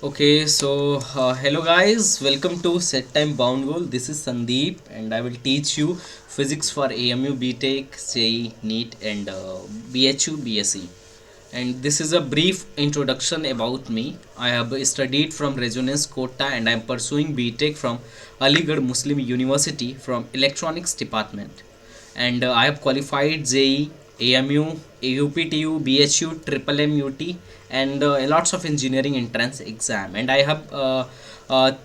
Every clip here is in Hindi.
Okay, so hello guys, welcome to Set Time Bound Goal. This is Sandeep, and I will teach you physics for AMU, BTech, CE, NEET, and BHU, BSc. And this is a brief introduction about me. I have studied from Resonance Kota, and I am pursuing BTech from Aligarh Muslim University from Electronics Department. And I have qualified JEE, AMU, AUPTU, BHU, Triple MUT, and lots of engineering entrance exam. And I have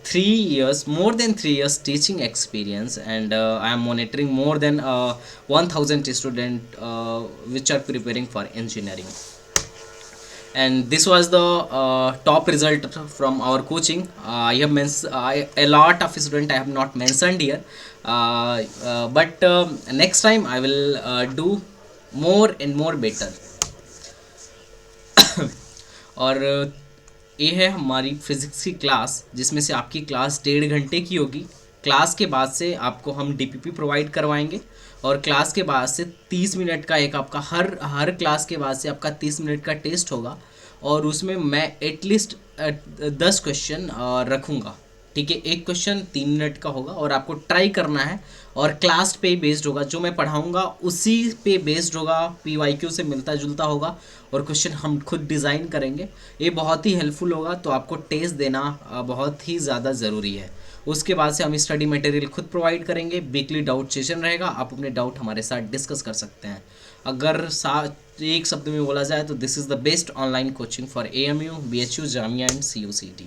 3 years, more than 3 years teaching experience, and I am monitoring more than 1,000 students which are preparing for engineering. And this was the top result from our coaching. I have a lot of student I have not mentioned here, but next time I will do more and more better. और ये है हमारी फिज़िक्स की क्लास, जिसमें से आपकी क्लास 1.5 घंटे की होगी। क्लास के बाद से आपको हम डीपीपी प्रोवाइड करवाएंगे, और क्लास के बाद से 30 मिनट का एक आपका हर क्लास के बाद से आपका 30 मिनट का टेस्ट होगा, और उसमें मैं एटलीस्ट 10 क्वेश्चन रखूँगा। ठीक है, एक क्वेश्चन 3 मिनट का होगा और आपको ट्राई करना है, और क्लास पे बेस्ड होगा। जो मैं पढ़ाऊँगा उसी पे बेस्ड होगा, PYQ से मिलता जुलता होगा, और क्वेश्चन हम खुद डिज़ाइन करेंगे। ये बहुत ही हेल्पफुल होगा, तो आपको टेस्ट देना बहुत ही ज़्यादा ज़रूरी है। उसके बाद से हम स्टडी मटेरियल खुद प्रोवाइड करेंगे। वीकली डाउट सेशन रहेगा, आप अपने डाउट हमारे साथ डिस्कस कर सकते हैं। अगर एक शब्द में बोला जाए तो this is the best online coaching for AMU, BHU, Jamia and CUCT।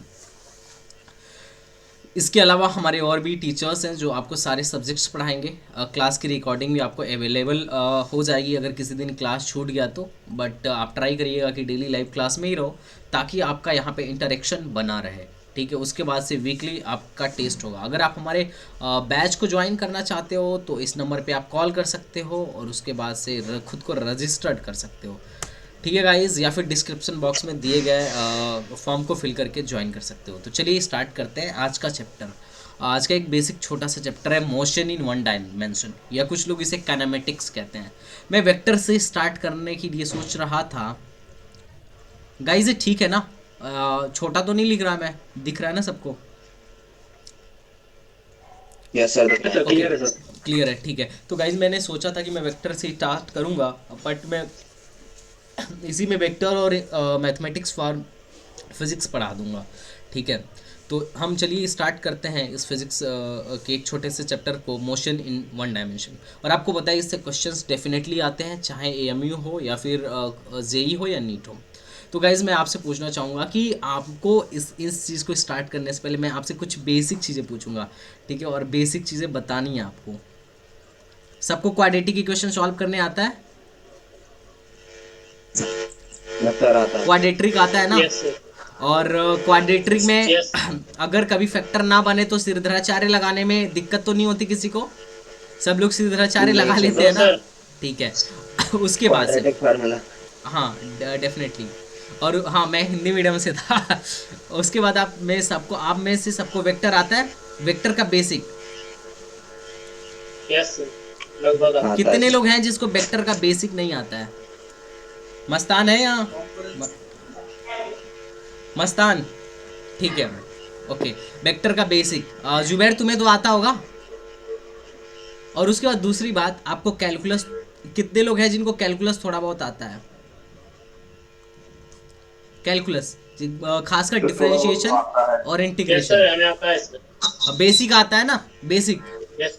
इसके अलावा हमारे और भी टीचर्स हैं जो आपको सारे सब्जेक्ट्स पढ़ाएंगे। क्लास की रिकॉर्डिंग भी आपको अवेलेबल हो जाएगी अगर किसी दिन क्लास छूट गया तो। बट आप ट्राई करिएगा कि डेली लाइव क्लास में ही रहो, ताकि आपका यहाँ पे इंटरेक्शन बना रहे। ठीक है, उसके बाद से वीकली आपका टेस्ट होगा। अगर आप हमारे बैच को ज्वाइन करना चाहते हो तो इस नंबर पे आप कॉल कर सकते हो, और उसके बाद से खुद को रजिस्टर्ड कर सकते हो। ठीक है गाइज, या फिर डिस्क्रिप्शन बॉक्स में दिए गए फॉर्म को फिल करके ज्वाइन कर सकते हो। तो चलिए स्टार्ट करते हैं आज का चैप्टर। आज का एक बेसिक छोटा सा चैप्टर है मोशन इन वन डायमेंशन, या कुछ लोग इसे काइनेमेटिक्स कहते हैं। मैं वेक्टर से स्टार्ट करने के लिए सोच रहा था। गाइज ये ठीक है ना? छोटा तो नहीं लिख रहा मैं, दिख रहा है ना सबको? Yes sir. ओके, क्लियर है, ठीक है। तो गाइज मैंने सोचा था कि मैं वेक्टर से स्टार्ट करूँगा, बट मैं इसी में वेक्टर और मैथमेटिक्स फॉर फिज़िक्स पढ़ा दूंगा। ठीक है, तो हम चलिए स्टार्ट करते हैं इस फिज़िक्स के एक छोटे से चैप्टर को, मोशन इन वन डायमेंशन। और आपको पता है इससे क्वेश्चंस डेफिनेटली आते हैं, चाहे AMU हो या फिर JEE हो या नीट हो। तो गाइज़ मैं आपसे पूछना चाहूँगा कि आपको इस चीज़ को स्टार्ट करने से पहले मैं आपसे कुछ बेसिक चीज़ें पूछूंगा। ठीक है, और बेसिक चीज़ें बतानी है आपको। सबको क्वाड्रेटिक इक्वेशन सॉल्व करने आता है? सर आता है। क्वाड्रेट्रिक आता है ना? Yes sir. और क्वाड्रेट्रिक में यस। अगर कभी फैक्टर ना बने तो सिरधराचार्य लगाने में दिक्कत तो नहीं होती किसी को? सब लोग सिरधराचार्य नहीं लगा सर, लेते नो हैं ना? सर। ठीक है। उसके बाद से, क्वाड्रेटिक फार्मूला। हाँ, डेफिनेटली। और हाँ, मैं हिंदी मीडियम से था। उसके बाद आप में से सबको वेक्टर आता है? वेक्टर का बेसिक यस सर, लगभग आता आता है कितने सर। लोग हैं जिसको वेक्टर का बेसिक नहीं आता है? मस्तान है यहाँ? मस्तान, ठीक है। ओके, वेक्टर का बेसिक जुबैर तुम्हें तो आता होगा। और उसके बाद दूसरी बात, आपको कैलकुलस, कितने लोग हैं जिनको कैलकुलस थोड़ा बहुत आता है? कैलकुलस खासकर तो थोड़ा बहुत तो डिफरेंशिएशन आता है। और है। Yes integration. सर, हमें आता है सर। बेसिक आता है ना? बेसिक। यस।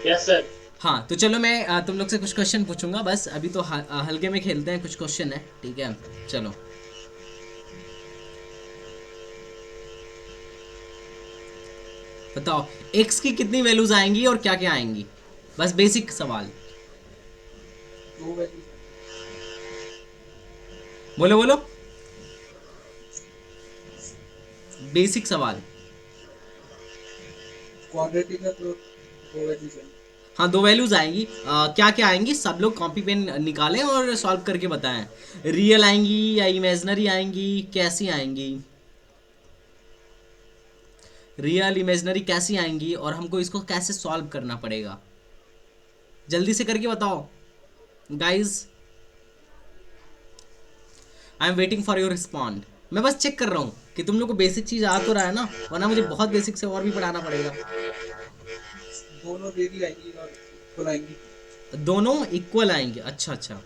Yes sir. हाँ, तो चलो मैं तुम लोग से कुछ क्वेश्चन पूछूंगा। बस अभी तो हल्के में खेलते हैं, कुछ क्वेश्चन है। ठीक है, चलो। बताओ, एक्स की कितनी वैल्यूज आएंगी और क्या क्या आएंगी? बस बेसिक सवाल। बोलो बोलो, बेसिक सवाल। क्वाड्रेटिक का तो दो वैल्यूज है। हाँ, दो वैल्यूज आएंगी। क्या क्या आएंगी? सब लोग कॉपी पेन निकालें और सॉल्व करके बताएं। रियल आएंगी या इमेजनरी आएंगी? कैसी आएंगी? रियल इमेजनरी कैसी आएंगी, और हमको इसको कैसे सॉल्व करना पड़ेगा? जल्दी से करके बताओ guys, I am waiting for your respond. मैं बस चेक कर रहा हूँ कि तुम लोग को बेसिक चीज आ तो रहा है ना, वरना मुझे बहुत बेसिक से और भी पढ़ाना पड़ेगा। दोनों दे दी आएंगी और बुलाएंगी। दोनों इक्वल आएंगे, अच्छा अच्छा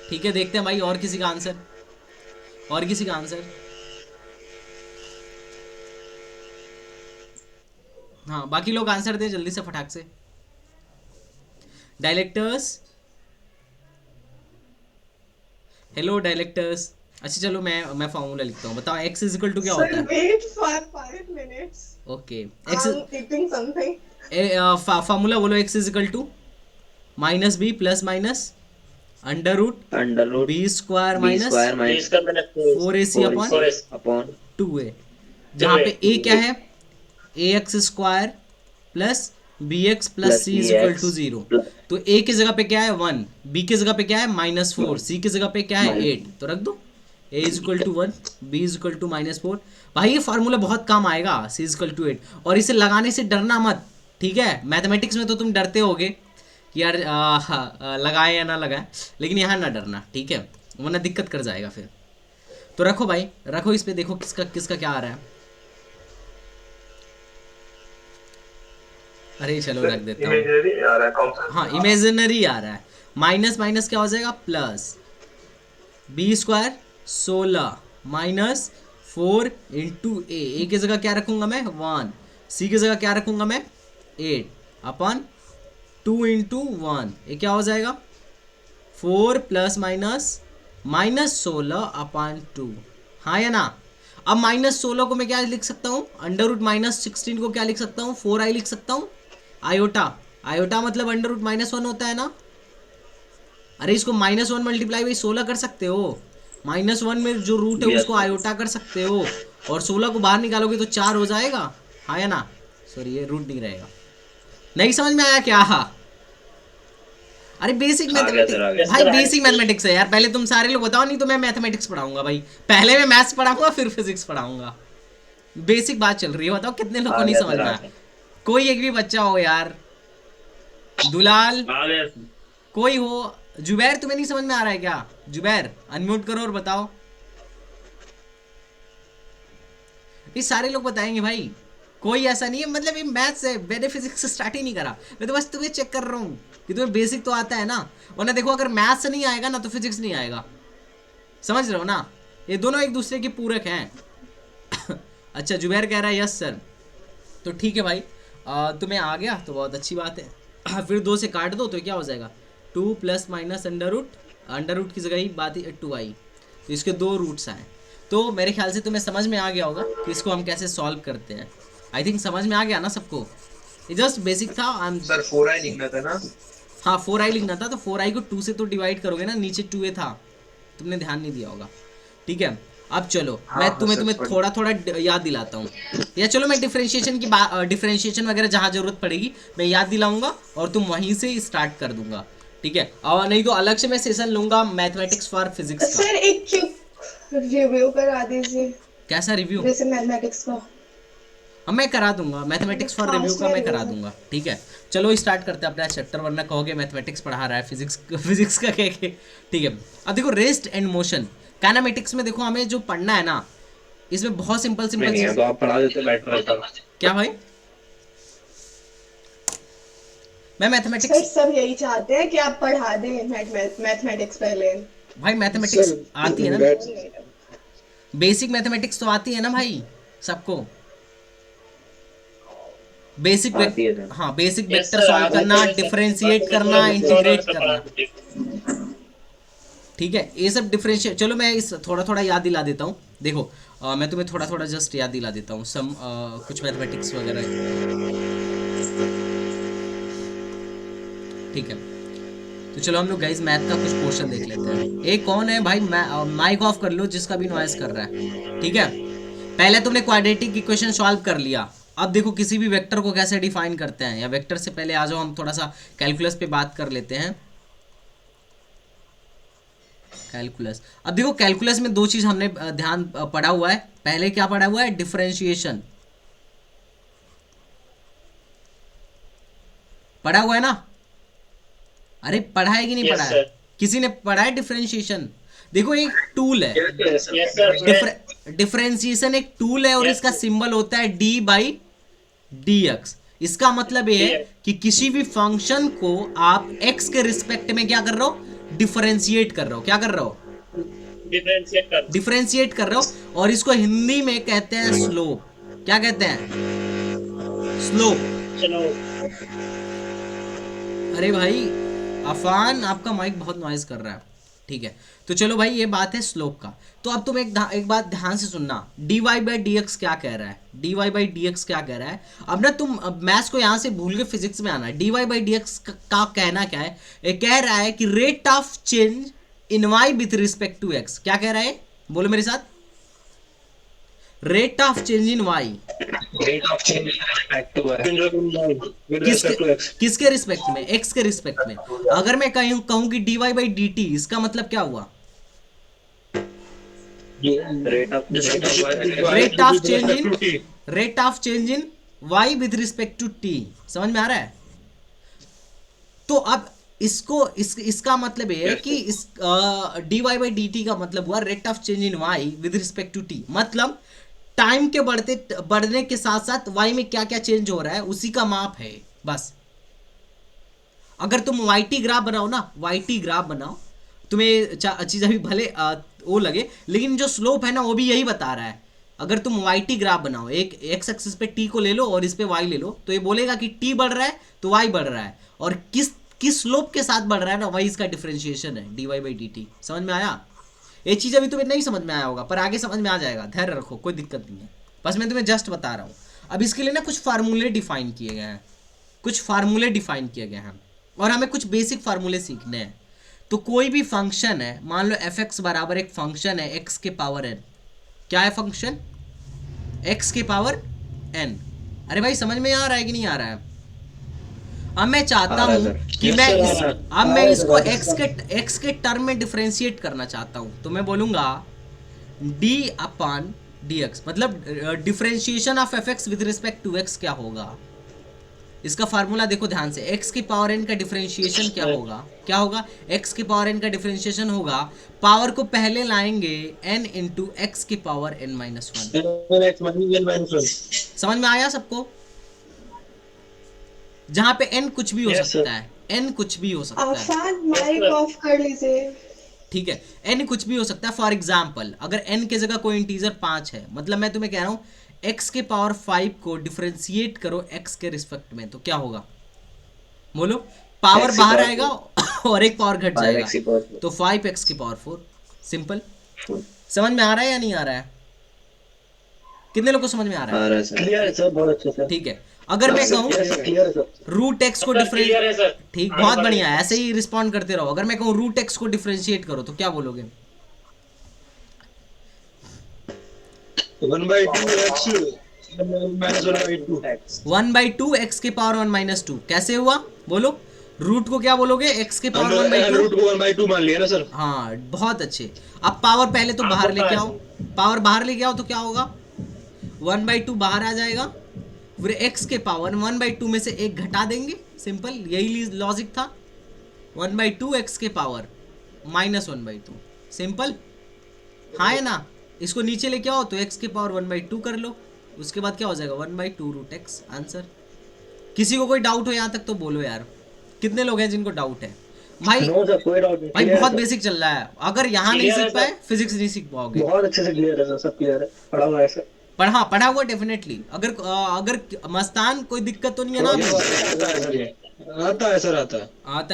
ठीक है, देखते हैं भाई और किसी का आंसर, और किसी का आंसर। हाँ बाकी लोग आंसर दे जल्दी से फटाक से। डायलेक्टर्स, हेलो डायलेक्टर्स। अच्छा चलो मैं फॉर्मूला लिखता हूँ, बताओ x इज इक्वल टू क्या होता Sir, है। wait for 5 minutes. Okay x, I'm eating something. Formula बोलो। x is equal to minus b plus minus under root under root b square b minus square ये माइनस इसका मैंने 4ac upon 4s upon 2a, जहाँ पे a क्या है ax square plus bx plus plus c is equal bx to 0। तो a की जगह पे क्या है 1, b की जगह पे क्या है -4, c की जगह पे क्या है 8, तो रख दो a is equal to 1, b is equal to -4। भाई ये फार्मूला बहुत काम आएगा, c इज इक्वल टू 8, और इसे लगाने से डरना मत, ठीक है। मैथमेटिक्स में तो तुम डरते होगे कि यार लगाए या ना लगाए, लेकिन यहाँ ना डरना, ठीक है, वरना दिक्कत कर जाएगा फिर। तो रखो भाई, रखो इस पे, देखो किसका किसका क्या आ रहा है। अरे चलो रख देता हूँ। आ रहा है कौन सा? हाँ इमेजिनरी आ रहा है। माइनस माइनस क्या हो जाएगा plus, B square 16 minus 4 into A की जगह क्या रखूंगा मैं 1, सी की जगह क्या रखूंगा मैं 8 अपन 2 इंटू 1, ये क्या हो जाएगा 4 प्लस माइनस -16 अपान 2, हाँ या ना। अब -16 को मैं क्या लिख सकता हूँ, अंडर रूट -16 को क्या लिख सकता हूँ 4i लिख सकता हूँ, आयोटा, आयोटा मतलब अंडर रूट -1 होता है ना। अरे इसको -1 मल्टीप्लाई बाई 16 कर सकते हो, -1 में जो रूट है Yes, उसको sir. आयोटा कर सकते हो, और 16 को बाहर निकालोगे तो 4 हो जाएगा, हाँ या ना। सॉरी ये रूट नहीं रहेगा। नहीं समझ में आया क्या? हाँ अरे बेसिक आ गया सर, आ मैथमेटिक्स गया। भाई, बेसिक मैथमेटिक्स है यार। पहले तुम सारे लोग बताओ, नहीं तो मैं मैथमेटिक्स पढ़ाऊंगा भाई। पहले मैं मैथ्स पढ़ाऊंगा फिर फिजिक्स पढ़ाऊंगा। बेसिक बात चल रही है, बताओ कितने लोग को आ नहीं गया समझ सर, में आ आया। गया। कोई एक भी बच्चा हो यार, दुलाल आ गया कोई हो, जुबैर तुम्हें नहीं समझ में आ रहा है क्या? जुबैर अनम्यूट करो और बताओ। ये सारे लोग बताएंगे भाई, कोई ऐसा नहीं है, मतलब ये मैथ्स है, मैंने फिजिक्स से स्टार्ट ही नहीं करा, मैं तो बस तुम्हें चेक कर रहा हूँ कि तुम्हें बेसिक तो आता है ना। वरना देखो अगर मैथ्स नहीं आएगा ना तो फिजिक्स नहीं आएगा, समझ रहे हो ना, ये दोनों एक दूसरे के पूरक हैं। अच्छा जुबैर कह रहा है यस सर, तो ठीक है भाई, तुम्हें आ गया तो बहुत अच्छी बात है। फिर 2 से काट दो तो क्या हो जाएगा 2 प्लस माइनस अंडर रूट की जगह ही बात 2i, तो इसके 2 रूट्स आए। तो मेरे ख्याल से तुम्हें समझ में आ गया होगा कि इसको हम कैसे सॉल्व करते हैं। आई थिंक समझ में आ गया ना सबको, ये जस्ट बेसिक था। सर 4i लिखना था ना? हाँ 4i लिखना था, तो 4i को 2 से तो डिवाइड करोगे ना, नीचे 2a था, तुमने ध्यान नहीं दिया होगा, ठीक है। अब चलो मैं तुम्हें थोड़ा थोड़ा याद दिलाता हूँ, या चलो मैं डिफरेंशिएशन की डिफरेंशिएशन वगैरह जहाँ जरूरत पड़ेगी मैं याद दिलाऊंगा और तुम वहीं से स्टार्ट कर दूंगा, ठीक है। और नहीं तो अलग से मैं सेशन लूंगा मैथमेटिक्स फॉर फिजिक्स का। सर एक रिव्यू करा दीजिए, कैसा रिव्यू? जैसे मैथमेटिक्स का। हाँ मैं करा दूंगा, मैथमेटिक्स फॉर रिव्यू का मैं करा दूंगा, ठीक है। चलो स्टार्ट करते हैं अपना चैप्टर, वरना कहोगे मैथमेटिक्स पढ़ा रहा है फिजिक्स का कह के, ठीक है। अब देखो रेस्ट एंड मोशन, काइनेमेटिक्स में देखो हमें जो पढ़ना है ना, इसमें बहुत सिंपल नहीं है चीज। तो आप पढ़ा देते बेटर रहता। क्या भाई? मैं सर मैथमेटिक्स, सब यही चाहते हैं कि आप पढ़ा दें मैथमेटिक्स पहले। भाई मैथमेटिक्स आती है ना, Congrats. बेसिक मैथमेटिक्स तो आती है ना भाई सबको, बेसिक आती है सर। हाँ basic yes vector sir, solve आगे करना, तो मैं डिफरेंशिएट करना, इंटीग्रेट करना, ठीक है, ये सब डिफरेंशिएट। चलो मैं इस थोड़ा थोड़ा याद दिला देता हूँ, देखो मैं तुम्हें थोड़ा थोड़ा जस्ट याद दिला देता हूँ सम कुछ मैथमेटिक्स वगैरह, ठीक है। तो चलो हम लोग गाइस मैथ का कुछ क्वेश्चन देख लेते हैं। एक कौन है भाई, माइक ऑफ कर लो जिसका भी नॉइस कर रहा है, ठीक है। पहले तुमने क्वाड्रेटिक इक्वेशन सॉल्व कर लिया, अब देखो किसी भी वेक्टर को कैसे डिफाइन करते हैं, या वेक्टर से पहले आ जाओ हम थोड़ा सा कैलकुलस पे बात कर लेते हैं। कैलकुलस, अब देखो कैलकुलस में 2 चीज हमने ध्यान पढ़ा हुआ है। पहले क्या पढ़ा हुआ है, डिफरेंशिएशन पढ़ा हुआ है ना। अरे पढ़ा है कि नहीं Yes, पढ़ा है? sir. किसी ने पढ़ा है डिफरेंशिएशन? देखो एक टूल है, डिफरेंशिएशन एक टूल है और इसका सिंबल होता है डी बाई डी एक्स। इसका मतलब ये है कि किसी भी फंक्शन को आप x के रिस्पेक्ट में क्या कर रहे हो, डिफरेंशिएट कर रहे हो। क्या कर रहे हो, डिफरेंशिएट कर रहे हो। और इसको हिंदी में कहते हैं स्लोप। क्या कहते हैं, स्लोप। अरे भाई अफान आपका माइक बहुत नॉइज कर रहा है। ठीक है, तो चलो भाई ये बात है स्लोप का। तो अब तुम एक बात ध्यान से सुनना, d Y by D x क्या कह रहा है, d Y by D x क्या कह रहा है। अब ना तुम मैथ्स को यहाँ से भूल के फिजिक्स में आना है। D Y by D x का कहना क्या है, ये कह रहा है कि rate of change in y with respect to x. क्या कह रहा है, बोलो मेरे साथ, rate of change in y, rate of change किसके रिस्पेक्ट में, एक्स के रिस्पेक्ट में। अगर मैं कहूं कि d Y by d t, इसका मतलब क्या हुआ, rate of change in y with respect to T. समझ में आ रहा है। तो अब इसका मतलब ये है कि इस d Y by d t का मतलब हुआ rate of change in y with respect to t. मतलब टाइम के बढ़ने के साथ साथ वाई में क्या क्या चेंज हो रहा है उसी का माप है बस। अगर तुम वाईटी ग्राफ बनाओ ना, वाईटी ग्राफ बनाओ, तुम्हें चीज़ अभी भले वो लगे, लेकिन जो स्लोप है ना वो भी यही बता रहा है। अगर तुम वाईटी ग्राफ बनाओ, एक एक्स एक्सिस पे टी को ले लो और इस पे वाई ले लो, तो ये बोलेगा कि टी बढ़ रहा है तो वाई बढ़ रहा है, और किस स्लोप के साथ बढ़ रहा है ना, वही इसका डिफरेंशिएशन है, d Y by d t. समझ में आया। ये चीज़ अभी तुम्हें नहीं समझ में आया होगा पर आगे समझ में आ जाएगा, धैर्य रखो, कोई दिक्कत नहीं है। बस मैं तुम्हें जस्ट बता रहा हूँ। अब इसके लिए ना कुछ फार्मूले डिफाइन किए गए हैं, और हमें कुछ बेसिक फार्मूले सीखने हैं। तो कोई भी फंक्शन है, मान लो एफ एक्स बराबर एक फंक्शन है एक्स के पावर एन। क्या है फंक्शन, एक्स के पावर एन। अरे भाई समझ में आ रहा है कि नहीं आ रहा है। अब मैं चाहता हूं कि मैं इसको x के टर्म में डिफरेंशिएट करना चाहता हूं, तो मैं बोलूंगा d अपॉन dx, मतलब differentiation of f x with respect to x क्या होगा। इसका फार्मूला देखो ध्यान से, x के पावर n का डिफरेंशिएशन क्या होगा, x के पावर n का डिफरेंशिएशन होगा, पावर को पहले लाएंगे n इंटू एक्स के पावर n माइनस 1। समझ में आया सबको। जहां पे n कुछ भी हो सकता है, n कुछ भी हो सकता है। आसान, माइक ऑफ कर लीजिए। ठीक है, n कुछ भी हो सकता है। फॉर एग्जाम्पल अगर n के जगह कोई इंटीजर 5 है, मतलब मैं तुम्हें कह रहा हूं x के पावर 5 को डिफरेंशिएट करो x के रिस्पेक्ट में, तो क्या होगा, बोलो। पावर बाहर आएगा और एक पावर घट जाएगा, तो 5x की पावर 4। सिंपल। समझ में आ रहा है या नहीं आ रहा है, कितने लोग को समझ में आ रहा है। क्लियर है सर, बहुत अच्छे से। ठीक है, अगर मैं कहूँ रूट एक्स को डिफरेंशिएट, ठीक, बहुत बढ़िया, ऐसे ही रिस्पॉन्ड करते रहो। अगर मैं कहूँ रूट एक्स को डिफरेंशिएट करो तो क्या बोलोगे, 1/2 एक्स के पावर 1 माइनस 2। कैसे हुआ, बोलो। रूट को क्या बोलोगे, एक्स के पावर 1/2। रूट को 1/2 मान लिया ना सर। हाँ बहुत अच्छे। अब पावर पहले तो बाहर लेके आओ, पावर बाहर लेके आओ तो क्या होगा, 1/2 बाहर आ जाएगा, फिर x के पावर 1/2 में से एक घटा देंगे। सिंपल, यही लॉजिक था। 1/2 x के पावर माइनस 1/2। सिंपल, हाँ है ना। इसको नीचे लेके आओ तो x के पावर 1/2 कर लो, उसके बाद क्या हो जाएगा 1/2 रूट x। आंसर। किसी को कोई डाउट हो यहाँ तक तो बोलो यार, कितने लोग हैं जिनको डाउट है। भाई कोई डाउट नहीं, भाई बहुत बेसिक चल रहा है। अगर यहाँ नहीं सीख पाए फिजिक्स नहीं सीख पाओगे। बहुत अच्छे से क्लियर है सर, सब क्लियर है, पढ़ा हुआ है सर। पढ़ा हुआ डेफिनेटली। अगर मस्तान कोई दिक्कत तो नहीं है ना। आता है सर, आता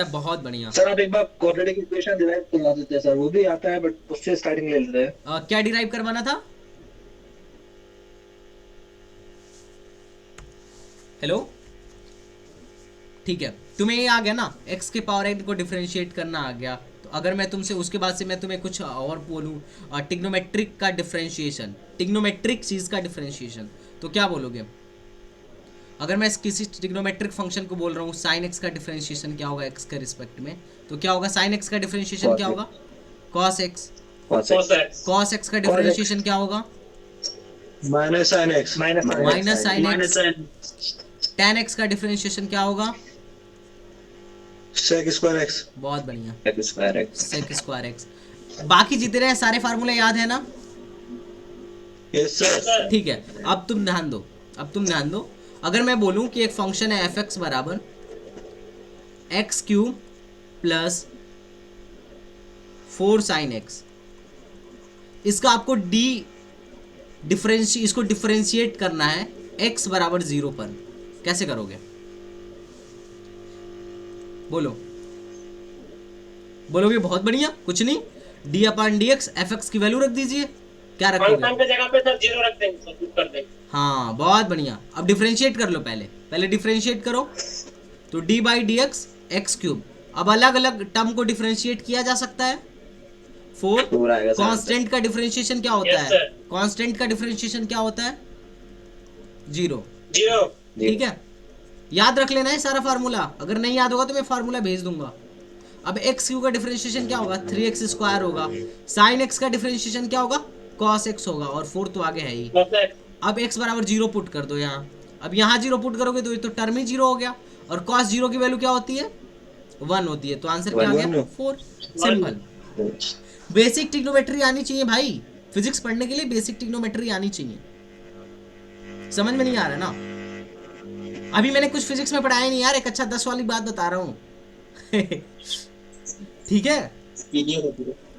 है, बहुत बढ़िया। सर आप एक बार क्वाड्रेटिक इक्वेशन डिराइव करवा देते हैं सर, वो भी आता है बट उससे स्टार्टिंग ले लेते हैं। क्या डिराइव करवाना था, हेलो। ठीक है, तुम्हें ये आ गया ना, x के पावर n को डिफरेंशिएट करना आ गया। तो अगर मैं तुमसे उसके बाद से मैं तुम्हें कुछ और बोलूँ, टिग्नोमेट्रिक का डिफरेंशिएशन, टिग्नोमेट्रिक चीज़ का डिफरेंशिएशन, तो क्या बोलोगे। अगर मैं किसी टिग्नोमेट्रिक फंक्शन को बोल रहा हूँ sin x का डिफरेंशिएशन क्या होगा x के रिस्पेक्ट में, तो क्या होगा, sin x का डिफरेंशिएशन क्या होगा, cos x। cos x का डिफरेंशिएशन क्या होगा, minus sin x। Minus sin x। tan x का डिफरेंशिएशन क्या होगा, sec स्क्वायर x। बहुत बढ़िया, sec square x। sec square x। बाकी जितने हैं सारे फार्मूले याद है ना? Yes sir. ठीक है, अब तुम ध्यान दो। अगर मैं बोलूं कि एक फंक्शन है एफ एक्स बराबर x cube plus 4 sine x, इसका आपको इसको डिफरेंशिएट करना है x बराबर 0 पर, कैसे करोगे? बोलोगे बहुत बढ़िया, कुछ नहीं, डी अपान डी एक्स एफ एक्स की वैल्यू रख दीजिए, क्या रखोगे? के जगह पे सर 0 रख देंगे, सब्स्टिट्यूट कर देंगे। हाँ बहुत बढ़िया। अब डिफरेंशिएट कर लो, पहले डिफरेंशिएट करो, तो D by D x x cube. अब अलग अलग टर्म को डिफरेंशिएट किया जा सकता है। 4 कांस्टेंट का डिफरेंशिएशन क्या होता है? कांस्टेंट का डिफरेंशिएशन क्या होता है? 0। ठीक है, याद रख लेना है सारा फार्मूला, अगर नहीं याद होगा तो मैं फार्मूला भेज दूंगा। अब एक्स क्यू का डिफरेंशिएशन क्या होगा? 3x स्क्वायर होगा। साइन एक्स का डिफरेंशिएशन क्या होगा? cos x होगा, और 4 तो आगे है ही। अब x बराबर 0 पुट कर दो यहाँ। अब यहाँ 0 पुट करोगे तो ये तो टर्म ही 0 हो गया, और cos 0 की वैल्यू क्या होती है? 1 होती है, तो आंसर क्या आ गया? 4। सिंपल। बेसिक ट्रिग्नोमेट्री आनी चाहिए भाई, फिजिक्स पढ़ने के लिए बेसिक ट्रिग्नोमेट्री आनी चाहिए। समझ में नहीं आ रहा ना? अभी मैंने कुछ फिजिक्स में पढ़ाया नहीं यार, एक अच्छा 10 वाली बात बता रहा हूँ। ठीक है,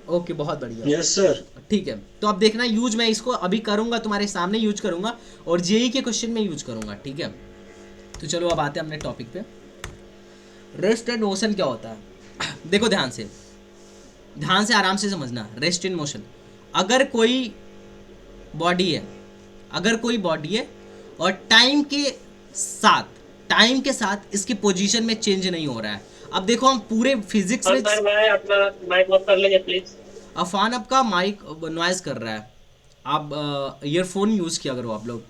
ओके, बहुत बढ़िया। Yes sir. ठीक है, तो अब देखना यूज मैं इसको अभी करूंगा, तुम्हारे सामने यूज करूंगा, और जेई के क्वेश्चन में यूज करूंगा। ठीक है, तो चलो अब आते हैं अपने टॉपिक पे। रेस्ट एंड मोशन क्या होता है? देखो ध्यान से आराम से समझना। रेस्ट इन मोशन, अगर कोई बॉडी है और टाइम के साथ इसकी पोजीशन में चेंज नहीं हो रहा है। अब देखो हम पूरे फिजिक्स में, अपना माइक ऑफ कर लीजिए प्लीज। अफान आपका माइक नॉइज कर रहा है, आप ईयरफोन यूज किया करो आप लोग।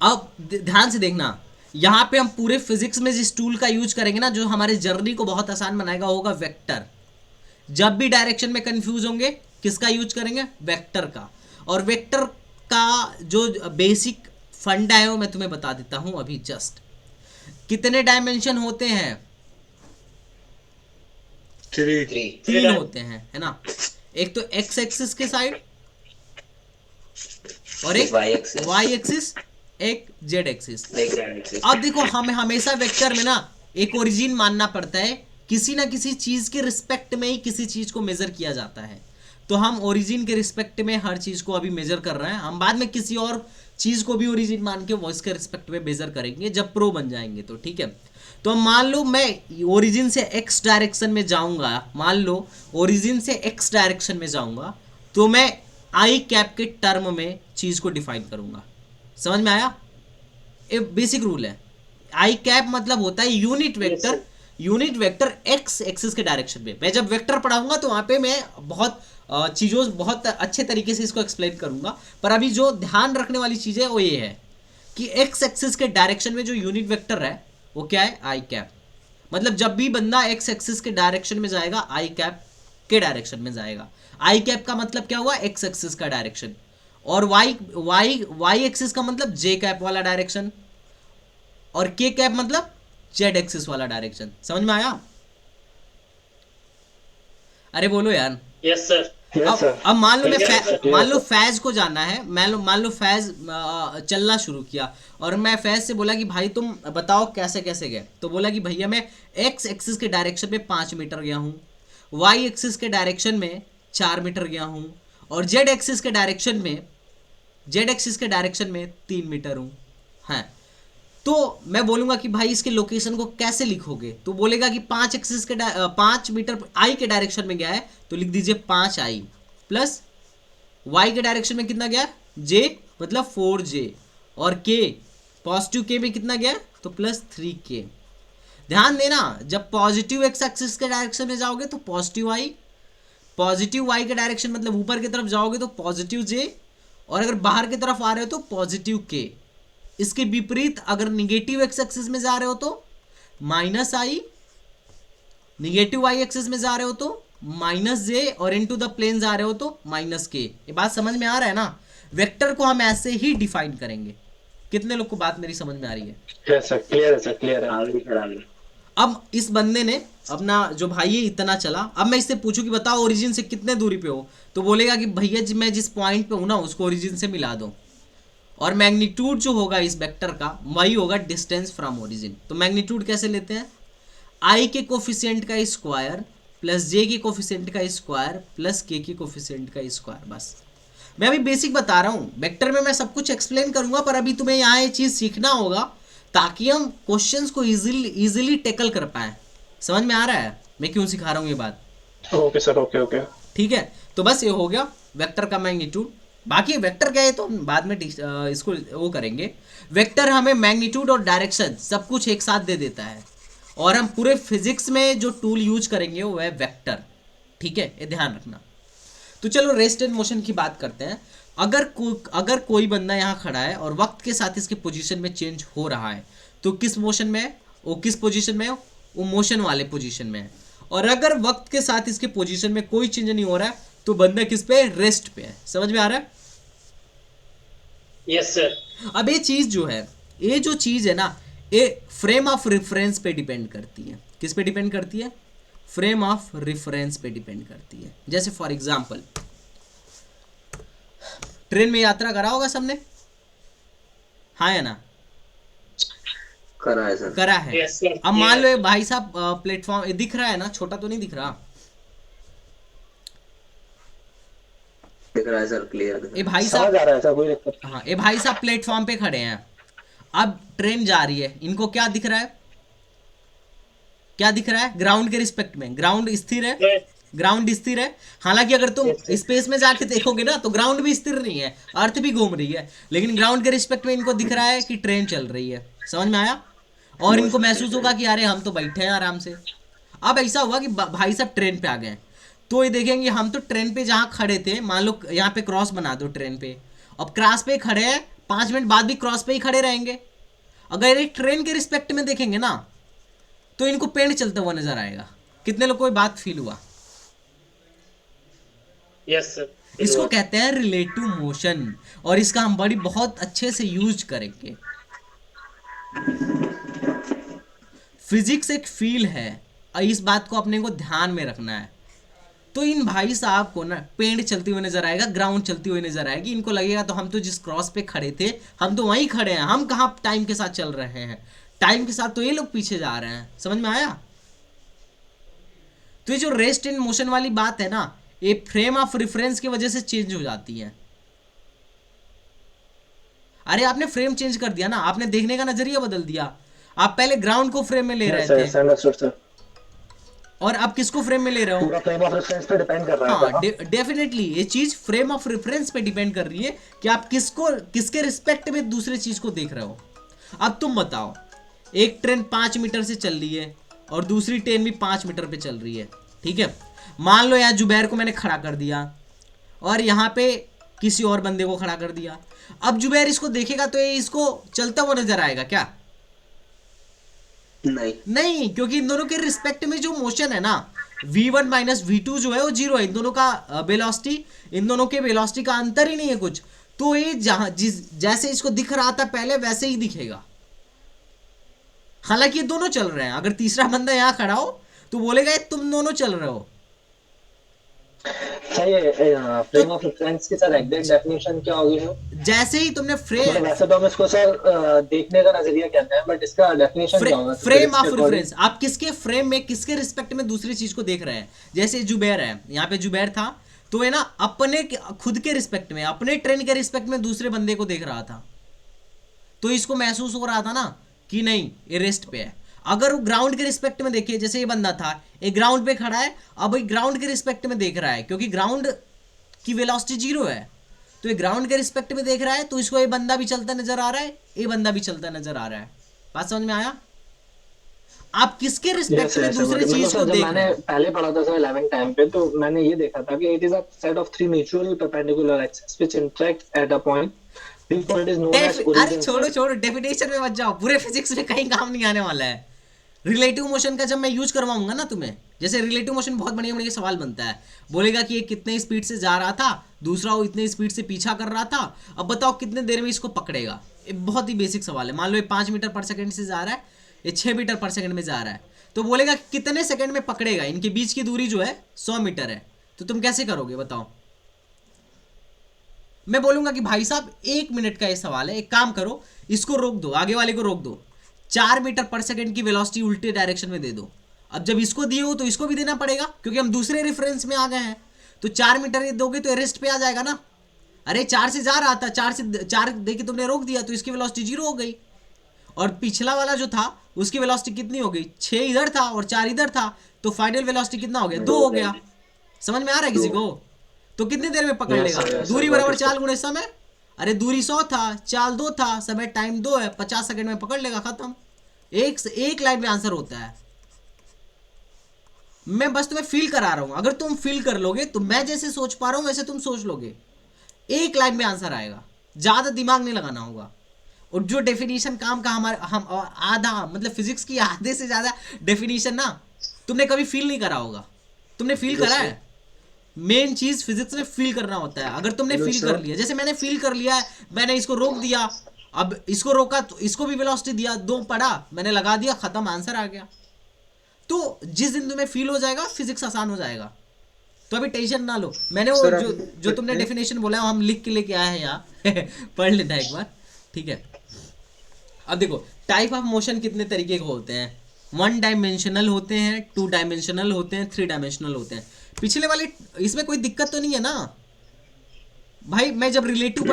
अब ध्यान से देखना, यहाँ पे हम पूरे फिजिक्स में जिस टूल का यूज करेंगे ना, जो हमारे जर्नी को बहुत आसान बनाएगा, होगा वेक्टर। जब भी डायरेक्शन में कंफ्यूज होंगे, किसका यूज करेंगे? वेक्टर का। और वेक्टर का जो बेसिक फंडा है वो मैं तुम्हें बता देता हूं अभी जस्ट। कितने डायमेंशन होते हैं? 3 होते हैं, है ना? एक तो एक्स एक्सिस के साइड, और एक वाई एक्सिस, एक जेड एक्सिस। अब देखो हमें हमेशा वेक्टर में ना एक ओरिजिन मानना पड़ता है, किसी ना किसी चीज के रिस्पेक्ट में ही किसी चीज को मेजर किया जाता है। तो हम ओरिजिन के रिस्पेक्ट में हर चीज को अभी मेजर कर रहे हैं, हम बाद में किसी और चीज को भी ओरिजिन मान के वो इसके रिस्पेक्ट में मेजर करेंगे जब प्रो बन जाएंगे तो। ठीक है, तो मान लो मैं ओरिजिन से एक्स डायरेक्शन में जाऊंगा, तो मैं आई कैप के टर्म में चीज को डिफाइन करूंगा। समझ में आया? ये बेसिक रूल है। आई कैप मतलब होता है यूनिट वेक्टर एक्स एक्सिस के डायरेक्शन में। मैं जब वेक्टर पढ़ाऊंगा तो वहां पे मैं बहुत बहुत अच्छे तरीके से इसको एक्सप्लेन करूंगा, पर अभी जो ध्यान रखने वाली चीज है वो ये है कि एक्स एक्सिस के डायरेक्शन में जो यूनिट वेक्टर है वो क्या है? आई कैप। मतलब जब भी बंदा एक्स एक्सिस के डायरेक्शन में जाएगा, आई कैप के डायरेक्शन में जाएगा। आई कैप का मतलब क्या हुआ? एक्स एक्सिस का डायरेक्शन। और वाई एक्सिस का मतलब जे कैप वाला डायरेक्शन, और के कैप मतलब जेड एक्सिस वाला डायरेक्शन। समझ में आया? अरे बोलो यार। Yes sir. अब मान लो फैज को जाना है, मान लो फैज चलना शुरू किया, और मैं फैज से बोला कि भाई तुम बताओ कैसे कैसे गए। तो बोला कि भैया मैं एक्स एक्सिस के डायरेक्शन में 5 मीटर गया हूँ, वाई एक्सिस के डायरेक्शन में 4 मीटर गया हूँ, और जेड एक्सिस के डायरेक्शन में 3 मीटर हूँ। हाँ, तो मैं बोलूंगा कि भाई इसके लोकेशन को कैसे लिखोगे? तो बोलेगा कि 5 मीटर आई के डायरेक्शन में गया है, तो लिख दीजिए 5 आई प्लस वाई के डायरेक्शन में कितना गया? जे मतलब 4J, और के पॉजिटिव के में कितना गया? तो प्लस 3K। ध्यान देना, जब पॉजिटिव एक्स एक्सिस के डायरेक्शन में जाओगे तो पॉजिटिव वाई के डायरेक्शन मतलब ऊपर की तरफ जाओगे तो पॉजिटिव जे, और अगर बाहर की तरफ आ रहे हो तो पॉजिटिव के। इसके विपरीत अगर निगेटिव एक्स एक्सिस में जा रहे हो तो माइनस आई, निगेटिव वाई एक्सिस में जा रहे हो तो माइनस जे, और इनटू द प्लेन जा रहे हो तो माइनस के। ये बात समझ में आ रहा है ना? वेक्टर को हम ऐसे ही डिफाइन करेंगे। कितने लोग को बात मेरी समझ में आ रही है? क्लियर है सर, क्लियर है। अब इस बंदे ने अपना जो भाई है इतना चला, अब मैं इससे पूछूं कि बताओ ओरिजिन से कितने दूरी पे हो, तो बोलेगा कि भैया जी मैं जिस पॉइंट पे हूं ना उसको ओरिजिन से मिला दो। और मैग्नीट्यूड जो होगा इस वेक्टर का वही होगा डिस्टेंस फ्रॉम ओरिजिन। तो मैग्नीट्यूड कैसे लेते हैं, आई के कोफिशिएंट का स्क्वायर प्लस जे के कोफिशिएंट का स्क्वायर प्लस के कोफिशिएंट का स्क्वायर। बस मैं अभी बेसिक बता रहा हूँ, वेक्टर में मैं सब कुछ एक्सप्लेन करूंगा, पर अभी तुम्हें यहाँ ये चीज़ सीखना होगा ताकि हम क्वेश्चंस को इजीली टैकल कर पाए। समझ में आ रहा है मैं क्यों सिखा रहा हूँ ये बात? Okay sir, okay okay. ठीक है, तो बस ये हो गया वेक्टर का मैग्नीट्यूड। बाकी वेक्टर क्या है तो हम बाद में इसको वो करेंगे। वेक्टर हमें मैग्नीट्यूड और डायरेक्शन सब कुछ एक साथ दे देता है, और हम पूरे फिजिक्स में जो टूल यूज करेंगे वो है वेक्टर। ठीक है, ये ध्यान रखना। तो चलो रेस्ट एंड मोशन की बात करते हैं। अगर कोई बंदा यहाँ खड़ा है और वक्त के साथ इसके पोजीशन में चेंज हो रहा है तो किस मोशन में है वो, किस पोजीशन में है वो, मोशन वाले पोजीशन में है। और अगर वक्त के साथ इसके पोजीशन में कोई चेंज नहीं हो रहा है तो बंदा किस पे, रेस्ट पे है। समझ में आ रहा है? Yes sir. अब ये चीज जो है, ये जो चीज है ना, ये फ्रेम ऑफ रेफरेंस पे डिपेंड करती है। किस पे डिपेंड करती है? फ्रेम ऑफ रेफरेंस पे डिपेंड करती है। जैसे फॉर एग्जांपल ट्रेन में यात्रा करा होगा सबने, हाँ या ना? करा है सर। करा है। Yes sir. अब मान लो ये भाई साहब प्लेटफॉर्म दिख रहा है ना, छोटा तो नहीं दिख रहा? दिख रहा है सर, क्लियर। ये भाई समझ साहब, आ रहा है सर, कोई दिक्कत हाँ ये भाई साहब प्लेटफॉर्म पे खड़े हैं। अब ट्रेन जा रही है, इनको क्या दिख रहा है? क्या दिख रहा है? ग्राउंड के रिस्पेक्ट में ग्राउंड स्थिर है, ग्राउंड स्थिर है। हालांकि अगर तुम स्पेस में जाके देखोगे ना तो ग्राउंड भी स्थिर नहीं है, अर्थ भी घूम रही है, लेकिन ग्राउंड के रिस्पेक्ट में इनको दिख रहा है कि ट्रेन चल रही है। समझ में आया? और इनको महसूस होगा कि अरे हम तो बैठे हैं आराम से। अब ऐसा हुआ कि भाई साहब ट्रेन पे आ गए, तो ये देखेंगे हम तो ट्रेन पे जहाँ खड़े थे, मान लो यहाँ पे क्रॉस बना दो ट्रेन पे, अब क्रॉस पे खड़े हैं, 5 मिनट बाद भी क्रॉस पे ही खड़े रहेंगे। अगर ये ट्रेन के रिस्पेक्ट में देखेंगे ना तो इनको पेड़ चलता हुआ नजर आएगा। कितने लोग को ये बात फील हुआ? Yes sir. इसको कहते हैं रिलेटिव मोशन, और इसका हम बहुत अच्छे से यूज करेंगे। फिजिक्स एक फील्ड है और इस बात को अपने को ध्यान में रखना है। तो इन भाई साहब को ना पेड़ चलते हुए नजर आएगा, ग्राउंड चलती हुई नजर आएगी। इनको लगेगा तो हम तो जिस क्रॉस पे खड़े थे हम तो वहीं खड़े हैं, हम कहाँ टाइम के साथ चल रहे हैं, टाइम के साथ तो ये लोग पीछे जा रहे हैं। समझ में आया? तो ये जो रेस्ट इन मोशन वाली बात है ना, ये फ्रेम ऑफ रेफरेंस की वजह से चेंज हो जाती है। अरे आपने फ्रेम चेंज कर दिया ना, आपने देखने का नजरिया बदल दिया। आप पहले ग्राउंड को फ्रेम में ले रहे थे सर। और अब किसको फ्रेम में ले रहे हो? पूरा फ्रेम ऑफ रेफरेंस पे डिपेंड कर रहा है। हाँ, डेफिनेटली ये चीज फ्रेम ऑफ रेफरेंस पे डिपेंड कर रही है कि आप किसके रिस्पेक्ट में दूसरे चीज को देख रहे हो। अब तुम बताओ, एक ट्रेन 5 मीटर से चल रही है और दूसरी ट्रेन भी 5 मीटर पे चल रही है। ठीक है, मान लो यहाँ जुबैर को मैंने खड़ा कर दिया और यहाँ पे किसी और बंदे को खड़ा कर दिया। अब जुबैर इसको देखेगा तो ये इसको चलता हुआ नजर आएगा क्या? नहीं, क्योंकि इन दोनों के रिस्पेक्ट में जो मोशन है ना, v1 माइनस v2 जो है वो 0 है। इन दोनों का वेलोसिटी, इन दोनों के वेलोसिटी का अंतर ही नहीं है कुछ। तो ये जैसे इसको दिख रहा था पहले वैसे ही दिखेगा। हालांकि ये दोनों चल रहे हैं, अगर तीसरा बंदा यहाँ खड़ा हो तो बोलेगा ये तुम दोनों चल रहे हो। फ्रेम ऑफ रेफरेंस की सर एग्जैक्ट डेफिनेशन क्या होगी? जैसे ही तुमने फ्रेम, वैसे तो हम इसको सर देखने का नजरिया कहते हैं, बट इसका डेफिनेशन क्या होगा? फ्रेम ऑफ रेफरेंस, आप किसके फ्रेम में किसके रिस्पेक्ट में दूसरी चीज को देख रहे हैं। जैसे जुबैर है, यहाँ पे जुबैर था तो है ना अपने खुद के रिस्पेक्ट में, अपने ट्रेन के रिस्पेक्ट में दूसरे बंदे को देख रहा था, तो इसको महसूस हो रहा था ना कि नहीं ये रेस्ट पे है। अगर वो ग्राउंड के रिस्पेक्ट में देखिए, जैसे ये बंदा था ये ग्राउंड पे खड़ा है, अब ये ग्राउंड के रिस्पेक्ट में देख रहा है क्योंकि ग्राउंड की वेलोसिटी 0 है, तो ये ग्राउंड के रिस्पेक्ट में देख रहा है, तो इसको ये बंदा भी चलता नजर आ रहा है, ये बंदा भी चलता नजर आ रहा है। बात समझ में आया? आप किसके रिस्पेक्ट में दूसरे चीज को देख रहे हैं? पहले पढ़ा था सर 11th टाइम पे, तो मैंने ये देखा था कि it is a set of 3 mutually perpendicular axis which interact at a point. अरे छोड़ो डेफिनेशन में मत जाओ, पूरे फिजिक्स में कहीं काम नहीं आने वाला है। रिलेटिव मोशन का जब मैं यूज करवाऊंगा ना तुम्हें, जैसे रिलेटिव मोशन बहुत बढ़िया बढ़िया सवाल बनता है, बोलेगा कि ये कितने स्पीड से जा रहा था, दूसरा वो इतने स्पीड से पीछा कर रहा था, अब बताओ कितने देर में इसको पकड़ेगा। ये बहुत ही बेसिक सवाल है। मान लो ये 5 मीटर पर सेकंड से जा रहा है, ये 6 मीटर पर सेकंड में जा रहा है, तो बोलेगा कितने सेकंड में पकड़ेगा, इनके बीच की दूरी जो है 100 मीटर है, तो तुम कैसे करोगे बताओ। मैं बोलूंगा कि भाई साहब 1 मिनट का ये सवाल है, एक काम करो, इसको रोक दो, आगे वाले को रोक दो, 4 मीटर पर सेकंड की वेलोसिटी उल्टे डायरेक्शन में दे दो। अब जब इसको दिए हो तो इसको भी देना पड़ेगा, क्योंकि हम दूसरे रेफरेंस में आ गए हैं। तो 4 मीटर ये दोगे तो रेस्ट पे आ जाएगा ना। अरे 4 से जा रहा था, 4 दे के तुमने रोक दिया तो इसकी वेलोसिटी 0 हो गई। और पिछला वाला जो था उसकी वेलोसिटी कितनी हो गई, 6 इधर था और 4 इधर था, तो फाइनल वेलोसिटी कितना हो गया, 2 हो गया। समझ में आ रहा है किसी को? तो कितने देर में पकड़ लेगा? दूरी बराबर चाल गुणे समय। अरे दूरी 100 था, चाल 2 था, समय टाइम 2 है, 50 सेकंड में पकड़ लेगा, खत्म। एक लाइन में आंसर होता है। मैं बस तुम्हें फील करा रहा हूं, अगर तुम फील कर लोगे तो मैं जैसे सोच पा रहा हूं वैसे तुम सोच लोगे, एक लाइन में आंसर आएगा, ज्यादा दिमाग नहीं लगाना होगा। और जो डेफिनेशन काम का हम आधा मतलब फिजिक्स की आधे से ज्यादा डेफिनेशन ना तुमने कभी फील नहीं करा होगा। तुमने फील करा है? मेन चीज फिजिक्स में फील करना होता है। अगर तुमने फील कर लिया, जैसे मैंने फील कर लिया है, मैंने इसको रोक दिया, अब इसको रोका तो इसको भी वेलोसिटी दिया, 2 पड़ा, मैंने लगा दिया, खत्म, आंसर आ गया। तो जिस दिन तुम्हें फील हो जाएगा फिजिक्स आसान हो जाएगा। तो अभी टेंशन ना लो। मैंने वो जो तुमने डेफिनेशन बोला है हम लिख के लेके आए हैं यहाँ पढ़ लेना एक बार, ठीक है। अब देखो टाइप ऑफ मोशन कितने तरीके के होते हैं। 1 डायमेंशनल होते हैं, 2 डायमेंशनल होते हैं, 3 डायमेंशनल होते हैं। पिछले वाले इसमें कोई दिक्कत तो नहीं है ना भाई? मैं जब रिलेटिव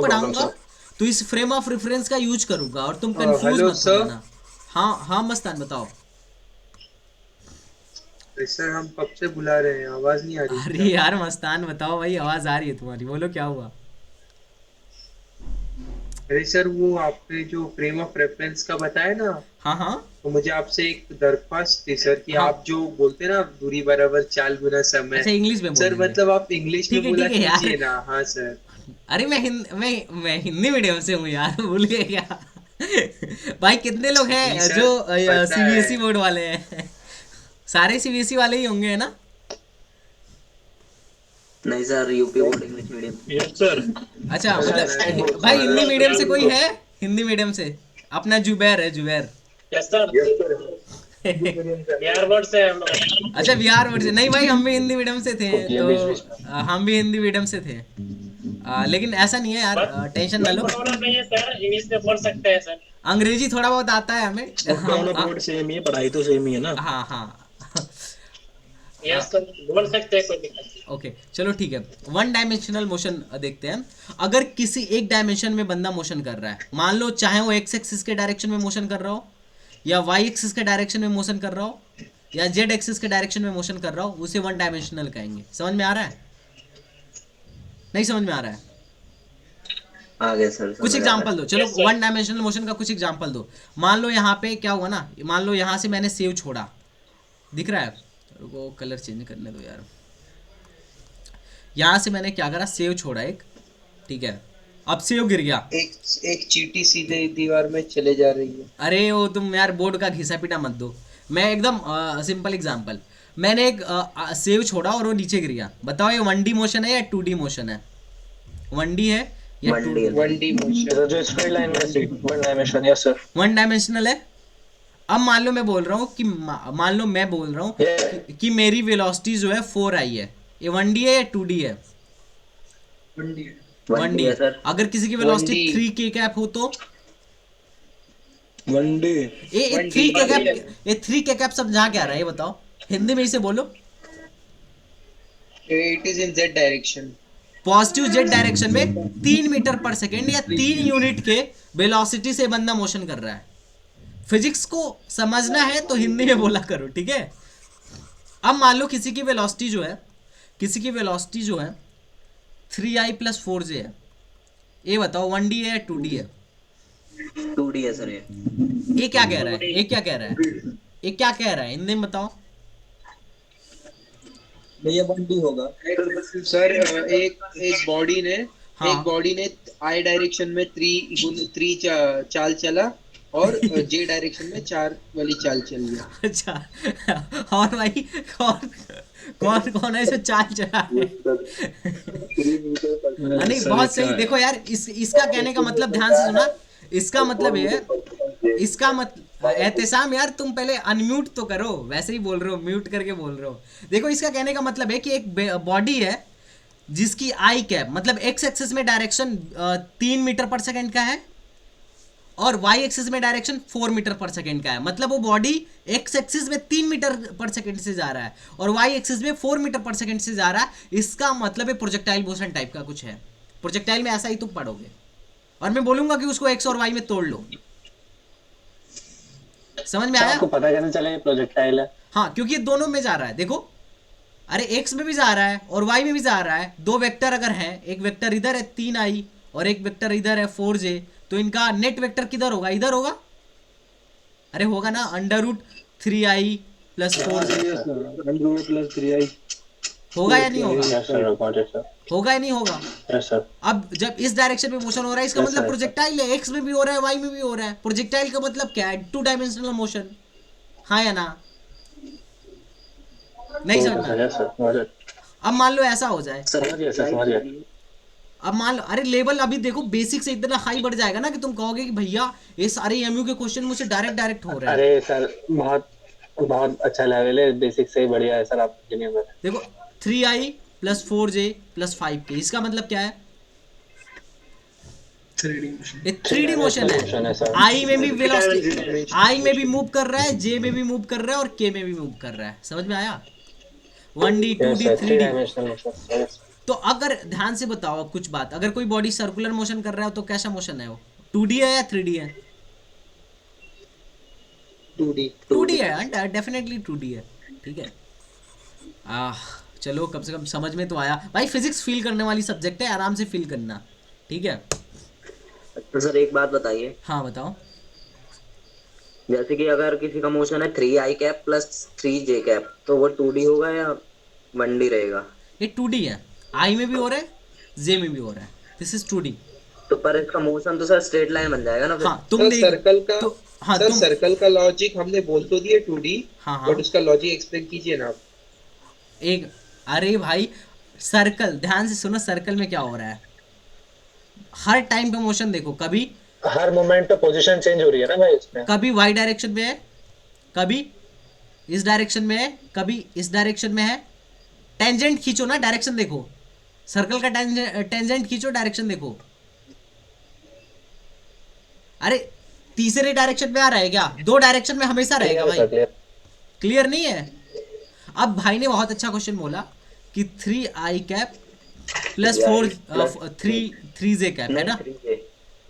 पढ़ाऊंगा तो इस फ्रेम ऑफ रेफरेंस का यूज करूंगा और तुम कंफ्यूज मत होना। हाँ मस्तान बताओ। सर हम कब से बुला रहे हैं, आवाज नहीं आ रही। अरे यार मस्तान बताओ भाई, आवाज आ रही है तुम्हारी, बोलो क्या हुआ। अरे सर वो आपने जो फ्रेम ऑफ रेफरेंस का बताया ना, हाँ तो मुझे आपसे एक दरख्वास्त थी सर कि आप जो बोलते हैं ना दूरी बराबर चाल गुना समय, अच्छा इंग्लिश में सर मतलब आप इंग्लिश में बोला कीजिए ना। हाँ सर। अरे मैं हिंदी मीडियम से हूँ यार, भूल गए क्या भाई? कितने लोग हैं जो सीबीएसई बोर्ड वाले हैं? सारे सीबीएसई वाले ही होंगे, है ना? नहीं sir, UP board English medium. Yes sir. अच्छा मतलब भाई हिंदी मीडियम से कोई है? हिंदी मीडियम से अपना जुबैर है, Zubair. Yes sir. Bihar board से हम लोग। अच्छा बिहार बोर्ड से? नहीं भाई हम भी हिंदी मीडियम से थे, तो हम भी हिंदी मीडियम से थे। लेकिन ऐसा नहीं है यार, टेंशन ना लो। नहीं है सर, इंग्लिश में पढ़ सकते हैं सर। अंग्रेजी थोड़ा बहुत आता है हमें। बोर्ड सेम ही है, पढ़ाई तो सेम ही है ना। हाँ यस सर, बोल सकते हैं, कोई दिक्कत नहीं। ओके चलो ठीक है। 1 डायमेंशनल मोशन देखते हैं। अगर किसी एक डायमेंशन में बंदा मोशन कर रहा है, मान लो चाहे वो एक्स एक्सिस के डायरेक्शन में मोशन कर रहा हो, या वाई एक्सिस के डायरेक्शन में मोशन कर रहा हो, या जेड एक्सिस के डायरेक्शन में मोशन कर रहा हो, उसे 1 डायमेंशनल कहेंगे। समझ में आ रहा है? नहीं समझ में आ रहा है? आगे सर कुछ एग्जांपल दो, चलो 1 डायमेंशनल मोशन का कुछ एग्जांपल दो। मान लो यहाँ पे क्या हुआ ना, मान लो यहाँ से मैंने सेव छोड़ा, दिख रहा है? रुको कलर चेंज करने दो यार। यहाँ से मैंने क्या करा, सेव छोड़ा एक, ठीक है। अब सेव गिर गया, एक चींटी सीधे दीवार में चले जा रही है। अरे वो तुम यार बोर्ड का घिसा पिटा मत दो। मैं एकदम सिंपल एग्जांपल, मैंने एक सेव छोड़ा और वो नीचे गिर गया। बताओ ये 1D मोशन है या 2D मोशन है? 1D है या 2D? 1D मोशन जो स्ट्रेट लाइन में 1 डायमेंशन। यस सर, 1 डायमेंशनल है। अब मान लो मैं बोल रहा हूँ कि मेरी वेलोसिटी जो है 4i है, ये 1D है या 2D है? 1D है सर। अगर किसी की वेलोसिटी 3k कैप हो तो 1D। ये 3k कैप समझा क्या रहा है ये बताओ, हिंदी में इसे बोलो। It is in Z direction, positive Z direction में 3 मीटर पर सेकेंड या 3 यूनिट के वेलोसिटी से बंदा मोशन कर रहा है। फिजिक्स को समझना है तो हिंदी में बोला करो, ठीक है। अब मान लो किसी की वेलोसिटी जो है 3i + 4j है, ये बताओ 1D है या 2D है? 2D है सर। ये क्या कह रहा है? हिंदी में बताओ। ये 1D होगा सर। एक बॉडी ने आई डायरेक्शन में 3 चाल चला और जे डायरेक्शन में 4 वाली चाल चल गया। अच्छा और भाई कौन है जो चाल चला नहीं? बहुत सही। देखो यार इसका कहने का मतलब ध्यान से सुना, इसका मतलब ये है, एहतेशाम यार तुम पहले अनम्यूट तो करो, वैसे ही बोल रहे हो, म्यूट करके बोल रहे हो। देखो इसका कहने का मतलब है कि एक बॉडी है जिसकी आई कैप मतलब एक्स एक्सिस में डायरेक्शन 3 मीटर पर सेकंड का है और वाई एक्सिस में डायरेक्शन 4 मीटर पर सेकंड का है। मतलब वो बॉडी एक्स एक्सिस में 3 मीटर पर सेकंड से जा रहा है और वाई एक्सिस में 4 मीटर पर सेकंड से जा रहा है। इसका मतलब है प्रोजेक्टाइल मोशन टाइप का कुछ है। प्रोजेक्टाइल में ऐसा ही तुम पढ़ोगे और मैं बोलूंगा कि उसको एक्स और वाई में तोड़ लो। समझ में आया? आपको पता कैसे चले प्रोजेक्टाइल है? हाँ, क्योंकि ये दोनों में जा रहा है। देखो, अरे एक्स में भी जा रहा है और वाई में भी जा रहा है। दो वेक्टर अगर हैं, एक वेक्टर इधर है 3i और एक वेक्टर इधर है 4j, तो इनका नेट वेक्टर किधर होगा? इधर होगा। अरे होगा ना, √3i + 4j √3i होगा या नहीं होगा? Yes sir, got it sir. होगा या नहीं होगा? Yes sir. अब जब इस डायरेक्शन में मोशन हो रहा है, इसका Yes, मतलब sir. प्रोजेक्टाइल है। एक्स में भी हो रहा है, वाई में भी हो रहा है। प्रोजेक्टाइल का मतलब क्या है? 2 डायमेंशनल मोशन। हाँ या ना? नहीं समझ में? Yes sir, got it. अब मान लो ऐसा हो जाए, समझ गया सर, समझ गया। अब मान लो, अरे लेवल अभी देखो बेसिक से इतना हाई बढ़ जाएगा ना कि तुम कहोगे कि भैया ये सारे एमयू के क्वेश्चन मुझसे डायरेक्ट हो रहे हैं। अरे सर, बहुत बहुत अच्छा लेवल है, बेसिक से ही बढ़िया है सर। आप इंजीनियर में देखो 3i + 4j + 5k, इसका मतलब क्या है? 3D motion. ये 3D मोशन मोशन है है। सर। आई में भी वेलोसिटी, आई में भी मूव कर रहा है, जे में भी मूव कर रहा है और के में भी मूव कर रहा है। समझ में आया? 1D 2D 3D। Dimensional motion. तो अगर ध्यान से बताओ अब कुछ बात, अगर कोई बॉडी सर्कुलर मोशन कर रहा है तो कैसा मोशन है वो? 2D है या 3D है? 2D है, डेफिनेटली 2D है। ठीक है, चलो कम से कम समझ में तो आया भाई। फिजिक्स फील करने वाली सब्जेक्ट है, आराम से फील करना। ठीक है, तो सर एक बात बताइए, हाँ बताओ। जैसे कि अगर किसी का मोशन है 3i कैप + 3j कैप, तो वो 2D होगा या 1D रहेगा? ये 2D है, आई में भी हो रहा है, जे में भी हो रहा है। This is 2D। तो पर इसका मोशन तो सर स्ट्रेट लाइन बन जाएगा ना फिर? हाँ तुम सर देख सर्कल का तो, हाँ सर तुम, सर्कल का लॉजिक हमने बोल तो दिया 2D, हाँ हाँ बट उसका लॉजिक एक्सप्लेन कीजिए ना आप। एक, अरे भाई सर्कल, ध्यान से सुनो, सर्कल में क्या हो रहा है? हर टाइम पे मोशन देखो, कभी हर मोमेंट पे पोजीशन चेंज हो रही है ना भाई इसमें। कभी वाई डायरेक्शन में है, कभी इस डायरेक्शन में है, कभी इस डायरेक्शन में है। टेंजेंट खींचो ना, डायरेक्शन देखो। सर्कल का टेंजेंट खींचो, डायरेक्शन देखो। अरे तीसरे डायरेक्शन में आ रहा है क्या? 2 डायरेक्शन में हमेशा रहेगा भाई। क्लियर नहीं है? अब भाई ने बहुत अच्छा क्वेश्चन बोला कि 3i कैप + 3j कैप है ना?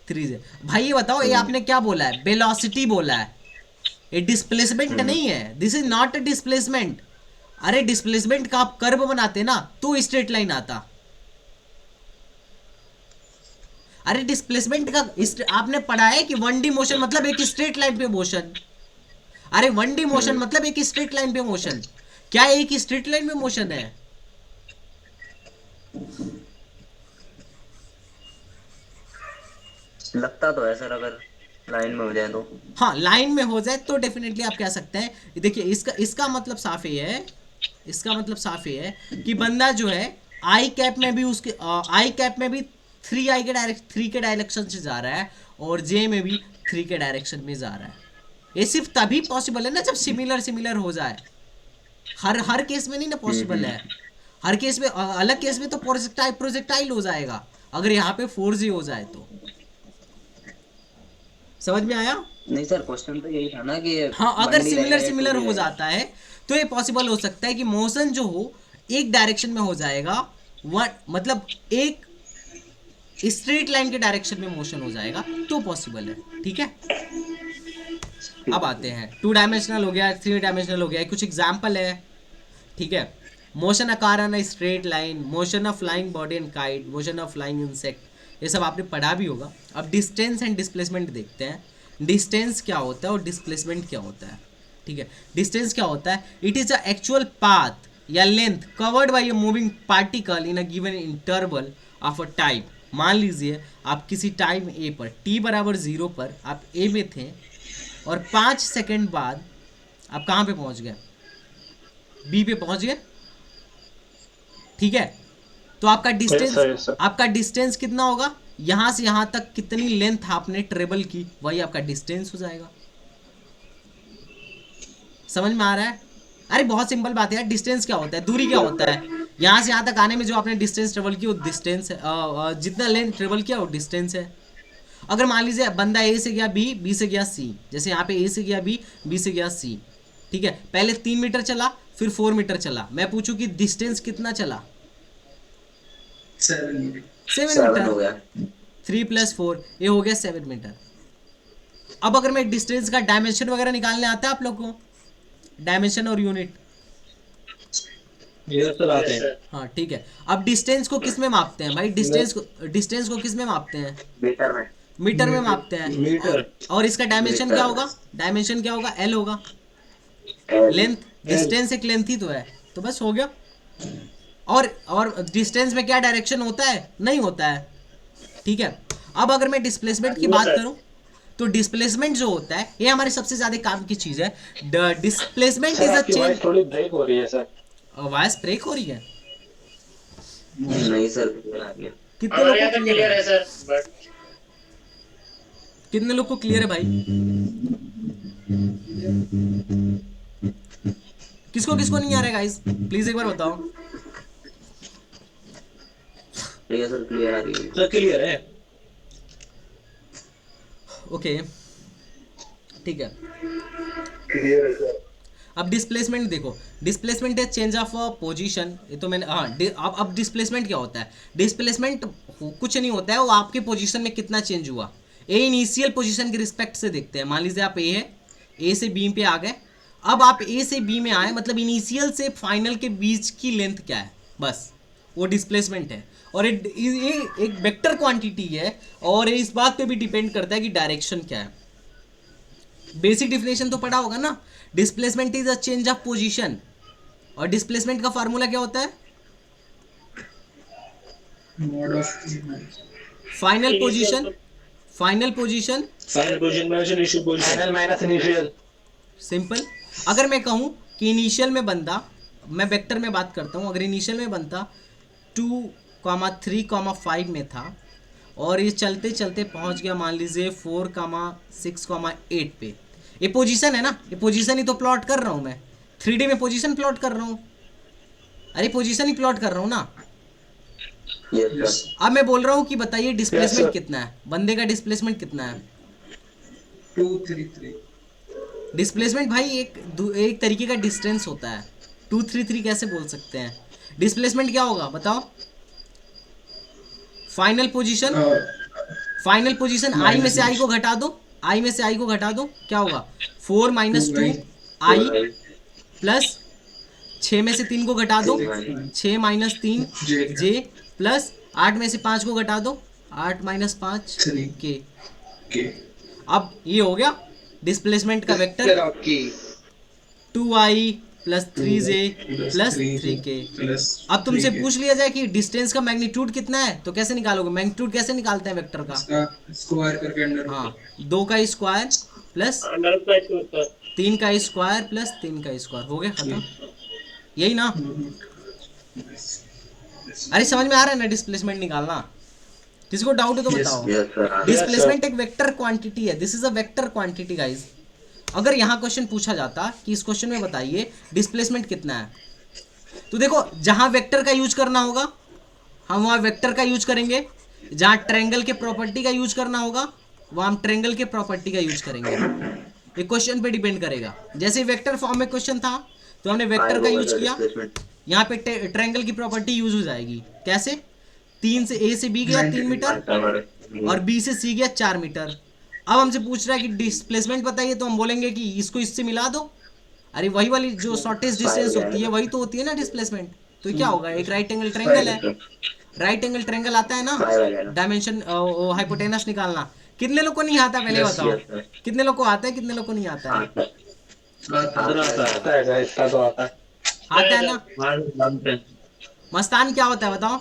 3j। भाई ये बताओ, ये आपने क्या बोला है? वेलोसिटी बोला है, ये डिस्प्लेसमेंट नहीं है। This is not a displacement. अरे डिस्प्लेसमेंट का आप कर्व बनाते ना तो स्ट्रेट लाइन आता। अरे डिस्प्लेसमेंट का आपने पढ़ा है कि 1D मोशन मतलब एक स्ट्रेट लाइन पे मोशन। अरे 1D मोशन मतलब एक स्ट्रेट लाइन पे मोशन। क्या एक स्ट्रेट लाइन में मोशन है? लगता तो है सर, अगर लाइन में हो जाए तो। हाँ, लाइन में हो जाए तो डेफिनेटली आप कह सकते हैं। देखिए इसका मतलब साफ ये है, इसका मतलब साफ ये है कि बंदा जो है आई कैप में भी उसके आई कैप में भी 3i के डायरेक्शन से जा रहा है और जे में भी 3 के डायरेक्शन में जा रहा है। ये सिर्फ तभी पॉसिबल है ना जब सिमिलर हो जाए। हर केस में नहीं ना पॉसिबल है। हर केस में, अलग केस में तो प्रोजेक्टाइल हो जाएगा अगर यहाँ पे 4G हो जाए तो। समझ में आया? नहीं सर, क्वेश्चन तो यही था ना कि हाँ, अगर 1D रहेगा या सिमिलर 2D हो रहेगा। जाता है तो ये पॉसिबल हो सकता है कि मोशन जो हो एक डायरेक्शन में हो जाएगा, मतलब एक स्ट्रेट लाइन के डायरेक्शन में मोशन हो जाएगा तो पॉसिबल है। ठीक है, अब आते हैं 2 डायमेंशनल हो गया, 3 डायमेंशनल हो गया। कुछ एग्जाम्पल है। ठीक है, मोशन अकार on a straight line, motion of flying body and kite, motion of flying insect, ये सब आपने पढ़ा भी होगा। अब डिस्टेंस एंड डिस्प्लेसमेंट देखते हैं। डिस्टेंस क्या होता है और डिस्प्लेसमेंट क्या होता है? ठीक है, डिस्टेंस क्या होता है? It is the actual path या length covered by a moving particle in a given interval of a time. मान लीजिए आप किसी टाइम ए पर t = 0 पर आप ए में थे और 5 सेकंड बाद आप कहाँ पे पहुँच गए? बी पे पहुँच गए। ठीक है, तो आपका डिस्टेंस आपका डिस्टेंस कितना होगा? यहाँ से यहाँ तक कितनी लेंथ आपने ट्रेवल की, वही आपका डिस्टेंस हो जाएगा। समझ में आ रहा है? अरे बहुत सिंपल बात है यार, डिस्टेंस क्या होता है, दूरी क्या होता है, यहाँ से यहाँ तक आने में जो आपने डिस्टेंस ट्रेवल की वो डिस्टेंस है, जितना लेंथ ट्रेवल किया वो डिस्टेंस है। अगर मान लीजिए बंदा ए से गया बी, बी से गया सी, जैसे यहाँ पे ए से गया बी, बी से गया सी, ठीक है, पहले 3 मीटर चला फिर 4 मीटर चला, मैं पूछूं कि डिस्टेंस कितना चला? 7 मीटर। 7 7 हो मीटर। गया। 3 + 4 ये हो गया 7 मीटर। अब अगर मैं डिस्टेंस का डायमेंशन वगैरह निकालने आता है आप लोग को, डायमेंशन और यूनिट? ये सर आते हैं। हाँ ठीक है। अब डिस्टेंस को किस में मापते हैं भाई? डिस्टेंस को किस में मापते हैं? मीटर में। मीटर में मापते हैं। मीटर। और इसका डायमेंशन क्या होगा? डायमेंशन क्या होगा? एल होगा। लेंथ, डिस्टेंस एक लेंथ ही तो है, तो बस हो गया। और डिस्टेंस में क्या डायरेक्शन होता है? नहीं होता है, ठीक है। अब अगर मैं डिस्प्लेसमेंट की बात करूं तो डिस्प्लेसमेंट जो होता है ये हमारे सबसे ज्यादा काम की चीज है। Displacement is a change. थोड़ी ब्रेक हो रही है सर। वॉइस ब्रेक हो रही है? नहीं सर, clear आ गया। कितने लोग को क्लियर क्लियर है? है सर, बट कितने लोग को क्लियर है भाई? किसको किसको नहीं आ रहा है गाइस? प्लीज एक बार बताओ। ठीक है सर, क्लियर आ रही है। सर क्लियर है। ओके ठीक है। क्लियर है सर। अब डिस्प्लेसमेंट देखो, डिस्प्लेसमेंट है चेंज ऑफ पोजीशन। ये तो मैंने अब डिस्प्लेसमेंट क्या होता है? डिस्प्लेसमेंट कुछ नहीं होता है, वो आपके पोजीशन में कितना चेंज हुआ, ए इनिशियल पोजीशन के रिस्पेक्ट से देखते हैं। मान लीजिए आप ए है, ए से बी पे आ गए, अब आप ए से बी में आए, मतलब इनिशियल से फाइनल के बीच की लेंथ क्या है, बस वो डिस्प्लेसमेंट है। और ये एक वेक्टर क्वांटिटी है और इस बात पे भी डिपेंड करता है कि डायरेक्शन क्या है। बेसिक डिफिनेशन तो पढ़ा होगा ना, displacement is a change of position. और डिस्प्लेसमेंट का फार्मूला क्या होता है? Mod of final position, final position final position minus initial position. Final minus initial. Simple. अगर मैं कहूं कि इनिशियल में बंदा, मैं वेक्टर में बात करता हूं, अगर इनिशियल में बंदा 2, 3, 5 में था और ये चलते चलते पहुंच गया मान लीजिए 4, 6, 8 पे, ये पोजीशन है ना, ये पोजीशन ही तो प्लॉट कर रहा हूं मैं, 3D में पोजीशन प्लॉट कर रहा हूं। अरे पोजीशन ही प्लॉट कर रहा हूं ना। Yes sir. अब मैं बोल रहा हूं कि बताइए डिस्प्लेसमेंट sir. कितना है, बंदे का डिस्प्लेसमेंट कितना है? 233। डिस्प्लेसमेंट भाई एक तरीके का डिस्टेंस होता है। 233 कैसे बोल सकते हैं? डिस्प्लेसमेंट क्या होगा बताओ? फाइनल पोजीशन, फाइनल पोजीशन आई में से आई को घटा दो, आई में से आई को घटा दो, क्या होगा? 4 - 2 आई प्लस 6 में से 3 को घटा दो, 6 - 3 जे प्लस 8 में से 5 को घटा दो, 8 - 5 के। अब ये हो गया डिस्प्लेसमेंट का वेक्टर, आपकी 2i plus 3j plus 3k। अब तुमसे पूछ लिया जाए कि डिस्टेंस का मैग्नीट्यूड कितना है, तो कैसे निकालोगे? मैग्नीट्यूड कैसे निकालते हैं वेक्टर का? स्क्वायर करके अंडर। हाँ, 2 का स्क्वायर प्लस अंडर का स्क्वायर 3 का स्क्वायर प्लस 3 का स्क्वायर, हो गया खत्म। यही ना? अरे समझ में आ रहा है ना डिस्प्लेसमेंट निकालना? किसको डाउट है तो बताओ। Yes sir. डिस्प्लेसमेंट एक वेक्टर क्वांटिटी है, this is a vector quantity guys. अगर यहाँ क्वेश्चन पूछा जाता कि इस क्वेश्चन में बताइए डिस्प्लेसमेंट कितना है, तो देखो जहाँ वेक्टर का यूज करना होगा हम वहाँ वेक्टर का यूज करेंगे, जहाँ ट्रायंगल के प्रॉपर्टी का यूज करना होगा वहाँ हम ट्रायंगल के प्रॉपर्टी का यूज करेंगे। ये क्वेश्चन पे डिपेंड करेगा। जैसे वेक्टर फॉर्म में क्वेश्चन था तो हमने वेक्टर का यूज किया, यहाँ पे ट्रायंगल की प्रॉपर्टी यूज हो जाएगी। कैसे? 3 से ए से बी गया 3 मीटर और बी से सी गया 4 मीटर। अब हमसे पूछ रहा है कि डिस्प्लेसमेंट बताइए, तो हम बोलेंगे कि इसको इससे मिला दो। अरे वही वाली जो शॉर्टेस्ट डिस्टेंस होती है वही तो होती है ना डिस्प्लेसमेंट। तो क्या होगा? एक राइट एंगल ट्रायंगल है, राइट एंगल ट्रायंगल आता है ना डायमेंशन हाइपोटेनस निकालना। कितने लोग को नहीं आता पहले बताओ? कितने लोग को आता है, कितने लोग को नहीं आता है? आता है ना? मस्तान क्या होता है बताओ?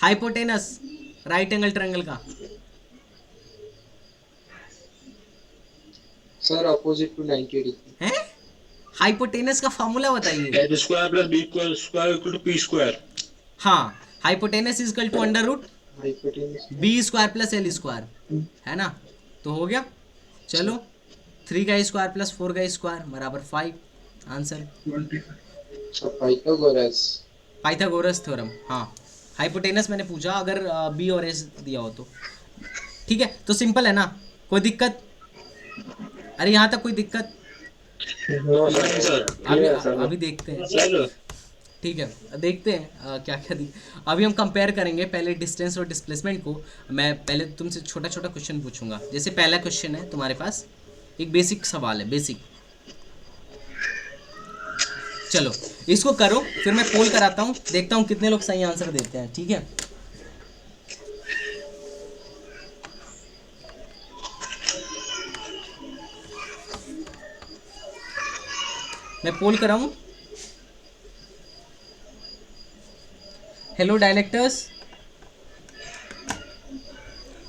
हाइपोटेनस राइट एंगल ट्रायंगल का सर अपोजिट टू 90 डिग्री है। हाइपोटेनस का फॉर्मूला बताइए। H square plus B square equal to P square. हाँ, hypotenuse is equal to under root hypotenuse B square plus L square, है ना? तो हो गया। चलो 3 का स्क्वायर प्लस 4 का स्क्वायर बराबर 5। Answer Pythagoras. Pythagoras theorem. हाँ, हाइपोटेनस मैंने पूछा, अगर बी और एस दिया हो तो। ठीक है, तो सिंपल है ना, कोई दिक्कत? अरे यहाँ तक कोई दिक्कत? No sir. अभी अभी देखते हैं। सर ठीक है, देखते हैं क्या क्या अभी हम कंपेयर करेंगे पहले डिस्टेंस और डिस्प्लेसमेंट को। मैं पहले तुमसे छोटा छोटा क्वेश्चन पूछूंगा। जैसे पहला क्वेश्चन है तुम्हारे पास, एक बेसिक सवाल है, बेसिक। चलो इसको करो, फिर मैं पोल कराता हूँ, देखता हूँ कितने लोग सही आंसर देते हैं। ठीक है, मैं पोल कराऊं। हेलो डायलेक्टर्स,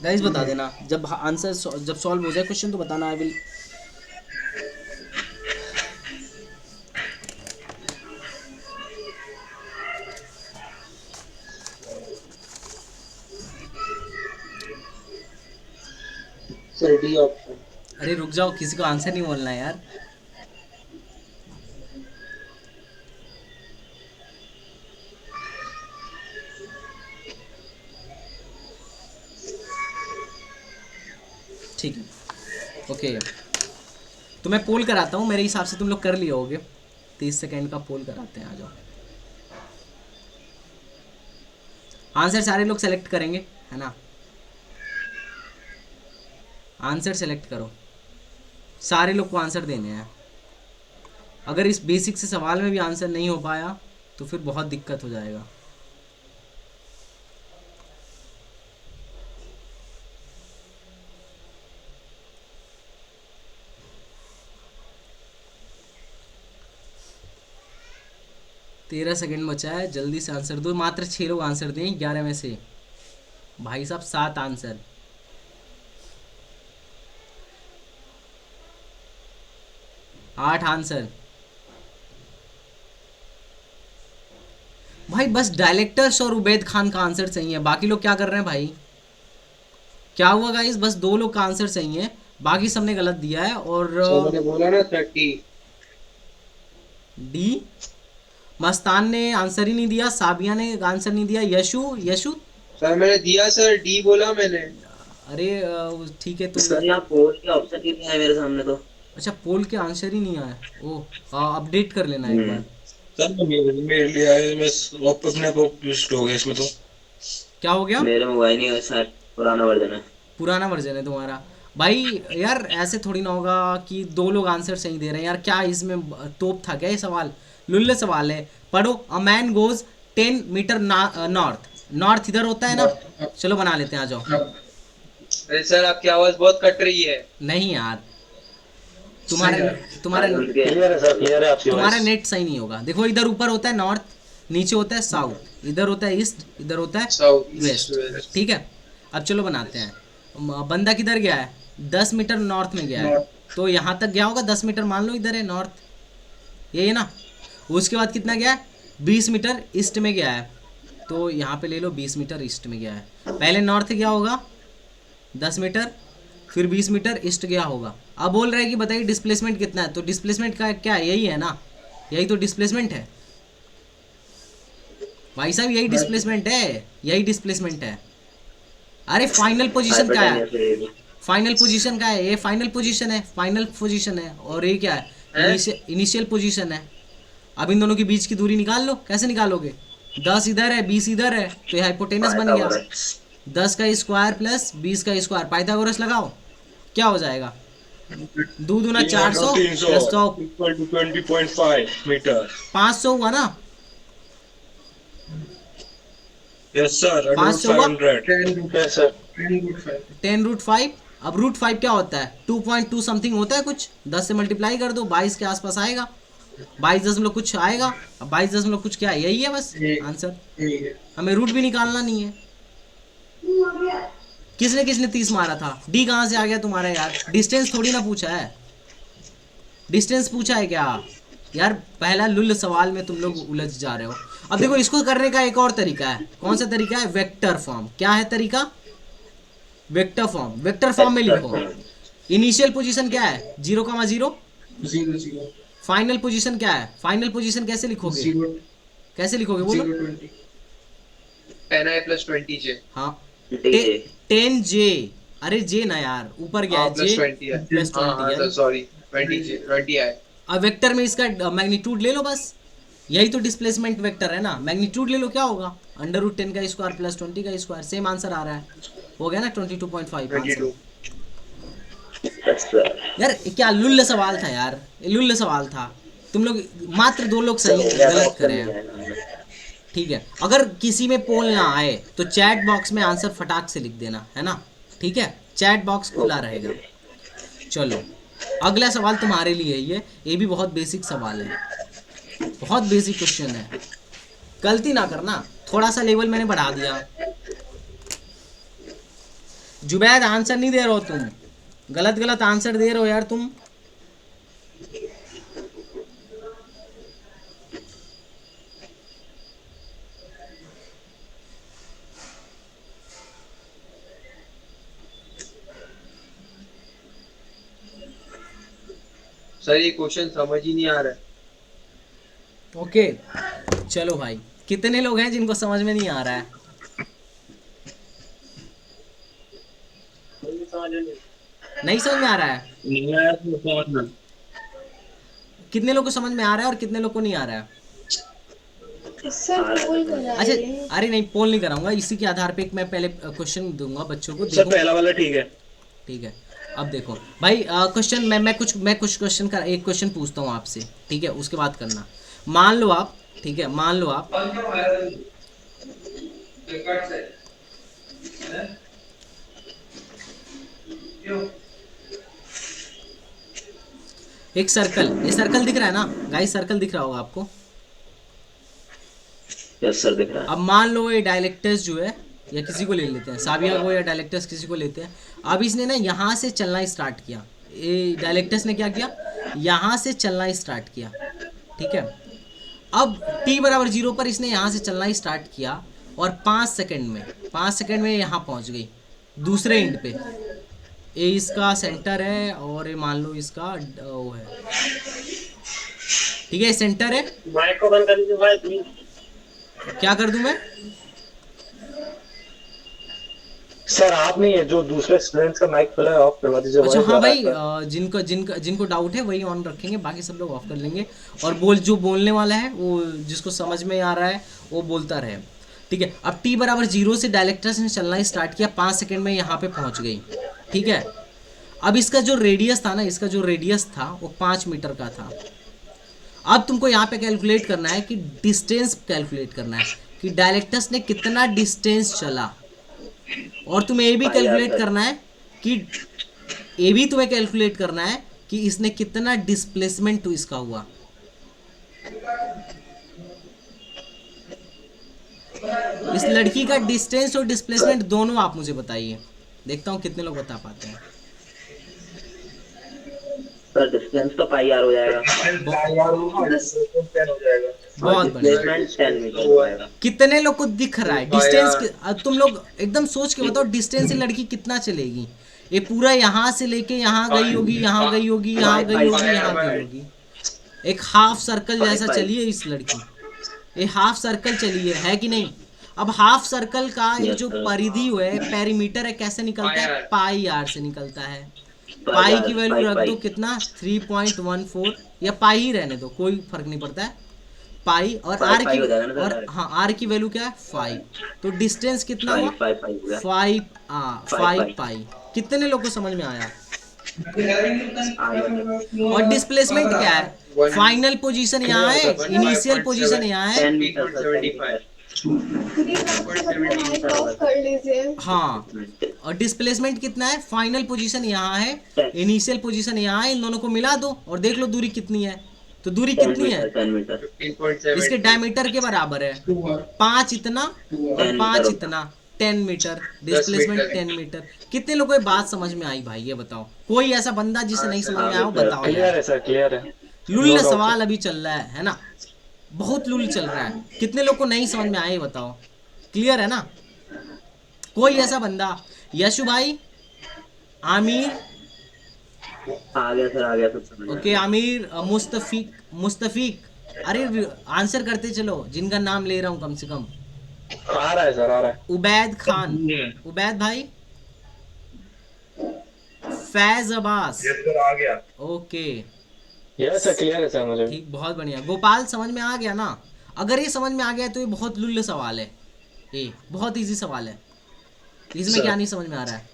गाइस बता देना जब आंसर जब सॉल्व हो जाए क्वेश्चन तो बताना। I will sir D option. अरे रुक जाओ, किसी को आंसर नहीं बोलना है यार। ठीक है, ओके, तो मैं पोल कराता हूँ। मेरे हिसाब से तुम लोग कर लिए होगे। 30 सेकेंड का पोल कराते हैं, आ जाओ। आंसर सारे लोग सेलेक्ट करेंगे, है ना? आंसर सेलेक्ट करो, सारे लोग को आंसर देने हैं। अगर इस बेसिक से सवाल में भी आंसर नहीं हो पाया तो फिर बहुत दिक्कत हो जाएगा। तेरह सेकेंड बचा है, जल्दी से आंसर दो। मात्र 6 लोग आंसर दें 11 में से। भाई साहब 7 आंसर। आठ आंसर। भाई बस डायलेक्टर्स और उबैद खान का आंसर सही है, बाकी लोग क्या कर रहे हैं भाई? क्या हुआ गाइस? बस 2 लोग का आंसर सही है, बाकी सबने गलत दिया है। और मैंने बोला ना 30। डी, मस्तान ने आंसर ही नहीं दिया, साबिया ने आंसर नहीं दिया, यशु सर मैंने दिया सर, डी बोला मैंने। अरे ठीक है, तो सर यहाँ पोल के ऑप्शन ही नहीं है मेरे सामने तो। अच्छा, पोल के आंसर ही नहीं आया। ओह, अपडेट कर लेना एक बार। सर मेरे लिए आए, मैं अपने को लिस्ट हो गया इसमें तो। क्या हो गया? मेरे मोबाइल नहीं है शायद, पुराना वर्जन है। पुराना वर्जन है तुम्हारा? भाई यार ऐसे थोड़ी ना होगा कि 2 लोग आंसर सही दे रहे हैं यार। क्या इसमें तोप था क्या? ये सवाल लुल्ले सवाल है। पढ़ो, a man goes 10 metre north. North इधर होता है ना? चलो बना लेते हैं, आ जाओ। अरे सर आपकी आवाज बहुत कट रही है। नहीं यार, तुम्हारा क्लियर है सर, क्लियर है आपकी तुम्हारा आवाज। नेट सही नहीं होगा। देखो, इधर ऊपर होता है नॉर्थ, नीचे होता है साउथ, इधर होता है ईस्ट, इधर होता है साउथ वेस्ट। ठीक है, अब चलो बनाते हैं। बंदा किधर गया है? 10 मीटर नॉर्थ में गया है, तो यहाँ तक गया होगा। 10 मीटर मान लो इधर है नॉर्थ, ये है ना। उसके बाद कितना गया है? 20 मीटर ईस्ट में गया है, तो यहाँ पे ले लो 20 मीटर ईस्ट में गया है। पहले नॉर्थ गया होगा 10 मीटर, फिर 20 मीटर ईस्ट गया होगा। अब बोल रहा है कि बताइए डिस्प्लेसमेंट कितना है? तो डिस्प्लेसमेंट का क्या है? यही है ना, यही तो डिस्प्लेसमेंट है भाई साहब, यही डिस्प्लेसमेंट है, यही डिस्प्लेसमेंट है। अरे फाइनल पोजीशन क्या है? फाइनल पोजीशन क्या है? ये फाइनल पोजीशन है, फाइनल पोजीशन है। और ये क्या है? इनिशियल पोजीशन है। अब इन दोनों के बीच की दूरी निकाल लो। कैसे निकालोगे? 10 इधर है, 20 इधर है, तो ये हाइपोटेनस बन गया। 10 का स्क्वायर प्लस 20 का स्क्वायर, पाइथागोरस लगाओ, क्या हो जाएगा? 2 दूना 400 प्लस 100 20.5 मीटर। 500 हुआ ना? यस सर, 500 हुआ? 500। सर 10√5। अब √5 क्या होता है? 2.2 समथिंग होता है कुछ। 10 से मल्टीप्लाई कर दो, 22 के आसपास आएगा। 22 कुछ आएगा। अब 22 कुछ क्या है? यही है बस आंसर। हमें रूट भी निकालना नहीं है। किसने किसने 30 मारा था? डी कहाँ से आ गया तुम्हारा यार? डिस्टेंस थोड़ी ना पूछा है, डिस्टेंस पूछा है क्या यार? पहला लुल सवाल में तुम लोग उलझ जा रहे हो। अब देखो, इसको करने का एक और तरीका है। कौन सा तरीका है? Vector form. क्या है तरीका? Vector form. वेक्टर फॉर्म में लिखो इनिशियल पोजीशन क्या है 0,0, 0 0 फाइनल पोजीशन क्या है, फाइनल पोजीशन कैसे लिखोगे, 0 कैसे लिखोगे बोलो। 0 20 10i + 20j हाँ DJ 10J, अरे जे ना यार, ऊपर गया है प्लस जे 20 है प्लस 20 हाँ है। तो सॉरी 20j 20i अब वेक्टर में इसका मैग्नीट्यूड ले लो बस, यही तो डिस्प्लेसमेंट वेक्टर है ना, मैग्नीट्यूड ले लो, क्या होगा √10 का स्क्वायर प्लस 20 का स्क्वायर, सेम आंसर आ रहा है, हो गया ना 22.5 आंसर। 22 यार क्या लुल्ल सवाल था यार, ये लुल्ल सवाल था, तुम लोग मात्र 2 लोग सही गलत करे हैं। ठीक है, अगर किसी में पोल ना आए तो चैट बॉक्स में आंसर फटाक से लिख देना, है ना, ठीक है, चैट बॉक्स खुला रहेगा। चलो अगला सवाल तुम्हारे लिए ये भी बहुत बेसिक सवाल है, बहुत बेसिक क्वेश्चन है, गलती ना करना, थोड़ा सा लेवल मैंने बढ़ा दिया। जुबैद आंसर नहीं दे रहे हो तुम, गलत गलत आंसर दे रहे हो यार तुम। सर ये क्वेश्चन समझ ही नहीं आ रहा है। ओके चलो भाई, कितने लोग हैं जिनको समझ में नहीं आ रहा है, नहीं समझ में आ रहा है, कितने लोग को समझ में आ रहा है और कितने लोग को नहीं आ रहा है। सर पोल कराइए। अच्छा अरे नहीं, पोल नहीं कराऊंगा, इसी के आधार पे एक मैं पहले क्वेश्चन दूंगा बच्चों को, सर देखो पहला वाला ठीक है। ठीक है। अब देखो भाई क्वेश्चन मैं कुछ क्वेश्चन का एक क्वेश्चन पूछता हूँ आपसे, ठीक है, उसके बाद करना। मान लो आप, ठीक है, मान लो आप एक सर्कल, ये सर्कल दिख रहा है ना गाइस, सर्कल दिख रहा होगा आपको। यस सर दिख रहा है। अब मान लो ये डायलेक्टर्स जो है, या किसी को ले लेते हैं, साबिया को या डायलेक्टर्स किसी को लेते हैं। अब इसने ना यहाँ से चलना स्टार्ट किया, ये डायलेक्टर्स ने क्या किया, यहाँ से चलना स्टार्ट किया, ठीक है। अब t = 0 पर इसने यहाँ से चलना स्टार्ट किया और 5 सेकंड में यहाँ पहुँच गई दूसरे एंड पे। ये इसका सेंटर है और ये मान लो इसका वो है, ठीक है, सेंटर है। माइक को बंद कर दीजिए भाई प्लीज। क्या कर दूं मैं? सर आप नहीं है, जो दूसरे स्टूडेंट्स का माइक खुला है ऑफ करवा दीजिए। अच्छा voice हाँ आ रहा भाई, है। जिनको डाउट है वही ऑन रखेंगे, बाकी सब लोग ऑफ कर लेंगे। और जो बोलने वाला है वो जिसको समझ में आ रहा है वो बोलता रहे, ठीक है। अब t = 0 से डायलेक्टर्स ने चलना स्टार्ट किया, 5 सेकंड में यहाँ पे पहुँच गई, ठीक है। अब इसका जो रेडियस था ना, इसका जो रेडियस था वो 5 मीटर का था। अब तुमको यहाँ पे कैलकुलेट करना है कि डिस्टेंस कैलकुलेट करना है कि डायलेक्टर्स ने कितना डिस्टेंस चला, और तुम्हें ये भी कैलकुलेट करना है कि इसने कितना डिस्प्लेसमेंट तो इसका हुआ। इस लड़की का डिस्टेंस और डिस्प्लेसमेंट दोनों आप मुझे बताइए, देखता हूँ कितने लोग बता पाते हैं। सर डिस्टेंस तो πr हो जाएगा। बहुत बढ़िया। डिस्प्लेसमेंट 10 मीटर हो जाएगा। कितने लोग को दिख रहा है डिस्टेंस? तुम लोग एकदम सोच के बताओ, डिस्टेंस से लड़की कितना चलेगी? ये पूरा यहाँ से लेके यहाँ गई होगी, यहाँ गई होगी, यहाँ गई होगी, यहाँ गई होगी। एक हाफ सर्कल जैसा चली है इस लड़की, ये हाफ सर्कल चली है कि नहीं? अब हाफ सर्कल का ये जो परिधि है, पेरीमीटर है, कैसे निकलता है? πr से निकलता है। पाई की वैल्यू रख दो कितना, 3.14, या पाई ही रहने दो, कोई फर्क नहीं पड़ता है। पाई और आर की, और हाँ आर की वैल्यू क्या है 5। तो डिस्टेंस कितना हुआ 5 पाई। कितने लोग को समझ में आया? और डिस्प्लेसमेंट क्या है? फाइनल पोजीशन यहाँ है, इनिशियल पोजीशन यहाँ है। 10 मीटर ऑफ कर लीजिए। हाँ, और डिस्प्लेसमेंट कितना है? फाइनल पोजीशन यहाँ है, इनिशियल पोजीशन यहाँ है, इन दोनों को मिला दो और देख लो दूरी कितनी है। तो दूरी कितनी है? 10 मीटर। इसके डायमीटर के बराबर है, 5 इतना और 5 इतना, 10 मीटर। Displacement 10 metre. कितने लोगों को ये बात समझ में आई भाई, ये बताओ। कोई ऐसा बंदा जिसे नहीं समझ में आया हो बताओ क्लियर है सर, क्लियर है। लुल्ल सवाल अभी चल रहा है ना, बहुत लुल चल रहा है। कितने लोग को नहीं समझ में आया ये बताओ, क्लियर है ना? कोई ऐसा बंदा, यशु भाई, आमिर, आ गया सर, आ गया सब समझ में आ ओके गया। आमिर, मुस्तफीक मुस्तफीक, अरे आंसर करते चलो जिनका नाम ले रहा हूँ कम से कम। आ रहा है सर, आ रहा है। उबैद खान, उबैद भाई, फैज अब्बास, सर आ गया। ओके यस सर, क्लियर है सर मुझे। ठीक, बहुत बढ़िया। गोपाल समझ में आ गया ना? अगर ये समझ में आ गया तो ये बहुत लुल्ल सवाल है, ये बहुत इजी सवाल है। इसमें क्या नहीं समझ में आ रहा है,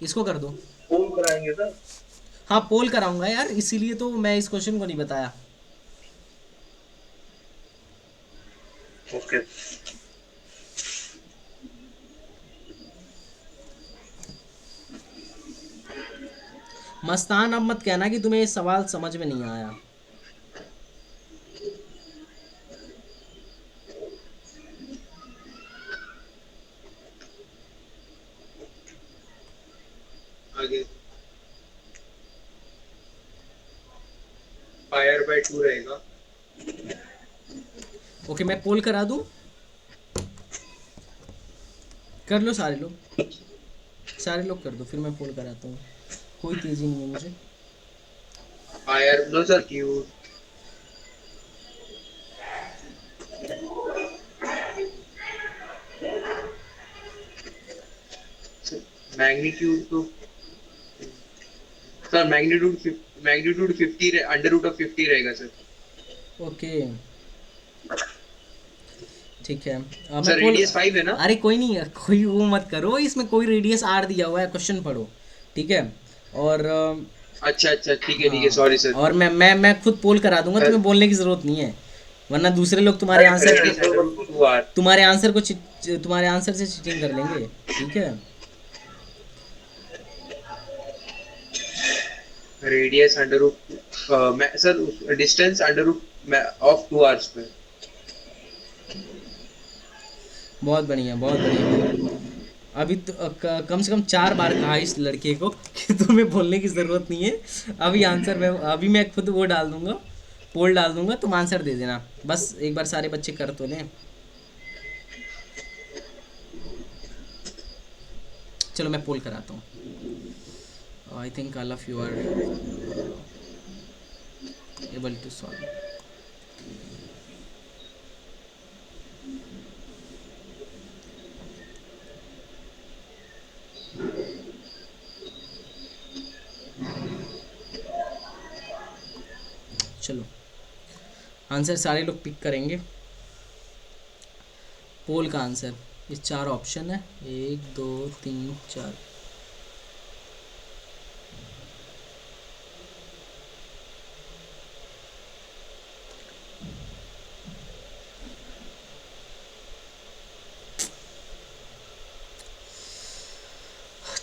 इसको कर दो। फोन कराएंगे सर। हाँ पोल कराऊंगा यार, इसीलिए तो मैं इस क्वेश्चन को नहीं बताया। ओके। मस्तान अब मत कहना कि तुम्हें ये सवाल समझ में नहीं आया। आगे फायर बाय 2 रहेगा। ओके मैं पोल करा दूं, कर लो सारे लोग, सारे लोग कर दो, फिर मैं पोल कराता हूँ। कोई तेजी नहीं है मुझे। Fire no sir Q magnitude तो sir magnitude 50 under root of 50 रहेगा सर। ओके ठीक है। सर रेडियस 5 है ना? अरे कोई नहीं है, कोई वो मत करो, इसमें कोई रेडियस आर दिया हुआ है, क्वेश्चन पढ़ो ठीक है। और अच्छा अच्छा ठीक है सॉरी सर। और मैं खुद पोल करा दूंगा, तुम्हें बोलने की जरूरत नहीं है, वरना दूसरे लोग तुम्हारे आंसर तुम्हारे आंसर को तुम्हारे आंसर से चीटिंग कर लेंगे, ठीक है। Radius under root sir distance under root of 2 hours पे। बहुत बढ़िया बहुत बढ़िया। अभी तो कम से कम 4 बार कहा इस लड़के को कि तुम्हें बोलने की ज़रूरत नहीं है। अभी आंसर अभी मैं खुद वो डाल दूंगा, पोल डाल दूंगा, तुम आंसर दे देना, बस एक बार सारे बच्चे कर तो लें। चलो मैं पोल कराता हूँ। I think all of you are able to solve. चलो आंसर सारे लोग पिक करेंगे। पोल का आंसर, ये 4 ऑप्शन है, 1 2 3 4।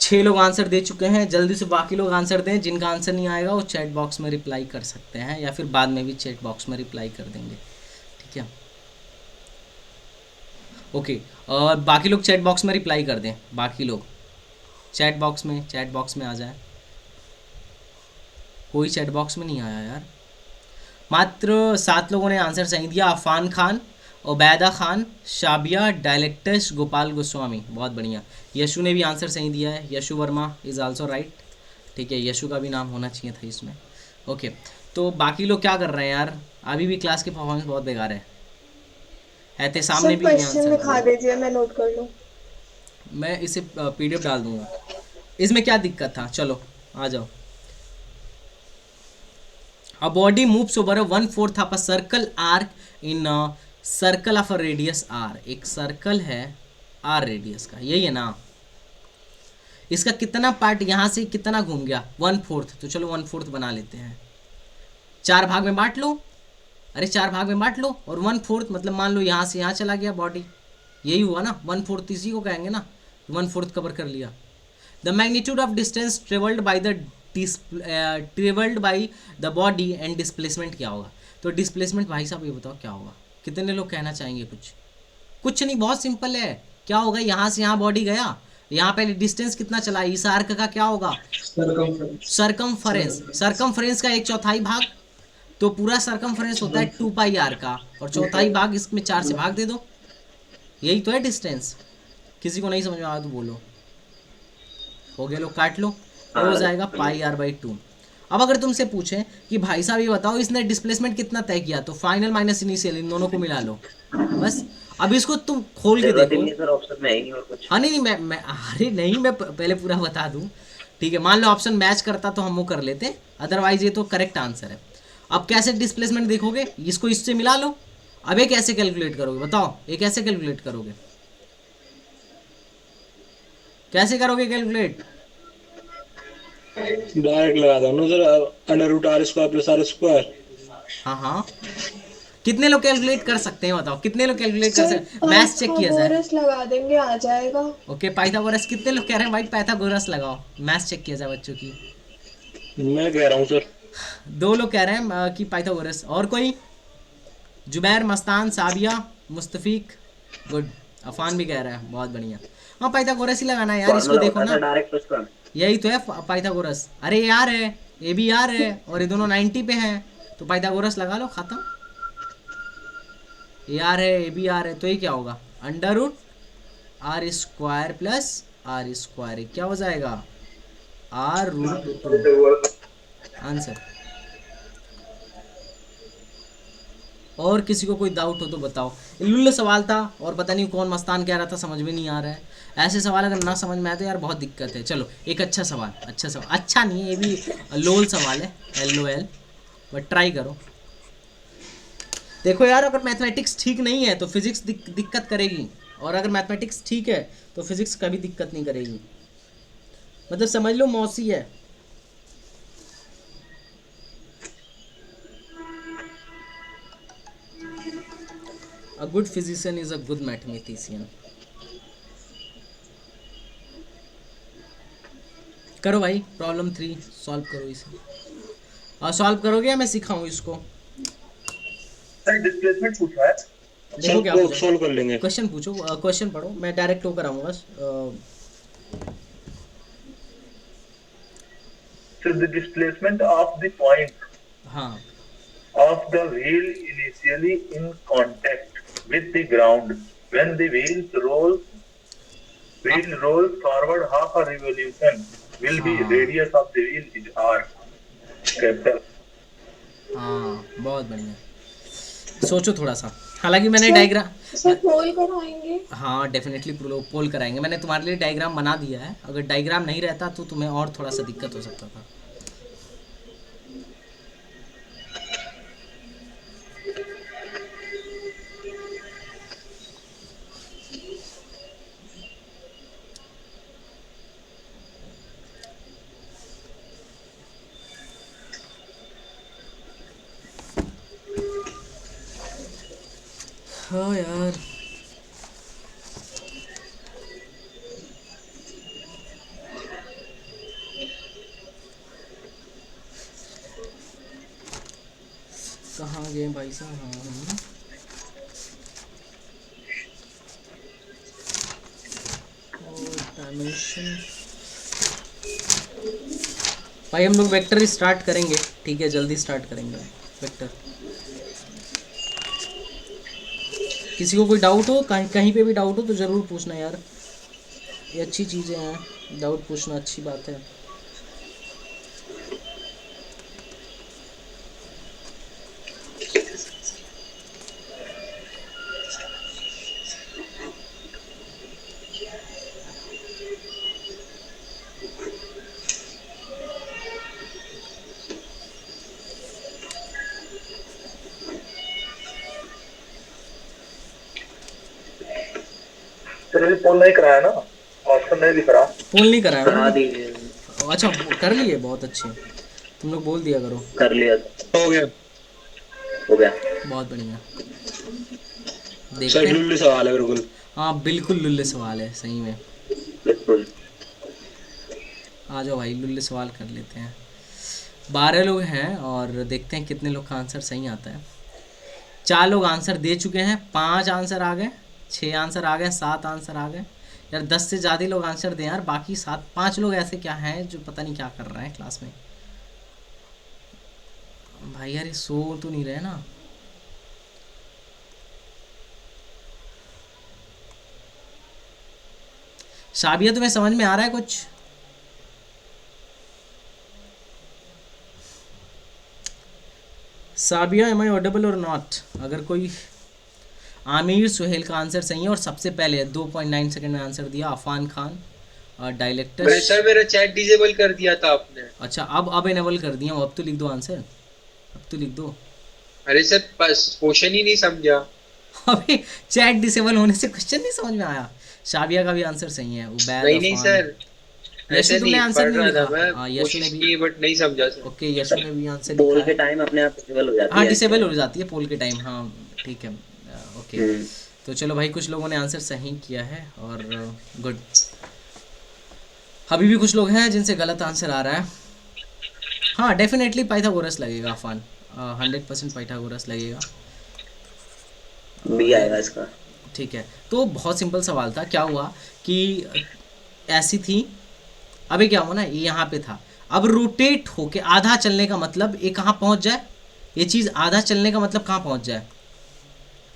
छः लोग आंसर दे चुके हैं, जल्दी से बाकी लोग आंसर दें। जिनका आंसर नहीं आएगा वो चैट बॉक्स में रिप्लाई कर सकते हैं, या फिर बाद में भी चैट बॉक्स में रिप्लाई कर देंगे, ठीक है। ओके और बाकी लोग चैट बॉक्स में रिप्लाई कर दें, बाकी लोग चैट बॉक्स में आ जाए। कोई चैट बॉक्स में नहीं आया यार, मात्र 7 लोगों ने आंसर सही दिया। अफान खान, उबैदा खान, शाबिया, डायलेक्टस, गोपाल गोस्वामी, बहुत बढ़िया। यशु ने भी आंसर सही दिया है, Yashu Verma is also right, ठीक है। यशु का भी नाम होना चाहिए था इसमें। ओके तो बाकी लोग क्या कर रहे हैं यार, अभी भी क्लास की परफॉर्मेंस बहुत बेकार है। एहतेसाम ने भी क्वेश्चन लिखा दीजिए, मैं नोट कर लूँ। मैं इसे PDF डाल दूंगा। इसमें क्या दिक्कत था, चलो आ जाओ। A body moves over a 1/4 of a circle arc in a circle of a radius r। एक सर्कल है r रेडियस का, यही है ना। इसका कितना पार्ट यहाँ से कितना घूम गया, 1/4, तो चलो 1/4 बना लेते हैं। 4 भाग में बांट लो, अरे 4 भाग में बांट लो, और 1/4 मतलब मान लो यहाँ से यहाँ चला गया बॉडी, यही हुआ ना। 1/4 इसी को कहेंगे ना, 1/4 कवर कर लिया। The magnitude of distance travelled by the body and displacement क्या होगा। तो डिस्प्लेसमेंट भाई साहब ये बताओ क्या होगा, कितने लोग कहना चाहेंगे। कुछ नहीं, बहुत सिंपल है। क्या होगा, यहाँ से यहाँ बॉडी गया, यहाँ पे डिस्टेंस कितना चला, इस आर्क का क्या होगा, सरकमफरेंस। सरकमफरेंस का 1/4 भाग, तो पूरा सरकमफरेंस होता है 2πr का, और 1/4 भाग इसमें 4 से भाग दे दो, यही तो है डिस्टेंस। किसी को नहीं समझ में आया तो बोलो। हो गया, लोग काट लो, हो जाएगा πr/2। अब अगर तुमसे पूछें कि भाई साहब ये बताओ इसने डिस्प्लेसमेंट कितना तय किया, तो फाइनल माइनस इनिशियल इन दोनों को मिला लो बस। अब इसको तुम खोल के जरूरत ही देखो। नहीं सर, ऑप्शन में है ही नहीं और कुछ। हाँ नहीं नहीं मैं अरे नहीं, मैं पहले पूरा बता दूं, ठीक है। मान लो ऑप्शन मैच करता तो हम वो कर लेते, अदरवाइज ये तो करेक्ट आंसर है। अब कैसे डिस्प्लेसमेंट देखोगे, इसको इससे मिला लो। अब ये कैसे कैलकुलेट करोगे बताओ, ये कैसे कैलकुलेट करोगे, कैसे करोगे कैलकुलेट? डायरेक्ट लगा दो ना sir, under root r square plus r square. हाँ हाँ, कितने लोग कैलकुलेट कर सकते हैं बताओ, कितने लोग कैलकुलेट कर सकते हैं? मैथ्स चेक किया जाए। पाइथागोरस लगा देंगे, आ जाएगा। ओके पाइथागोरस, कितने लोग कह रहे हैं भाई पाइथागोरस लगाओ, मैथ्स चेक किया जाए बच्चों की। मैं कह रहा हूँ सर। 2 लोग कह रहे हैं कि पाइथागोरस। और कोई? जुबैर, मस्तान, साबिया, मुस्तफीक, गुड। अफान भी कह रहा है, बहुत बढ़िया। हाँ पाइथागोरस ही लगाना है यार, इसको देखो ना, डायरेक्ट उसका। यही तो है पाइथागोरस। अरे यार है, ए भी यार है और ये दोनों 90 पे हैं, तो पाइथागोरस लगा लो, खत्म। यार है, ए भी यार है, तो ये क्या होगा, under root r square plus r square, क्या हो जाएगा, आर रूट 2 आंसर। और किसी को कोई डाउट हो तो बताओ। लुल्ल सवाल था और पता नहीं कौन मस्तान कह रहा था, समझ में नहीं आ रहा है। ऐसे सवाल अगर ना समझ में आए तो यार बहुत दिक्कत है। चलो एक अच्छा सवाल, अच्छा नहीं है ये भी, लोल सवाल है, LOL, बट ट्राई करो। देखो यार, अगर मैथमेटिक्स ठीक नहीं है तो फिजिक्स दिक्कत करेगी, और अगर मैथमेटिक्स ठीक है तो फिजिक्स कभी दिक्कत नहीं करेगी। मतलब समझ लो मौसी है। A good physician is a good mathematician. करो भाई, प्रॉब्लम 3 सॉल्व करो इसे। और सॉल्व करोगे या मैं सिखाऊं इसको? सर डिस्प्लेसमेंट पूछा है। देखो क्या सर सॉल्व कर लेंगे। क्वेश्चन पूछो, क्वेश्चन पढ़ो, मैं डायरेक्ट होकर आऊंगा। So the displacement of the point हाँ of the wheel initially in contact with the ground when the wheel rolls forward half a revolution will be radius of the wheel is r capital। हाँ बहुत बढ़िया, सोचो थोड़ा सा। हालांकि मैंने डायग्राम सर पोल कराएंगे। हाँ डेफिनेटली पोल कराएंगे, मैंने तुम्हारे लिए डायग्राम बना दिया है। अगर डायग्राम नहीं रहता तो तुम्हें और थोड़ा सा दिक्कत हो सकता था। हाँ यार कहाँ गए भाई साहब? हाँ और डायमेंशन भाई, हम लोग वेक्टर स्टार्ट करेंगे, ठीक है, जल्दी स्टार्ट करेंगे वेक्टर। किसी को कोई डाउट हो, कहीं पे भी डाउट हो तो ज़रूर पूछना यार, ये अच्छी चीज़ें हैं, डाउट पूछना अच्छी बात है। सर पोल नहीं कराया ना, ऑप्शन नहीं दिख रहा। पोल नहीं कराया करा ना? दीजिए। अच्छा कर लिए, बहुत अच्छे, तुम लोग बोल दिया करो। कर लिया, हो गया। हो गया। बहुत बढ़िया, सर देखते हैं। लुल्लू सवाल है बिल्कुल। हाँ बिल्कुल लुल्ले सवाल है, सही में। बिल्कुल। आ जाओ भाई, लुल्ले सवाल कर लेते हैं। 12 लोग हैं और देखते हैं कितने लोग का आंसर सही आता है। 4 लोग आंसर दे चुके हैं, 5 आंसर आ गए, 6 आंसर आ गए, 7 आंसर आ गए। यार 10 से ज़्यादा लोग आंसर दें यार, बाकी 5 लोग ऐसे क्या हैं जो पता नहीं क्या कर रहे हैं क्लास में। भाई यार ये सो तो नहीं रहे ना? साबिया तुम्हें समझ में आ रहा है कुछ? साबिया एम आई ऑडिबल और नॉट? अगर कोई आमिर सुहेल का आंसर सही है और सबसे पहले 2.9 सेकंड में आंसर दिया अफान खान डायलेक्टर। सर मेरा चैट डिसेबल कर दिया था आपने। अच्छा अब इनेबल कर दिया, अब तो लिख दो आंसर, अब तो लिख दो। अरे सर बस क्वेश्चन ही नहीं समझा। अबे चैट डिसेबल होने से क्वेश्चन नहीं समझ में आया। शाबिया का भी आंसर सही है। नहीं नहीं सर, यशु तुमने आंसर नहीं लिखा। हाँ यशु ने भी, बट नहीं समझा सर। ओके यशु ने भी आंसर पोल लिखा के है। टाइम अपने आप डिसेबल हो जाती हाँ है। डिसेबल हो जाती है पोल के टाइम, हाँ ठीक है ओके। तो चलो भाई कुछ लोगों ने आंसर सही किया है और गुड। अभी भी कुछ लोग हैं जिनसे गलत आंसर आ रहा है। हाँ डेफिनेटली पाइथागोरस लगेगा अफान, 100% पाइथागोरस लगेगा, बी आएगा इसका। ठीक है। तो बहुत सिंपल सवाल था। क्या हुआ कि ऐसी थी, अभी क्या हुआ ना, ये यहाँ पे था, अब रोटेट होके आधा चलने का मतलब ये कहाँ पहुँच जाए, ये चीज़ आधा चलने का मतलब कहाँ पहुँच जाए,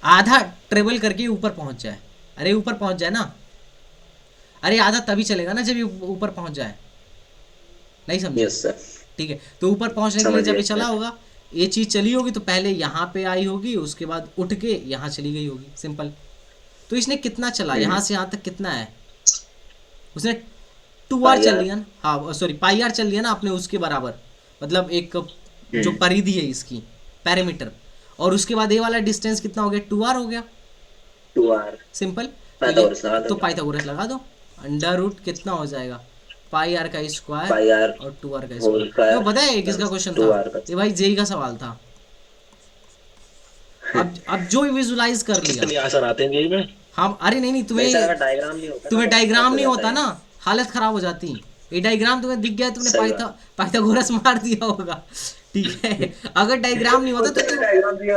आधा ट्रेवल करके ऊपर पहुँच जाए। अरे ऊपर पहुँच जाए ना, अरे आधा तभी चलेगा ना जब ये ऊपर पहुँच जाए, नहीं समझे? Yes sir. ठीक है। तो ऊपर पहुँचने के लिए समझ जब ये गया। चला होगा, ये चीज़ चली होगी तो पहले यहाँ पे आई होगी, उसके बाद उठ के यहाँ चली गई होगी, सिंपल। तो इसने कितना चला, यहाँ से यहाँ तक कितना है, उसने 2r चल लिया ना, हाँ सॉरी पाई आर चल लिया ना आपने, उसके बराबर, मतलब एक जो परिधि है इसकी पैरामीटर, और उसके बाद ये वाला डिस्टेंस कितना हो गया, 2r हो गया, 2r सिंपल। पाइथागोरस लगा दो। तो पाइथागोरस लगा दो, अंडर रूट कितना हो जाएगा, पाई आर का स्क्वायर पाई आर और 2r का होल स्क्वायर। स्क्वायर तो पता है ये किसका क्वेश्चन 2r था, का। ये भाई जेई का सवाल था। अब जो विजुलाइज कर लिया, इतने आसान आते हैं जेई में। हाँ अरे नहीं तुम्हें डायग्राम नहीं होता, तुम्हें डायग्राम नहीं होता ना, हालत खराब हो जाती। ये डायग्राम तुम्हें दिख गया, तुमने सही पाइथागोरस मार दिया होगा, ठीक है। अगर डायग्राम नहीं होता तो डायग्राम दिया,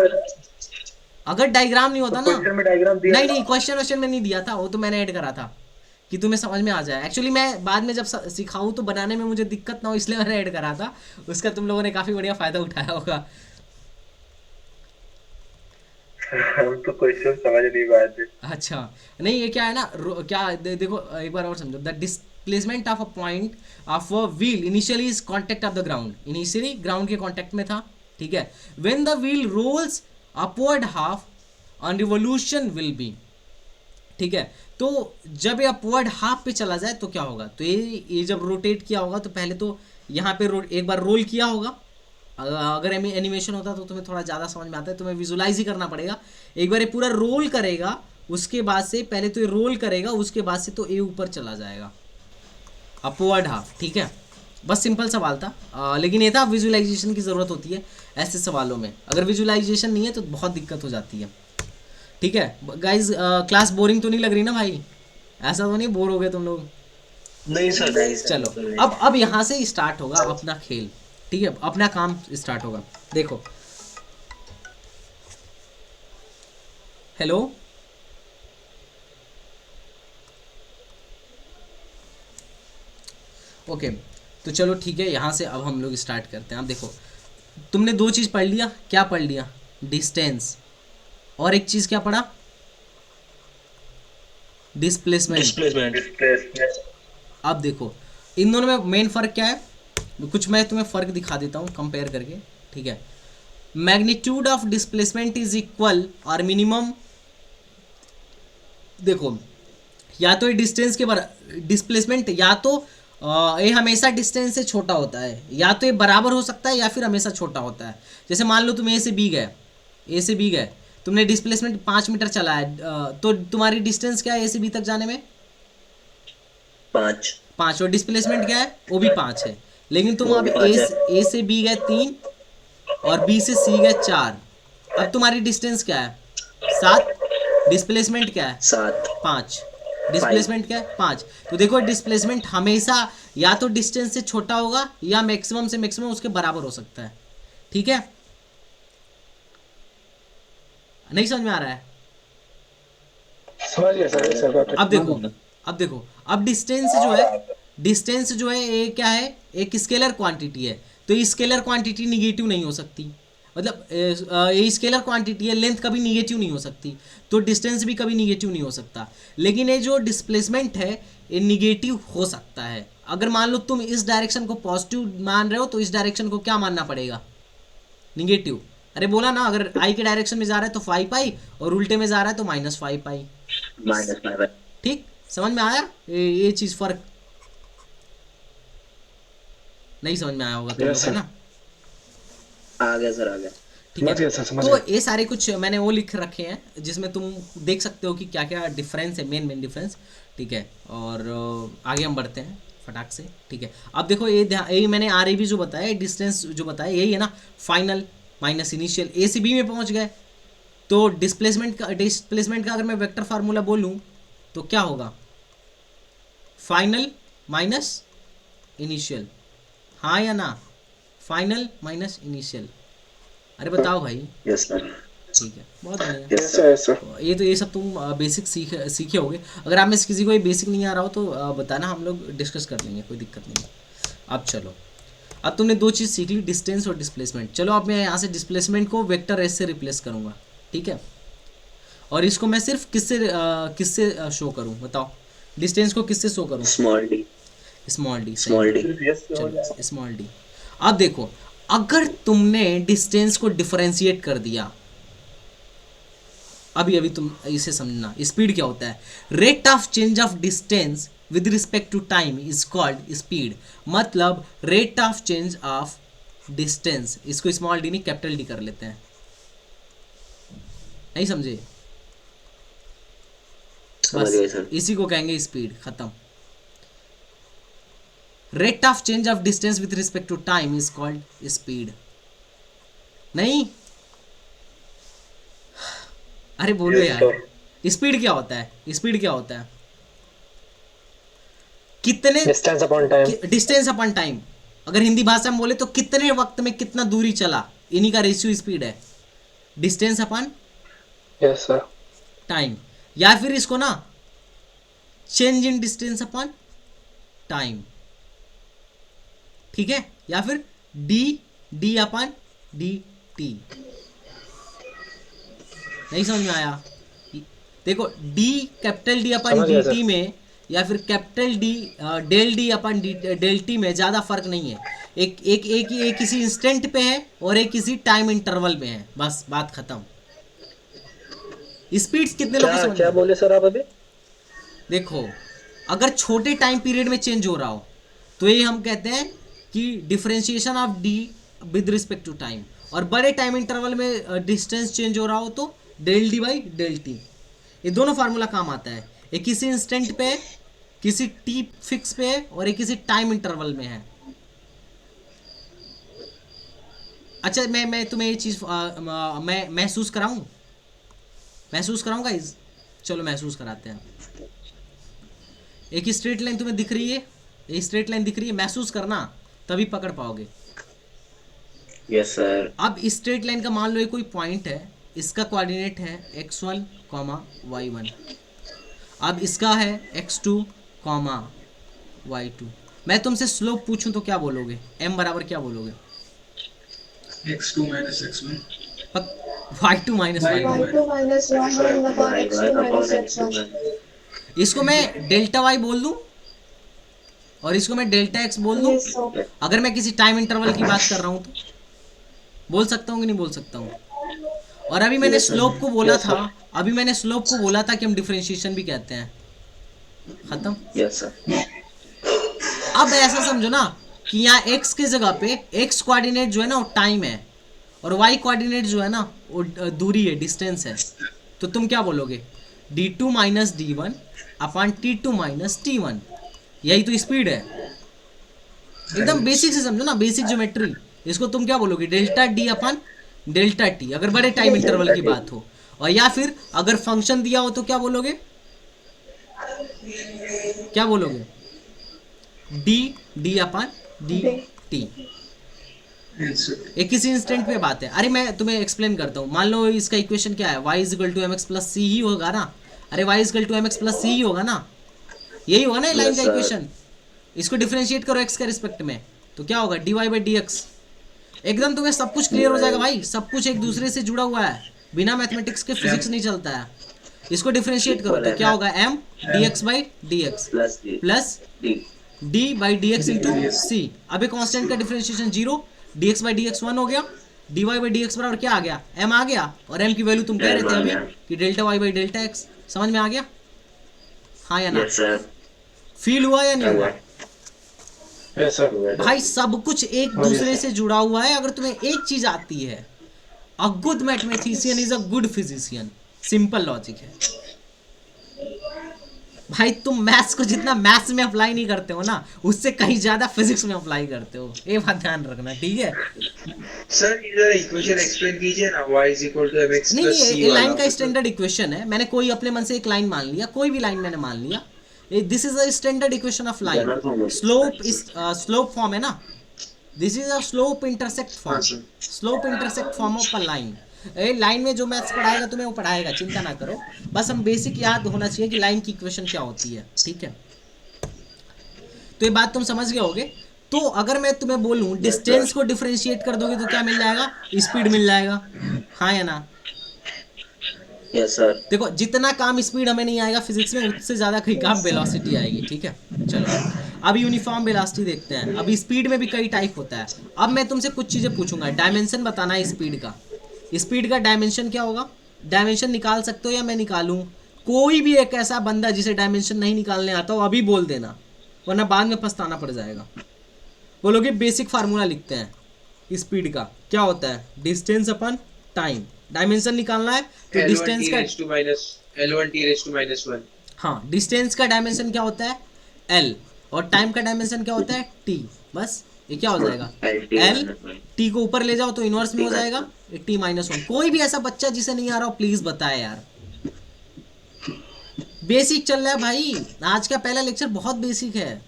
अगर डायग्राम नहीं होता ना, क्वेश्चन में डायग्राम दिया। नहीं क्वेश्चन में नहीं दिया था, वो तो मैंने ऐड करा था कि तुम्हें समझ में आ जाए। एक्चुअली मैं बाद में जब सिखाऊं तो बनाने में मुझे दिक्कत ना हो, इसलिए मैंने ऐड करा था। उसका तुम लोगों ने काफी बढ़िया फायदा उठाया होगा। हम तो क्वेश्चन समझ नहीं पाए थे। अच्छा नहीं ये क्या है ना, देखो एक बार और समझो। The displacement of a point of a wheel initially is contact of the ground, initially ground के कांटेक्ट में था, ठीक है। When the wheel rolls upward half on revolution will be, ठीक है। तो जब ये अपवर्ड हाफ पे चला जाए तो क्या होगा, तो ये जब रोटेट किया होगा तो पहले तो यहाँ पे एक बार रोल किया होगा। अगर एनिमेशन होता तो तुम्हें थोड़ा ज़्यादा समझ में आता है, तुम्हें विजुलाइज ही करना पड़ेगा। एक बार ये पूरा रोल करेगा, उसके बाद से पहले तो ये रोल करेगा, उसके बाद से तो ये ऊपर चला जाएगा, अपवर्ड हाफ, ठीक है। बस सिंपल सवाल था, लेकिन ये था विजुलाइजेशन की ज़रूरत होती है ऐसे सवालों में। अगर विजुलाइजेशन नहीं है तो बहुत दिक्कत हो जाती है, ठीक है। गाइज क्लास बोरिंग तो नहीं लग रही ना भाई, ऐसा तो नहीं बोर हो गए तुम लोग? नहीं सर। चलो अब यहाँ से स्टार्ट होगा अपना खेल, ठीक है, अपना काम स्टार्ट होगा। देखो हेलो, ओके तो चलो ठीक है, यहाँ से अब हम लोग स्टार्ट करते हैं। अब देखो तुमने दो चीज़ पढ़ लिया, क्या पढ़ लिया, डिस्टेंस, और एक चीज़ क्या पढ़ा, डिस्प्लेसमेंट। अब देखो इन दोनों में मेन फ़र्क क्या है, कुछ मैं तुम्हें फ़र्क दिखा देता हूँ कंपेयर करके, ठीक है। Magnitude of displacement is equal और मिनिमम, देखो या तो ये डिस्टेंस के डिस्प्लेसमेंट या तो ये हमेशा डिस्टेंस से छोटा होता है, या तो ये बराबर हो सकता है या फिर हमेशा छोटा होता है। जैसे मान लो तुम ए से बी गए, तुमने डिस्प्लेसमेंट 5 मीटर चला है, तो तुम्हारी डिस्टेंस क्या है ए से बी तक जाने में, 5, और डिस्प्लेसमेंट क्या है, वो भी 5 है। लेकिन तुम अब ए से बी गए 3 और बी से सी गए 4, अब तुम्हारी डिस्टेंस क्या है, 7, डिस्प्लेसमेंट क्या है, 5, डिस्प्लेसमेंट क्या है, 5। तो देखो डिस्प्लेसमेंट हमेशा या तो डिस्टेंस से छोटा होगा या मैक्सिमम से मैक्सिमम उसके बराबर हो सकता है, ठीक है। नहीं समझ में आ रहा है? समझ गया सर। अब देखो अब डिस्टेंस जो है ये क्या है, एक स्केलर क्वांटिटी है, तो ये स्केलर क्वांटिटी निगेटिव नहीं हो सकती, मतलब ये स्केलर क्वांटिटी है, लेंथ कभी निगेटिव नहीं हो सकती, तो डिस्टेंस भी कभी निगेटिव नहीं हो सकता। लेकिन ये जो डिस्प्लेसमेंट है ये निगेटिव हो सकता है। अगर मान लो तुम इस डायरेक्शन को पॉजिटिव मान रहे हो तो इस डायरेक्शन को क्या मानना पड़ेगा, निगेटिव। अरे बोला ना, अगर आई के डायरेक्शन में जा रहा है तो 5 पाई और उल्टे में जा रहा है तो -5 पाई। -5 ठीक, समझ में आया ये चीज फर्क? नहीं समझ में आया होगा तुम लोग, है ना? आ गया सर, आ गया। ठीक है, तो ये सारे कुछ मैंने वो लिख रखे हैं जिसमें तुम देख सकते हो कि क्या क्या डिफरेंस है, मेन डिफरेंस। ठीक है, और आगे हम बढ़ते हैं फटाक से। ठीक है, अब देखो ये मैंने RAB जो बताया, डिस्टेंस जो बताया, यही है ना, फाइनल माइनस इनिशियल। A से B में पहुंच गए तो डिस्प्लेसमेंट का अगर मैं वेक्टर फार्मूला बोलूं तो क्या होगा? फाइनल माइनस इनिशियल, हाँ या ना? Final minus initial. अरे बताओ भाई। Yes sir. ठीक है, बहुत बढ़िया। Yes sir. ये सब तुम बेसिक सीखे होगे। अगर आप में से किसी को ये बेसिक नहीं आ रहा हो तो बताना, हम लोग डिस्कस कर लेंगे, कोई दिक्कत नहीं है। अब चलो, अब तुमने 2 चीज़ सीख ली, डिस्टेंस और डिस्प्लेसमेंट। चलो अब मैं यहाँ से डिस्प्लेसमेंट को वेक्टर एस से रिप्लेस करूँगा। ठीक है, और इसको मैं सिर्फ किससे शो करूँ? बताओ, डिस्टेंस को किससे शो करूँ? Small D. चलो स्मॉल डी। अब देखो, अगर तुमने डिस्टेंस को डिफरेंशिएट कर दिया, अभी तुम इसे समझना, स्पीड क्या होता है? Rate of change of distance with respect to time is called speed. मतलब rate of change of distance, इसको स्मॉल डी नहीं कैपिटल डी कर लेते हैं। नहीं समझे? बस इसी को कहेंगे स्पीड, खत्म। Rate of change of distance with respect to time is called speed. नहीं? अरे बोलो यार, स्पीड क्या होता है? स्पीड क्या होता है? कितने डिस्टेंस अपॉन टाइम। अगर हिंदी भाषा में बोले तो कितने वक्त में कितना दूरी चला, इन्हीं का रेशियो स्पीड है, distance upon yes sir time. या फिर इसको ना चेंज इन डिस्टेंस अपॉन टाइम। ठीक है, या फिर डी अपॉन dt। नहीं समझ में आया? देखो, कैपिटल D अपॉन dt में या फिर capital D del D upon del t में ज़्यादा फर्क नहीं है। एक किसी इंस्टेंट पे है और एक किसी टाइम इंटरवल में है, बस बात खत्म। स्पीड्स कितने लोग समझ? क्या बोले सर आप अभी? देखो, अगर छोटे टाइम पीरियड में चेंज हो रहा हो तो ये हम कहते हैं कि differentiation of d with respect to time, और बड़े टाइम इंटरवल में डिस्टेंस चेंज हो रहा हो तो del d by del t. ये दोनों फार्मूला काम आता है। एक किसी इंस्टेंट पे, किसी टी फिक्स पे है, और एक किसी टाइम इंटरवल में है। अच्छा, मैं तुम्हें ये चीज़ मैं महसूस कराऊँ गाइस? चलो महसूस कराते हैं। एक स्ट्रेट लाइन तुम्हें दिख रही है, ये स्ट्रेट लाइन दिख रही है, महसूस करना, तभी पकड़ पाओगे। Yes sir. अब इस स्ट्रेट लाइन का मान लो ये कोई पॉइंट है, इसका कोऑर्डिनेट है x1, y1। अब इसका है x2, y2। मैं तुमसे स्लोप पूछूं तो क्या बोलोगे? m बराबर क्या बोलोगे? x2 minus x1 y2 minus y1। इसको मैं डेल्टा y बोल दूं और इसको मैं डेल्टा x बोल दूं। अगर मैं किसी टाइम इंटरवल की बात कर रहा हूं तो बोल सकता हूं कि नहीं बोल सकता हूं? और अभी मैंने स्लोप को बोला था, कि हम डिफरेंशिएशन भी कहते हैं। खत्म। Yes sir. अब ऐसा समझो ना कि यहाँ x के जगह पे x कोऑर्डिनेट जो है ना वो टाइम है, और y कोऑर्डिनेट जो है ना वो दूरी है, डिस्टेंस है। तो तुम क्या बोलोगे? d2 minus d1 upon t2 minus t1। यही तो स्पीड है। एकदम बेसिक से समझो ना, बेसिक ज्योमेट्री। इसको तुम क्या बोलोगे? Delta d upon delta t, अगर बड़े टाइम इंटरवल की बात हो। और या फिर अगर फंक्शन दिया हो तो क्या बोलोगे? d upon dt। एक किसी इंस्टेंट पे बात है। अरे मैं तुम्हें एक्सप्लेन करता हूँ। मान लो इसका इक्वेशन क्या है? y equal to mx plus C ही होगा ना। अरे y equal to mx plus C ही होगा ना, यही होगा ना लाइन का इक्वेशन। इसको डिफरेंशिएट करो x के रिस्पेक्ट में तो क्या होगा? dy by D x. एकदम तुम्हें सब कुछ क्लियर हो जाएगा भाई। सब कुछ एक दूसरे से जुड़ा हुआ है, बिना मैथमेटिक्स के फिजिक्स नहीं चलता है। इसको डिफरेंशिएट करो तो क्या होगा? m dx by D X plus d by D X into C. अब एक कॉन्स्टेंट का differentiation 0, dx by D X 1 हो गया, D Y by D X बराबर क्या आ गया, एम आ गया, और एम की वैल्यू तुम कह रहे थे अभी कि delta y by delta x. समझ में आ गया, हाँ या ना? फील हुआ या नहीं हुआ? भाई सब कुछ एक दूसरे से जुड़ा हुआ है। अगर तुम्हें एक चीज आती है, a good mathematician is a good physician, simple logic है भाई। तुम मैथ्स को जितना मैथ्स में अप्लाई नहीं करते हो ना, उससे कहीं ज्यादा फिजिक्स में अप्लाई करते हो, ये बात ध्यान रखना, ठीक है? सर इधर इक्वेशन एक्सप्लेन कीजिए ना, y = mx नहीं + c ये लाइन वाला। का स्टैंडर्ड इक्वेशन है। मैंने कोई अपने मन से एक लाइन मान लिया, कोई भी लाइन मैंने मान लिया, this is a standard equation of line. Slope is slope form है ना, this is a slope intersect form, slope intersect form of a line. Line में जो मैथ्स पढ़ाएगा तुम्हें वो पढ़ाएगा, चिंता ना करो, बस हम बेसिक याद होना चाहिए कि लाइन की इक्वेशन क्या होती है, ठीक है? तो ये बात तुम समझ गए होगे। तो अगर मैं तुम्हें बोलूं डिस्टेंस को डिफरेंशिएट कर दोगे तो क्या मिल जाएगा, स्पीड मिल जाएगा, हाँ या ना? Yes sir. देखो जितना काम स्पीड हमें नहीं आएगा फिजिक्स में, उससे ज्यादा कहीं काम वेलोसिटी आएगी, ठीक है? चलो अब यूनिफॉर्म वेलोसिटी देखते हैं। अब स्पीड में भी कई टाइप होता है। अब मैं तुमसे कुछ चीजें पूछूंगा, डायमेंशन बताना है स्पीड का। स्पीड का डायमेंशन क्या होगा? डायमेंशन निकाल सकते हो या मैं निकालूं? कोई भी एक ऐसा बंदा जिसे डायमेंशन नहीं निकालने आता हो अभी बोल देना, वरना बाद में पछताना पड़ जाएगा। बोलोगे बेसिक फार्मूला लिखते हैं स्पीड का, क्या होता है? डिस्टेंस अपन टाइम। डायमेंशन निकालना है तो डिस्टेंस का L1t⁻⁻1। हाँ, डिस्टेंस का डायमेंशन क्या होता है? L, और टाइम का डायमेंशन क्या होता है? T। बस ये क्या हो जाएगा? L, T को ऊपर ले जाओ तो इनवर्स में हो जाएगा T-1। कोई भी ऐसा बच्चा जिसे नहीं आ रहा हो प्लीज बताए यार, बेसिक चल रहा है भाई, आज का पहला लेक्चर बहुत बेसिक है।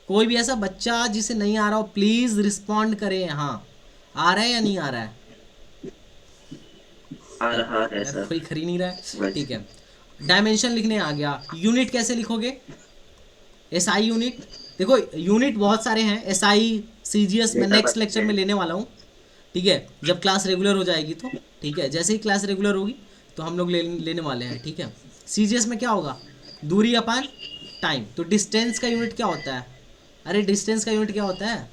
कोई भी ऐसा बच्चा जिसे नहीं आ रहा हो प्लीज रिस्पॉन्ड करे, हाँ आ रहा है या नहीं आ रहा है? आ रहा है यार सर। कोई खरी नहीं रहा है, ठीक है? डायमेंशन लिखने आ गया। यूनिट कैसे लिखोगे? SI unit. देखो यूनिट बहुत सारे हैं, SI CGS में नेक्स्ट लेक्चर में लेने वाला हूँ, ठीक है? जब क्लास रेगुलर हो जाएगी तो, ठीक है? जैसे ही क्लास रेगुलर होगी तो हम लोग लेने वाले हैं, ठीक है? CGS में क्या होगा? दूरी अपान टाइम। तो डिस्टेंस का यूनिट क्या होता है? अरे डिस्टेंस का यूनिट क्या होता है?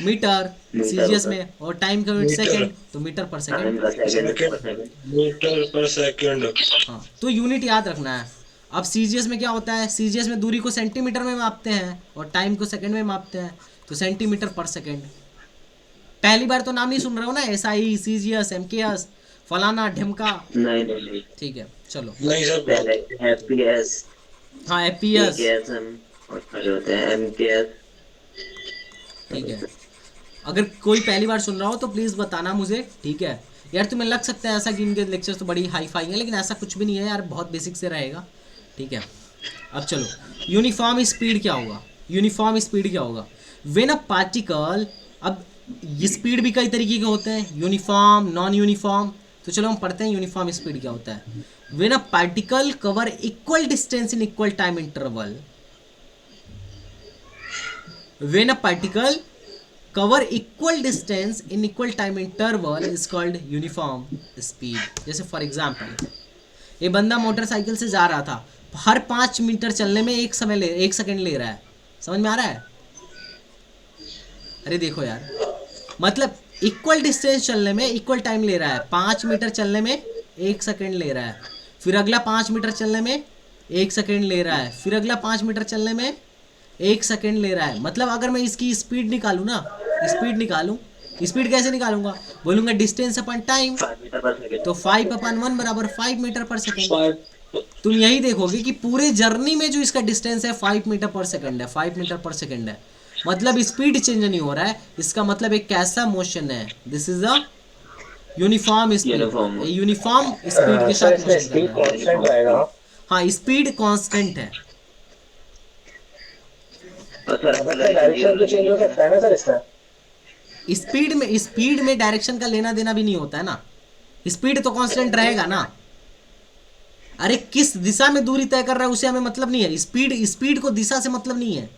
मीटर CGS में, और टाइम का यूनिट सेकंड, तो मीटर पर सेकंड। मीटर पर सेकंड। हाँ, तो यूनिट याद रखना है। अब CGS में क्या होता है? CGS में दूरी को सेंटीमीटर में मापते हैं और टाइम को सेकंड में मापते हैं, तो सेंटीमीटर पर सेकंड। पहली बार तो नाम नहीं सुन रहे हो ना, SI CGS MKS फलाना ढिमका? नहीं ठीक है चलो। नहीं सर, FPS। हाँ FPS, और खड़े होते हैं MKS। ठीक है। अगर कोई पहली बार सुन रहा हो तो प्लीज़ बताना मुझे, ठीक है? यार तुम्हें लग सकता है ऐसा कि इनके लेक्चर्स तो बड़ी हाई फाई हैं, लेकिन ऐसा कुछ भी नहीं है यार, बहुत बेसिक से रहेगा, ठीक है? अब चलो, यूनिफॉर्म स्पीड क्या होगा? यूनिफॉर्म स्पीड क्या होगा? व्हेन अ पार्टिकल, अब स्पीड भी कई तरीके के होते हैं, यूनिफॉर्म, नॉन यूनिफॉर्म। तो चलो हम पढ़ते हैं यूनिफॉर्म स्पीड क्या होता है। When a particle cover equal distance in equal time interval, when a particle cover equal distance in equal time interval is called uniform speed। जैसे फॉर एग्जाम्पल ये बंदा मोटरसाइकिल से जा रहा था, हर 5 मीटर चलने में 1 सेकंड ले रहा है। समझ में आ रहा है? अरे देखो यार, मतलब इक्वल डिस्टेंस चलने में इक्वल टाइम ले रहा है। 5 मीटर चलने में 1 सेकंड ले रहा है, फिर अगला 5 मीटर चलने में 1 सेकंड ले रहा है, फिर अगला 5 मीटर चलने में 1 सेकंड ले रहा है। मतलब अगर मैं इसकी स्पीड निकालूं ना, स्पीड कैसे निकालूंगा? बोलूंगा डिस्टेंस अपन टाइम, तो 5/1 बराबर 5 मीटर पर सेकंड। तुम यही देखोगे कि पूरे जर्नी में जो इसका डिस्टेंस है 5 मीटर पर सेकंड है, 5 मीटर पर सेकंड है। मतलब स्पीड चेंज नहीं हो रहा है, इसका मतलब एक कैसा मोशन है? This is a uniform speed, uniform speed के साथ मोशन कर रहा है। हाँ, स्पीड कांस्टेंट है। डायरेक्शन तो चेंज हो सकता है ना सर इसका? स्पीड में डायरेक्शन का लेना देना भी नहीं होता है ना, स्पीड तो कांस्टेंट रहेगा ना। अरे किस दिशा में दूरी तय कर रहा है उसे हमें मतलब नहीं है, स्पीड को दिशा से मतलब नहीं है।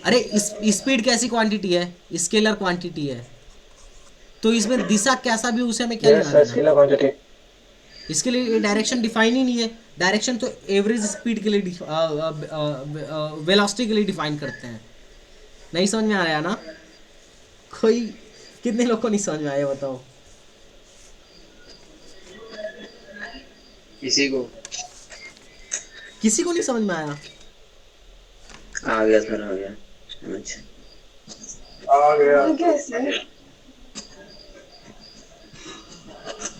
अरे स्पीड कैसी क्वांटिटी है? स्केलर क्वांटिटी है, तो इसमें दिशा कैसा भी उसे हमें क्या लेना देना? इसके लिए डायरेक्शन डिफाइन ही नहीं है। डायरेक्शन तो एवरेज स्पीड के लिए वेलोसिटी के लिए डिफाइन करते हैं। नहीं समझ में आ रहा है ना? कोई कितने लोग को नहीं समझ में आया बताओ? किसी को किसी को नहीं समझ में आया? आ गया सर, आ गया समझ। आ गया। आगे सर।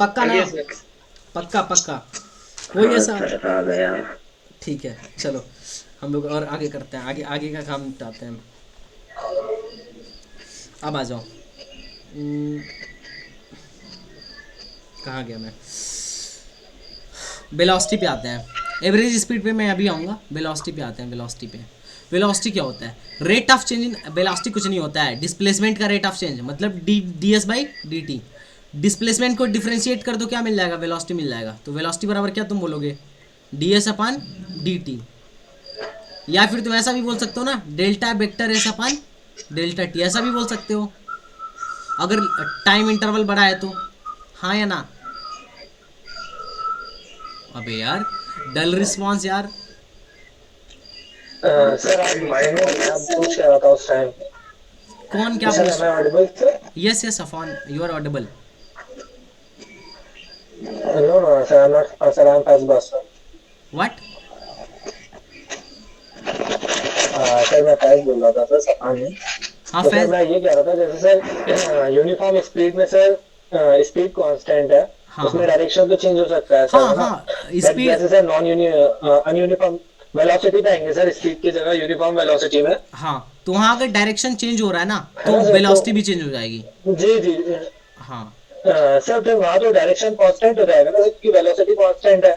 पक्का ना? आगे सर। पक्का पक्का कोई ऐसा? सर आ गया। ठीक है चलो हम लोग और आगे करते हैं, आगे आगे का काम निपटाते हैं। अब आ जाओ। कहाँ गया मैं? वेलोसिटी पे आते हैं। एवरेज स्पीड पे मैं अभी आऊँगा, वेलोसिटी पे आते हैं। वेलोसिटी पे, वेलोसिटी क्या होता है? Rate of change in velocity कुछ नहीं होता है, डिस्प्लेसमेंट का रेट ऑफ चेंज, मतलब ds/dt। डिस्प्लेसमेंट को डिफ्रेंशिएट कर दो, क्या मिल जाएगा? वेलोसिटी मिल जाएगा। तो वेलोसिटी बराबर क्या तुम बोलोगे? ds/dt। या फिर तुम ऐसा भी बोल सकते हो ना, डेल्टा वेक्टर एस अपन डेल्टा टी, ऐसा भी बोल सकते हो अगर टाइम इंटरवल बड़ा है तो। हाँ या ना? अबे यार डल रिस्पॉन्स यार। सर आप माइंड में आप पूछ रहा था उस टाइम। कौन क्या सर पूछ? मैं ऑडिबल सर? यस यस अफॉन you are audible. No no sir, I am not sir, I am pass बस सर। व्हाट? सर मैं पास बोल रहा था सर, सफान नहीं। हाँ तो सर फैज। मैं ये कह रहा था, जैसे सर यूनिफॉर्म स्पीड में सर स्पीड कांस्टेंट है, हाँ उसमें हाँ डायरेक्शन तो चेंज हो सकता है सर, हाँ है ना? हाँ But स्पीड। जैसे सर अनयूनिफॉर्म वेलोसिटी पे आएंगे सर, स्पीड की जगह यूनिफॉर्म वेलोसिटी में, हाँ तो वहाँ अगर डायरेक्शन चेंज हो रहा है ना है तो ना सर? वेलोसिटी तो भी चेंज हो जाएगी। जी जी हाँ सर, फिर वहाँ तो डायरेक्शन कांस्टेंट हो जाएगा ना सर, क्योंकि वेलोसिटी कांस्टेंट है,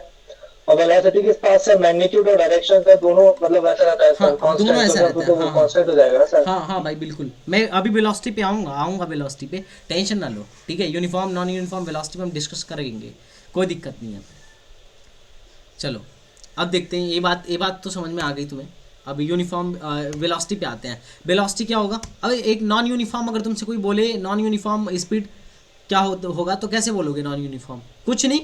और वेलोसिटी के पास सर मैग्नीट्यूड और डायरेक्शन का दोनों मतलब ऐसा रहता है हाँ सर, दोनों कांस्टेंट, तो ऐसा सर रहता है। तो वो हाँ हाँ कांस्टेंट हो जाएगा ना सर। हाँ हाँ भाई बिल्कुल, मैं अभी वेलोसिटी पे आऊँगा आऊँगा वेलोसिटी पे, टेंशन ना लो ठीक है। यूनिफॉर्म नॉन यूनिफॉर्म वेलोसिटी पे हम डिस्कस करेंगे, कोई दिक्कत नहीं है। चलो अब देखते हैं, ये बात तो समझ में आ गई तुम्हें। अब यूनिफॉर्म वेलोसिटी पे आते हैं। वेलोसिटी क्या होगा? अब एक नॉन यूनिफॉर्म अगर तुमसे कोई बोले नॉन यूनिफॉर्म स्पीड क्या होगा तो कैसे बोलोगे? नॉन यूनिफॉर्म कुछ नहीं,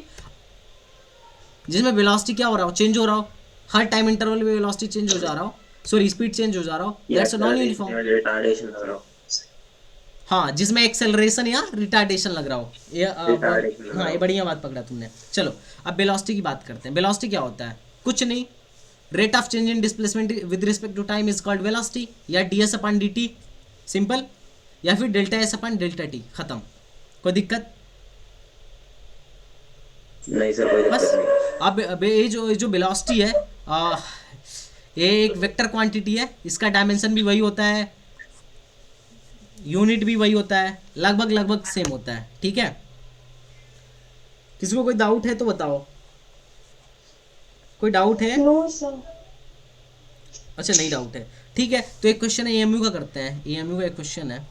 जिसमें वेलोसिटी क्या हो रहा हो? चेंज हो रहा हो, हर टाइम इंटरवल में वेलोसिटी चेंज हो जा रहा हो, सॉरी स्पीड चेंज हो जा रहा हो, that's a non uniform. Retardation लग रहा हो। हाँ जिसमें एक्सेलरेशन या रिटार्डेशन लग रहा हो। ये Retardation लग रहा हाँ ये हो। बढ़िया बात पकड़ा तुमने। चलो अब वेलोसिटी की बात करते हैं। वेलोसिटी क्या होता है? कुछ नहीं, rate of change in displacement with respect to time is called velocity, या ds/dt सिंपल, या फिर डेल्टा s/डेल्टा t, खत्म। कोई दिक्कत? नहीं सर, कोई बस। दिक्कत नहीं। अब ये जो वेलोसिटी है ये एक वेक्टर क्वांटिटी है, इसका डायमेंशन भी वही होता है, यूनिट भी वही होता है, लगभग लगभग सेम होता है, ठीक है। किसी को कोई डाउट है तो बताओ, कोई डाउट है? No sir. अच्छा नहीं डाउट है, ठीक है। तो एक क्वेश्चन है एएमयू का करते हैं। एएमयू का एक क्वेश्चन है,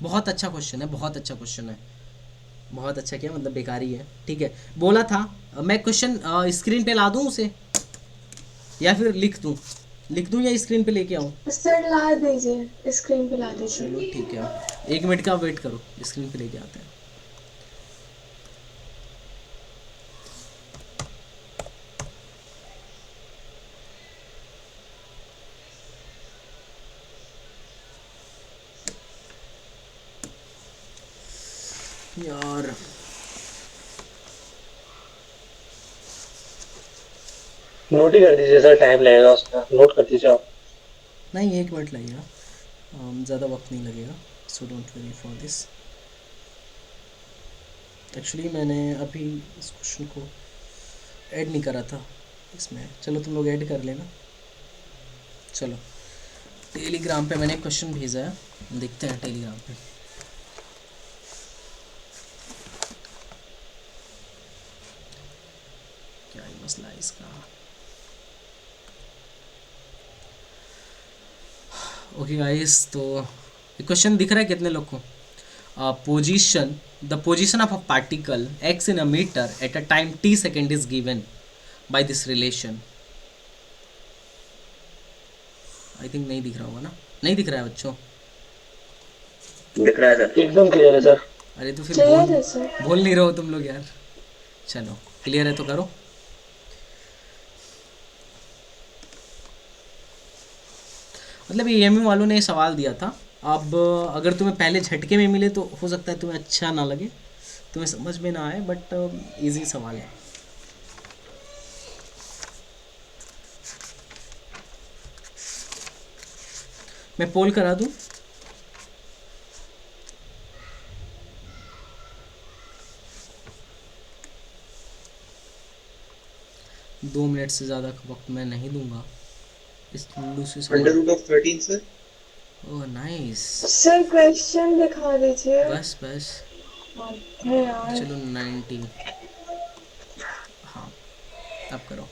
बहुत अच्छा क्वेश्चन है, बहुत अच्छा क्वेश्चन है। बहुत अच्छा क्या मतलब बेकार ही है, ठीक है। बोला था मैं क्वेश्चन स्क्रीन पे ला दूं उसे, या फिर लिख दूं या स्क्रीन पे लेके आऊं? सर ला दीजिए, स्क्रीन पे ला दीजिए। चलो ठीक है, 1 मिनट का वेट करो, स्क्रीन पे लेके आते हैं। यार नोट ही कर दीजिए सर, टाइम लगेगा उसका, नोट कर दीजिए आप। नहीं 1 मिनट लगेगा, ज़्यादा वक्त नहीं लगेगा, so don't worry for this. Actually मैंने अभी इस क्वेश्चन को ऐड नहीं करा था इसमें, चलो तुम लोग ऐड कर लेना। चलो टेलीग्राम पे मैंने क्वेश्चन भेजा है, देखते हैं टेलीग्राम पे। क्या ही मसला है इसका? ओके गाइस, तो क्वेश्चन दिख रहा है कितने लोग को? Position the position of a particle x in a meter at a time t second is given by this relation। I think नहीं दिख रहा होगा ना? नहीं दिख रहा है बच्चों? दिख रहा है सर। एकदम क्लियर है सर। अरे तो फिर क्लियर है सर। बोल नहीं रहे हो तुम लोग यार। चलो क्लियर है तो करो। मतलब एएमयू वालों ने सवाल दिया था अब अगर तुम्हें पहले झटके में मिले तो हो सकता है तुम्हें अच्छा ना लगे, तुम्हें समझ में ना आए, बट इजी सवाल है। मैं पोल करा दूं? दो मिनट से ज़्यादा का वक्त मैं नहीं दूंगा इस लूसी सवाल। Under root of 13 sir. Oh nice. Sir question दिखा दीजिए। बस बस है यार। चलो 90। हाँ अब करो।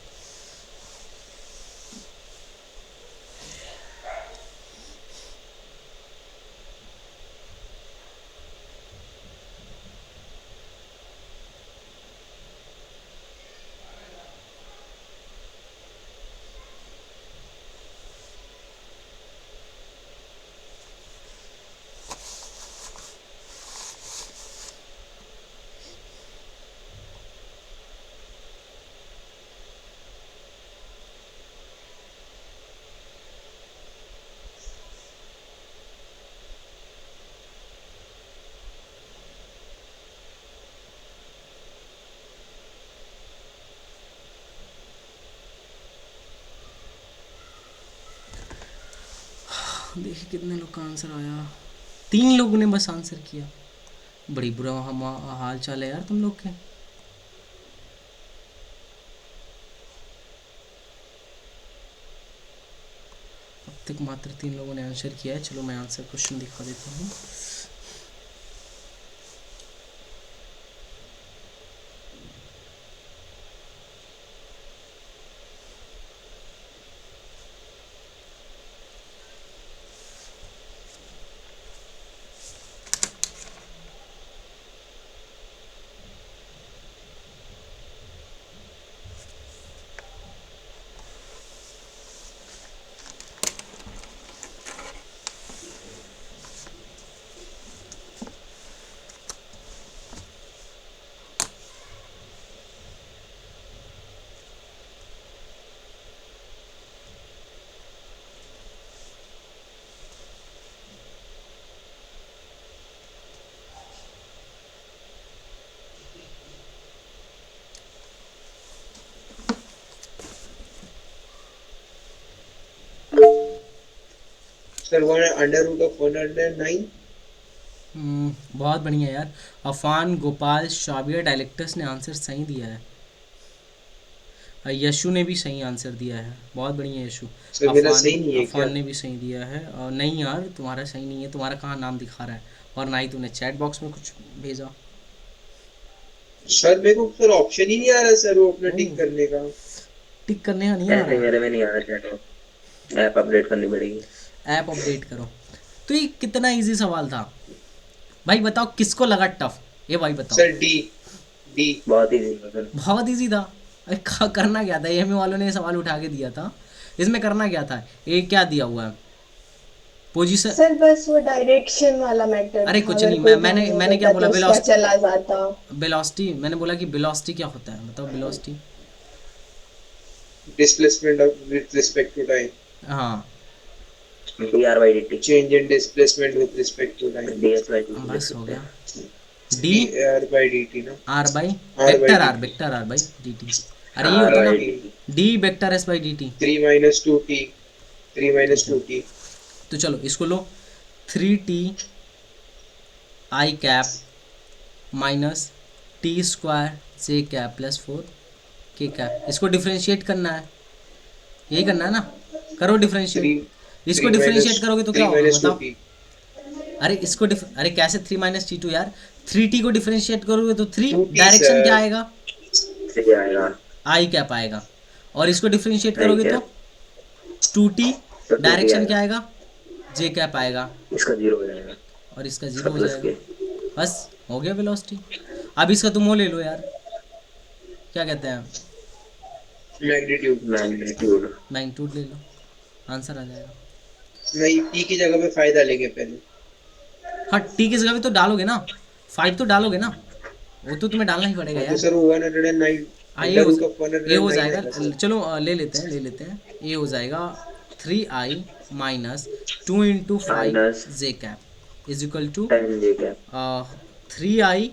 देखिए कितने लोग का आंसर आया। 3 लोगों ने बस आंसर किया। बड़ी बुरा हाल चाल है यार तुम लोग के। अब तक मात्र 3 लोगों ने आंसर किया है। चलो मैं आंसर क्वेश्चन दिखा देता हूँ। सर वो है अंडर रूट ऑफ 109। बहुत बढ़िया यार। अफान गोपाल शाबिया डायलेक्टर्स ने आंसर सही दिया है। यशु ने भी सही आंसर दिया है। बहुत बढ़िया यशु। सर मेरा सही नहीं है क्या? अफान ने भी सही दिया है। और नहीं यार तुम्हारा सही नहीं है। तुम्हारा कहाँ नाम दिखा रहा है और ना ही तूने चैट बॉक्स में कुछ भेजा। सर मेरे को सर ऑप्शन ही नहीं आ रहा सर वो अपना टिक करने का। टिक करने का नहीं आ ऐसे रहा। मेरे में नहीं आ रहा चैट, ऐप अपडेट करनी पड़ेगी। ऐप अपडेट करो। तो ये कितना इजी सवाल था भाई, बताओ किसको लगा टफ? ये भाई बताओ। सर डी बहुत इजी है सर। बहुत इजी था। अरे करना क्या था? एएमयू वालों ने सवाल उठा के दिया था। इसमें करना क्या था? ये क्या दिया हुआ है? पोजीशन। सर बस वो डायरेक्शन वाला मैटर। अरे कुछ नहीं। मैंने क्या बोला? वेलोसिटी चला जाता। वेलोसिटी मैंने बोला कि वेलोसिटी क्या होता है बताओ। Velocity displacement with respect to time. हाँ dr/dt change in displacement with respect to time. ds/dt बस हो गया। डी dr/dt ना r by vector r by d t. अरे ये होता ना d vector s by d t. 3 - 2t। तो चलो इसको लो 3t i cap minus t square j cap plus 4 k cap. इसको डिफरेंशिएट करना है। यही करना है ना? करो डिफरेंशिएट। इसको डिफरेंशिएट करोगे तो क्या होगा बताओ? अरे इसको अरे कैसे 3 - t2 यार? 3t को डिफरेंशिएट करोगे तो 3 डायरेक्शन क्या आएगा? आई कैप आएगा। और इसको डिफरेंशिएट करोगे तो 2t डायरेक्शन क्या आएगा? जे कैप आएगा। इसका 0 हो जाएगा और इसका 0 हो जाएगा। बस हो गया वेलोसिटी। अब इसका तुम वो ले लो यार, क्या कहते हैं? मैग्नीट्यूड ले लो, आंसर आ जाएगा। नहीं, टी की जगह पे फाइव डालेंगे पहले। हाँ टी की जगह पे तो डालोगे ना, 5 तो डालोगे ना, वो तो तुम्हें डालना ही पड़ेगा यार। सर 109 ये हो जाएगा। चलो ले लेते हैं ये हो जाएगा 3i minus 2 into 5 Minus j cap is equal to 10 j cap 3i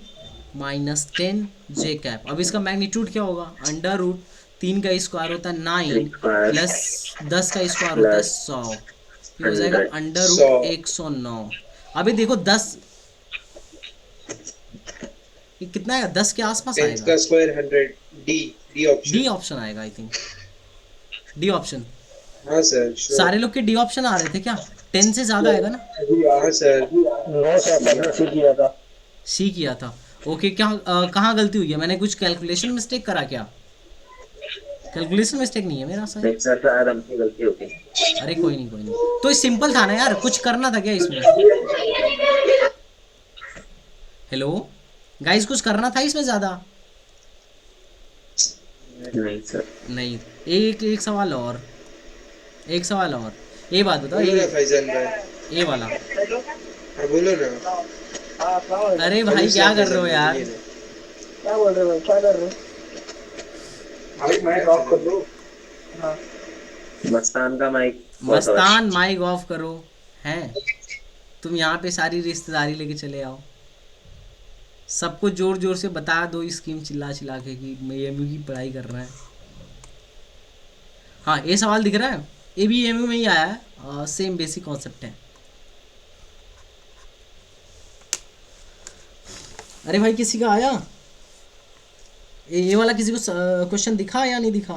minus 10 j cap. अब इसका मैग्नीट्यूड क्या होगा? अंडर रूट 3 का स्क्वायर होता है 9 square प्लस 10 का स्क्वायर होता है plus 100, ये हो जाएगा 100 अंडर 100 रूट 109। अभी देखो 10 ये कितना आएगा? 10 के आसपास 10 आएगा। का square 100 D option. D option आएगा आई थिंक, डी ऑप्शन। हाँ सर sure। सारे लोग के डी ऑप्शन आ रहे थे क्या? 10 से ज्यादा आएगा ना? हाँ सर नो सर, मैंने सी किया था। सी किया था। ओके, क्या कहाँ गलती हुई है? मैंने कुछ कैलकुलेशन मिस्टेक करा क्या? कैलकुलेशन मिस्टेक नहीं है मेरा सर। नहीं सर शायद हमसे गलती हो गई। अरे कोई नहीं कोई नहीं, तो सिंपल था ना यार, कुछ करना था क्या इसमें? हेलो गाइस, कुछ करना था इसमें ज्यादा? नहीं सर नहीं। एक सवाल और, एक सवाल और। ये बात बताओ, बोलो ना ये फैजान भाई। ये वाला। हाँ बोलो ना। अरे भाई क्या कर रहे हो यार? क्या बोल रहे हो? क्या कर रहे हो? माइक ऑफ कर दो। मस्तान का माइक मस्तान माइक ऑफ करो। हैं तुम यहाँ पे सारी रिश्तेदारी लेके चले आओ, सबको जोर जोर से बता दो स्कीम चिल्ला चिल्ला के कि मैं एमयू की पढ़ाई कर रहा है। हाँ ये सवाल दिख रहा है, ये भी एमयू में ही आया है, सेम बेसिक कॉन्सेप्ट है। अरे भाई किसी का आया? ये वाला किसी को क्वेश्चन दिखा या नहीं दिखा?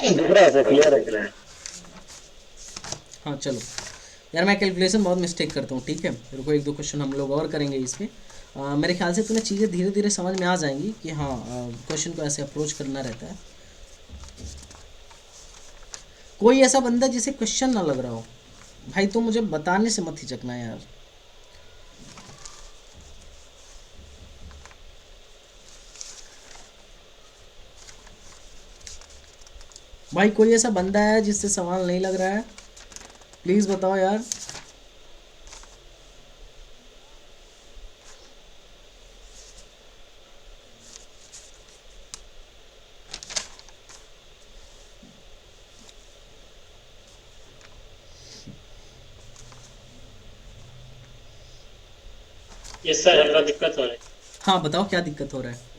दिख रहा है सर, क्लियर है। हाँ चलो यार, मैं कैलकुलेशन बहुत मिस्टेक करता हूँ, ठीक है। रुको एक दो क्वेश्चन हम लोग और करेंगे इस पे। मेरे ख्याल से तुम्हें चीज़ें धीरे धीरे समझ में आ जाएंगी कि हाँ क्वेश्चन को ऐसे अप्रोच करना रहता है। कोई ऐसा बंदा जिसे क्वेश्चन ना लग रहा हो भाई, तो मुझे बताने से मत हिचकना यार। भाई कोई ऐसा बंदा है जिससे सवाल नहीं लग रहा है? प्लीज़ बताओ यार। यस सर, हमरा दिक्कत हो रही है। हाँ बताओ क्या दिक्कत हो रहा है?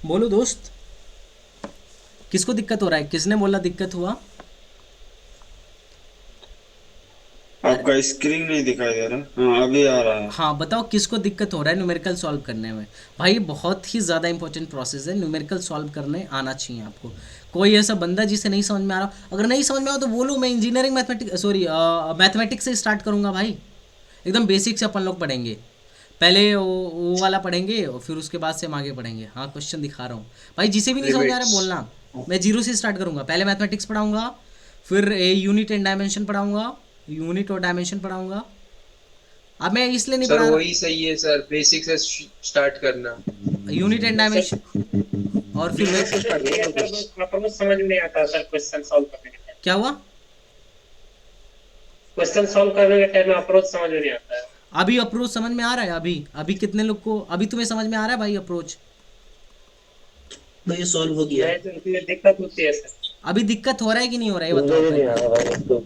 बोलो दोस्त, किसको दिक्कत हो रहा है? किसने बोला दिक्कत हुआ? आपका स्क्रीन नहीं दिखाई दे रहा। हाँ अभी आ रहा है। हाँ बताओ किसको दिक्कत हो रहा है न्यूमेरिकल सॉल्व करने में? भाई बहुत ही ज़्यादा इंपॉर्टेंट प्रोसेस है, न्यूमेरिकल सॉल्व करने आना चाहिए आपको। कोई ऐसा बंदा जिसे नहीं समझ में आ रहा, अगर नहीं समझ में आ तो बोलो, मैं इंजीनियरिंग मैथमेटिक्स से स्टार्ट करूँगा भाई। एकदम बेसिक से अपन लोग पढ़ेंगे, पहले वो वाला पढ़ेंगे और फिर उसके बाद से हम आगे पढ़ेंगे। हाँ क्वेश्चन दिखा रहा हूँ भाई, जिसे भी नहीं समझ आ रहा है बोलना। मैं जीरो से स्टार्ट करूँगा, पहले मैथमेटिक्स पढ़ाऊँगा, फिर यूनिट एंड डायमेंशन पढ़ाऊँगा, यूनिट और डायमेंशन पढ़ाऊँगा। अब मैं इसलिए नहीं सर पढ़ा वही सही है सर, बेसिक से स्टार्ट करना। यूनिट एंड डायमेंशन और फिर अप्रोच समझ में नहीं आता सर क्वेश्चन सॉल्व करने के टाइम। क्या हुआ? क्वेश्चन सॉल्व करने के टाइम में अप्रोच समझ में नहीं आता है। अभी अप्रोच समझ में आ रहा है? अभी कितने लोग को अभी तुम्हें समझ में आ रहा है भाई अप्रोच? ये सॉल्व हो गया। नहीं तो इसमें दिक्कत होती है सर। अभी दिक्कत हो रहा है कि नहीं हो रहा है ये मुझे बताओ नहीं आ पहले। रहा भाई तो।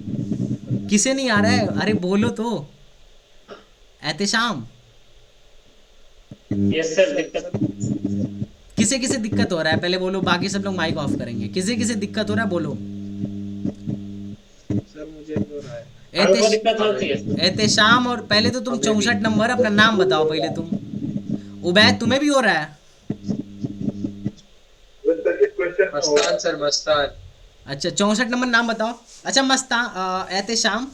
किसे नहीं आ रहा है? अरे बोलो तो। एहतेशाम, यस सर, दिक्कत। किसे किसे दिक्कत हो रहा है पहले बोलो, बाकी सब लोग माइक ऑफ करेंगे। किसे किसे दिक्कत हो रहा है बोलो। सर मुझे हो रहा है। हमको दिक्कत होती है। एहतेशाम, और पहले तो तुम 64 नंबर, अपना नाम बताओ पहले तुम। उबैद तुम्हें भी हो रहा है? मस्तान सर, मस्तान। अच्छा 64 नंबर नाम बताओ। अच्छा मस्तान, एहतेशाम,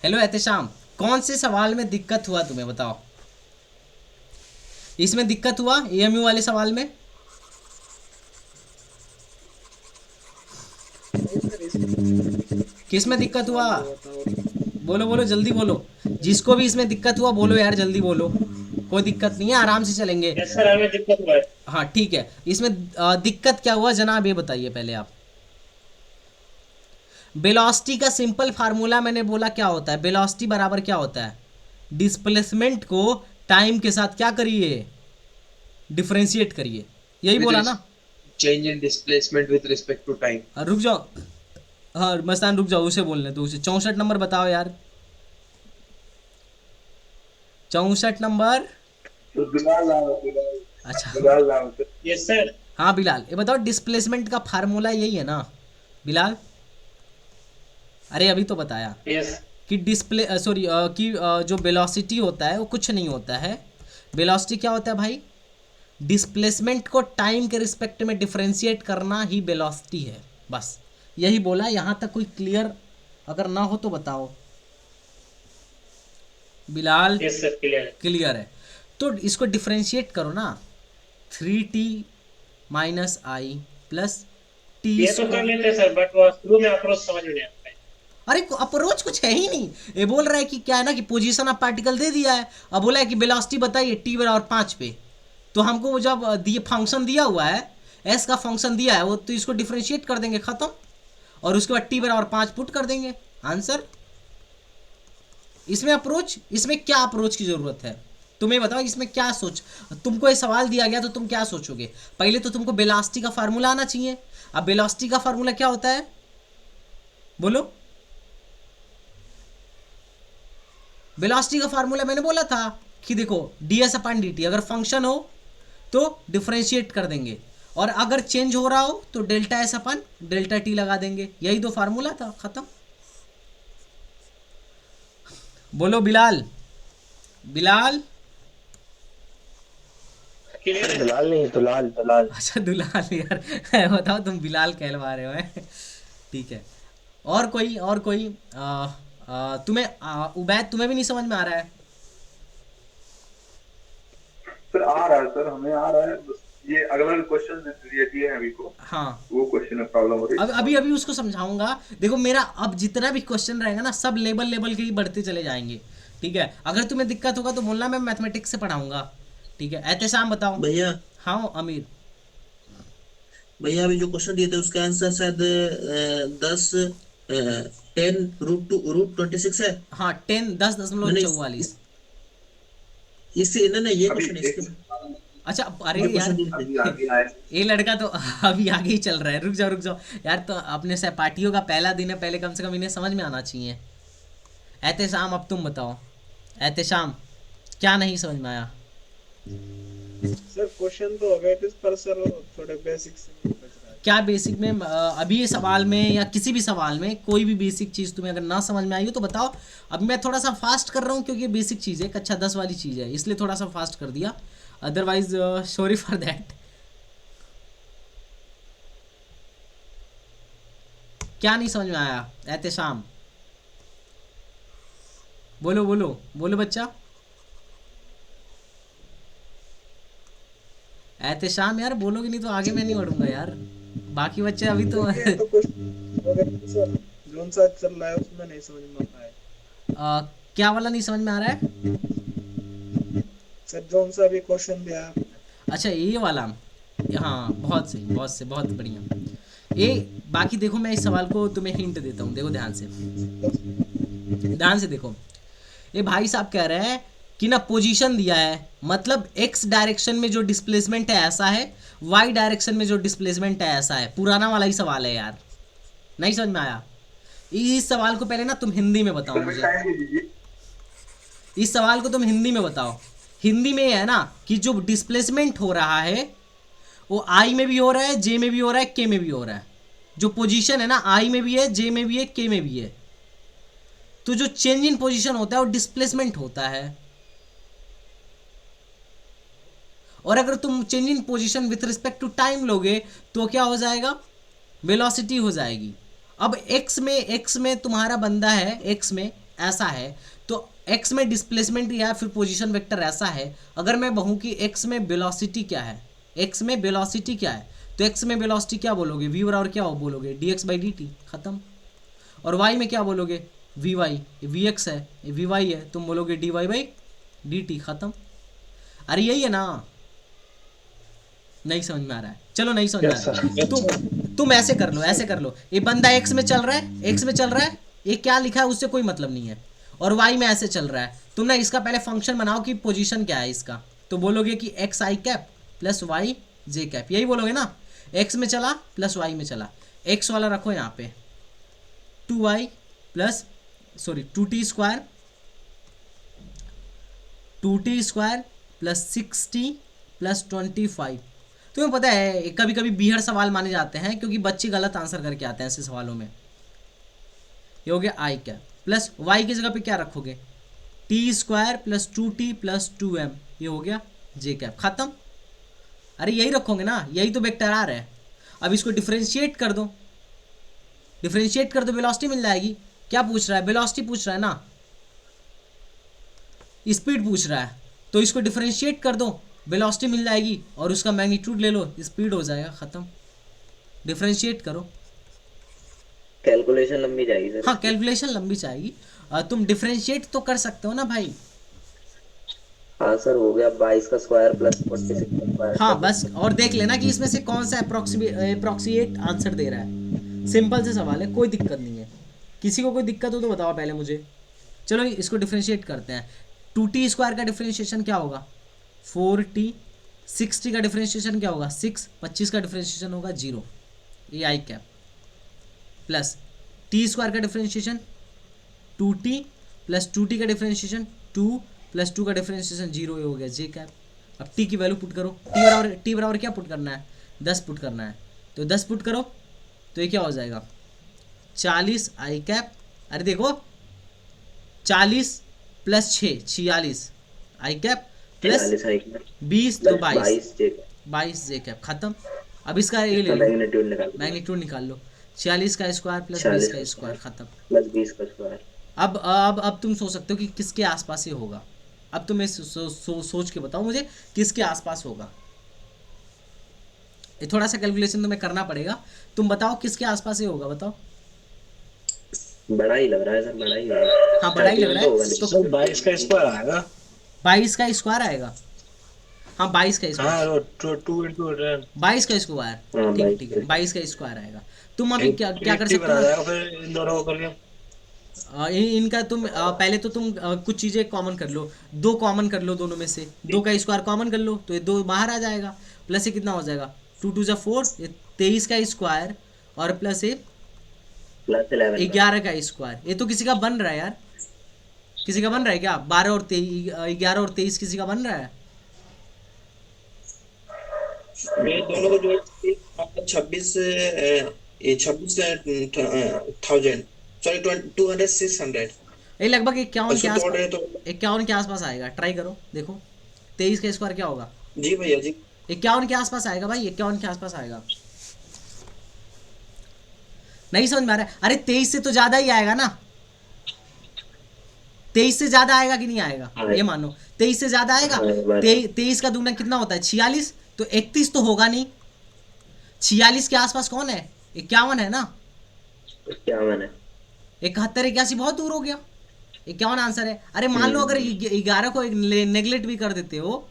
हेलो एहतेशाम, कौन से सवाल में दिक्कत हुआ तुम्हें बताओ? इसमें दिक्कत हुआ एएमयू वाले सवाल में? किस में दिक्कत हुआ? बोलो बोलो जल्दी बोलो, जिसको भी इसमें दिक्कत हुआ बोलो यार, जल्दी बोलो। कोई दिक्कत नहीं है, आराम से चलेंगे। यस सर, हमें दिक्कत हुआ है। हाँ ठीक है, इसमें दिक्कत क्या हुआ जनाब ये बताइए पहले आप। वेलोसिटी का सिंपल फार्मूला मैंने बोला क्या होता है? वेलोसिटी बराबर क्या होता है? डिस्प्लेसमेंट को टाइम के साथ क्या करिए, डिफरेंशिएट करिए, यही बोला ना। Change in displacement with respect to time. रुक जाओ, हाँ मस्तान रुक जाओ, उसे बोलने दो, उसे 64 नंबर बताओ यार, 64 नंबर। अच्छा यस सर। हाँ बिलाल, ये बताओ डिस्प्लेसमेंट का फार्मूला यही है ना बिलाल? अरे अभी तो बताया यस कि जो वेलोसिटी होता है वो कुछ नहीं होता है। वेलोसिटी क्या होता है भाई? डिस्प्लेसमेंट को टाइम के रिस्पेक्ट में डिफरेंशिएट करना ही वेलोसिटी है, बस यही बोला। यहाँ तक कोई क्लियर अगर ना हो तो बताओ Bilal. Yes sir clear. Clear है, तो इसको डिफरेंशिएट करो ना, 3t माइनस आई प्लस टी। ये तो कर लेते हैं सर, बट वो शुरू में अप्रोच समझ में नहीं आता है। अरे अप्रोच कुछ है ही नहीं, ये बोल रहा है कि क्या है ना कि पोजीशन ऑफ पार्टिकल दे दिया है, अब बोला है कि वेलोसिटी बताइए t बराबर 5 पे, तो हमको वो जब दिए फंक्शन दिया हुआ है, s का फंक्शन दिया है वो, तो इसको डिफरेंशिएट कर देंगे, खत्म, और उसके बाद t बराबर 5 पुट कर देंगे, आंसर। इसमें अप्रोच, इसमें क्या अप्रोच की जरूरत है? तुम्हें बताओ इसमें क्या सोच, तुमको ये सवाल दिया गया तो तुम क्या सोचोगे? पहले तो तुमको वेलोसिटी का फार्मूला आना चाहिए। अब वेलोसिटी का फार्मूला क्या होता है बोलो? वेलोसिटी का फार्मूला मैंने बोला था कि देखो ds/dt, अगर फंक्शन हो तो डिफरेंशिएट कर देंगे, और अगर चेंज हो रहा हो तो ΔS/ΔT लगा देंगे, यही दो फार्मूला था, खत्म। बोलो बिलाल, बिलाल। दुलाल नहीं, दुलाल दुलाल। अच्छा दुलाल यार बताओ, तुम बिलाल कहलवा रहे हो हैं? ठीक है, और कोई तुम्हें उबैद, तुम्हें भी नहीं समझ में आ रहा है? सर आ रहा है सर, हमें आ रहा है, बस ये अगला क्वेश्चन दिए हैं अभी को, हाँ वो क्वेश्चन में प्रॉब्लम हो रही है। अब अभी उसको समझाऊंगा। देखो मेरा अब जितना भी क्वेश्चन रहेगा ना, सब लेवल के ही बढ़ते चले जाएंगे, ठीक है? अगर तुम्हें दिक्कत होगा तो बोलना, मैं मैथमेटिक्स से पढ़ाऊंगा, ठीक है? एहतेशाम बताओ भैया। हाँ अमीर भैया अभी जो क्वेश्चन दिए थे उसका आंसर शायद 10√26 है। हाँ 10.44। इससे ना ये क्वेश्चन इसके। अच्छा अरे यार ये लड़का तो अभी आगे ही चल रहा है, रुक जाओ यार, तो अपने सहपाठियों का पहला दिन है, पहले कम से कम इन्हें समझ में आना चाहिए। एहतेशाम अब तुम बताओ, एहतेशाम क्या नहीं समझ में आया? सर क्वेश्चन तो हो गए थे पर सर थोड़े बेसिक से बच रहा है। क्या बेसिक में? अभी ये सवाल में या किसी भी सवाल में कोई भी बेसिक चीज़ तुम्हें अगर ना समझ में आई हो तो बताओ। अब मैं थोड़ा सा फास्ट कर रहा हूँ क्योंकि ये बेसिक चीज़ है, कक्षा 10 वाली चीज़ है, इसलिए थोड़ा सा फास्ट कर दिया, अदरवाइज सॉरी फॉर दैट। क्या नहीं समझ में आया एहतेशाम? बोलो बच्चा। एहतेशाम यार बोलोगे नहीं तो आगे मैं नहीं बढ़ूंगा यार, बाकी बच्चे अभी तो जोन सा चल रहा है उसमें नहीं समझ में आ रहा है। क्या वाला नहीं समझ में आ रहा है सर? जोन सा भी क्वेश्चन दिया। अच्छा ये वाला, हाँ बहुत सही, बहुत बढ़िया। ये बाकी देखो, मैं इस सवाल को तुम्हें हिंट देता हूँ, देखो ध्यान से देखो। ये भाई साहब कह रहे हैं कि ना पोजीशन दिया है, मतलब एक्स डायरेक्शन में जो डिस्प्लेसमेंट है ऐसा है, वाई डायरेक्शन में जो डिस्प्लेसमेंट है ऐसा है। पुराना वाला ही सवाल है यार, नहीं समझ में आया? इस सवाल को पहले ना तुम हिंदी में बताओ मुझे, इस सवाल को तुम हिंदी में बताओ। हिंदी में है ना कि जो डिस्प्लेसमेंट हो रहा है वो आई में भी हो रहा है, जे में भी हो रहा है, के में भी हो रहा है। जो पोजीशन है ना आई में भी है, जे में भी है, के में भी है। तो जो चेंज इन पोजीशन होता है वो डिस्प्लेसमेंट होता है, और अगर तुम change in position with respect to time लोगे तो क्या हो जाएगा? वेलोसिटी हो जाएगी। अब एक्स में तुम्हारा बंदा है, एक्स में ऐसा है, तो एक्स में डिस्प्लेसमेंट या फिर पोजीशन वेक्टर ऐसा है। अगर मैं कहूँ कि एक्स में वेलोसिटी क्या है, एक्स में वेलोसिटी क्या है, तो एक्स में वेलोसिटी क्या बोलोगे? वी बराबर क्या बोलोगे? dx/dt, खत्म। और वाई में क्या बोलोगे? वी वाई, वी एक्स है, वी वाई है, तुम बोलोगे dy/dt, खत्म। अरे यही है ना? नहीं समझ में आ रहा है? चलो नहीं समझ में आ रहा है, तुम ऐसे कर लो, ये बंदा एक्स में चल रहा है, ये क्या लिखा है उससे कोई मतलब नहीं है, और वाई में ऐसे चल रहा है। तुम ना इसका पहले फंक्शन बनाओ कि पोजीशन क्या है इसका, तो बोलोगे कि एक्स आई कैप प्लस वाई जे कैप, यही बोलोगे ना। एक्स में चला प्लस वाई में चला, एक्स वाला रखो यहाँ पे 2y plus sorry 2t square, 2t square plus 6t plus 25। तुम्हें पता है कभी कभी बीहड़ सवाल माने जाते हैं क्योंकि बच्चे गलत आंसर करके आते हैं ऐसे सवालों में। ये हो गया आई कैप प्लस वाई की जगह पे क्या रखोगे, T square plus 2t plus 2m, ये हो गया जे कैप, खत्म। अरे यही रखोगे ना, यही तो वेक्टर आर है। अब इसको डिफरेंशिएट कर दो, डिफरेंशिएट कर दो, वेलोसिटी मिल जाएगी। क्या पूछ रहा है, वेलोसिटी पूछ रहा है ना, स्पीड पूछ रहा है, तो इसको डिफरेंशिएट कर दो, वेलोसिटी मिल जाएगी और उसका मैग्नीट्यूड ले लो, स्पीड हो जाएगा, खत्म। डिफरेंशिएट करो, कैलकुलेशन लंबी जाएगी सर। हाँ कैलकुलेशन लंबी जाएगी। तुम डिफरेंशिएट तो कर सकते हो ना भाई। हाँ सर हो गया 22 का स्क्वायर प्लस 46 का स्क्वायर। हाँ बस, और देख लेना कि इसमें से कौन सा अप्रोक्सीमेट आंसर दे रहा है। सिंपल से सवाल है, कोई दिक्कत नहीं है। किसी को कोई दिक्कत हो तो बताओ पहले मुझे। चलो इसको डिफरेंशिएट करते हैं। 2t स्क्वायर का डिफरेंशिएशन क्या होगा 4t, 6t का डिफरेंशिएशन क्या होगा 6, 25 का डिफरेंशिएशन होगा 0, ये आई कैप, प्लस टी स्क्वायर का डिफरेंशिएशन 2t प्लस 2t का डिफरेंशिएशन 2 प्लस 2 का डिफरेंशिएशन 0, ये हो गया जे कैप। अब t की वैल्यू पुट करो, t बराबर क्या पुट करना है 10 पुट करना है, तो 10 पुट करो तो ये क्या हो जाएगा 40 आई कैप। अरे देखो 40 प्लस 6 46 आई कैप प्लस 20 तो 22 जे कैप, खत्म। अब इसका ये ले लो, मैग्नीट्यूड निकाल लो, 46 का स्क्वायर प्लस 20 का स्क्वायर, खत्म। प्लस 20 का स्क्वायर। अब तुम सोच सकते हो कि किसके आसपास ये होगा। अब तुम्हें सोच के बताओ मुझे किसके आसपास होगा। ये थोड़ा सा कैलकुलेशन तुम्हें करना पड़ेगा। तुम बताओ किसके आसपास ये होगा, बताओ। बड़ा ही लग रहा है सर, बड़ा ही लग रहा है। हाँ बड़ा ही लग रहा है तो 22 का स्क्वायर आएगा, 22 का स्क्वायर आएगा। हाँ 22 का स्क्वायर, हाँ 2 into 22 का स्क्वायर, ठीक है ठीक है 22 का स्क्वायर आएगा। तुम अभी क्या कर सकते हो, फिर इन दोनों को करके इनका तुम पहले तो तुम कुछ चीज़ें कॉमन कर लो, 2 कॉमन कर लो दोनों में से, 2 का स्क्वायर कॉमन कर लो तो ये 2 बाहर आ जाएगा, प्लस ये कितना हो जाएगा 2 2 जा 4, ये 23 का स्क्वायर और प्लस ये प्लस 11 का स्क्वायर। ये तो किसी का बन रहा है यार, किसी का बन रहा है क्या 12 और 23, 11 और 23 किसी का बन रहा है। मैं दोनों को जो 26,000 सॉरी 200-600 ये लगभग 51 के उसको तोड़ रहे तो 51 के आसपास आएगा। ट्राई करो देखो 23 का स्क्वायर क्या होगा, जी भैया जी 51 के आसपास आएगा भाई, 51 के आसपास आएगा। नहीं समझ में आ रहा है, अरे 23 से तो ज्यादा ही आएगा ना, 23 से ज्यादा आएगा कि नहीं आएगा, ये मानो 23 से ज्यादा आएगा। 23 का दुगना कितना होता है 46, तो 31 तो होगा नहीं। 46 के आसपास कौन है 51 है ना, 51 है। 71 81 बहुत दूर हो गया, 51 आंसर है। अरे मान लो अगर 11 को नेगलेक्ट भी कर देते हो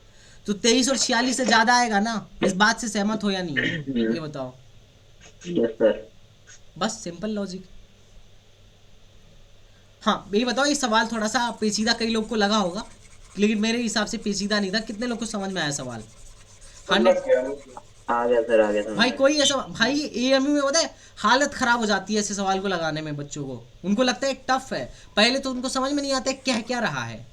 तो 23 और 46 से ज्यादा आएगा ना। इस बात से सहमत हो या नहीं है ये बताओ। Yes sir. बस सिंपल लॉजिक। हाँ ये बताओ, ये सवाल थोड़ा सा पेचीदा कई लोग को लगा होगा, लेकिन मेरे हिसाब से पेचीदा नहीं था। कितने लोग को समझ में आया सवाल 100? आ गया सर, आ गया सर। भाई कोई ऐसा भाई एएमयू में पता है हालत खराब हो जाती है ऐसे सवाल को लगाने में। बच्चों को उनको लगता है टफ है, पहले तो उनको समझ में नहीं आता है कह क्या रहा है,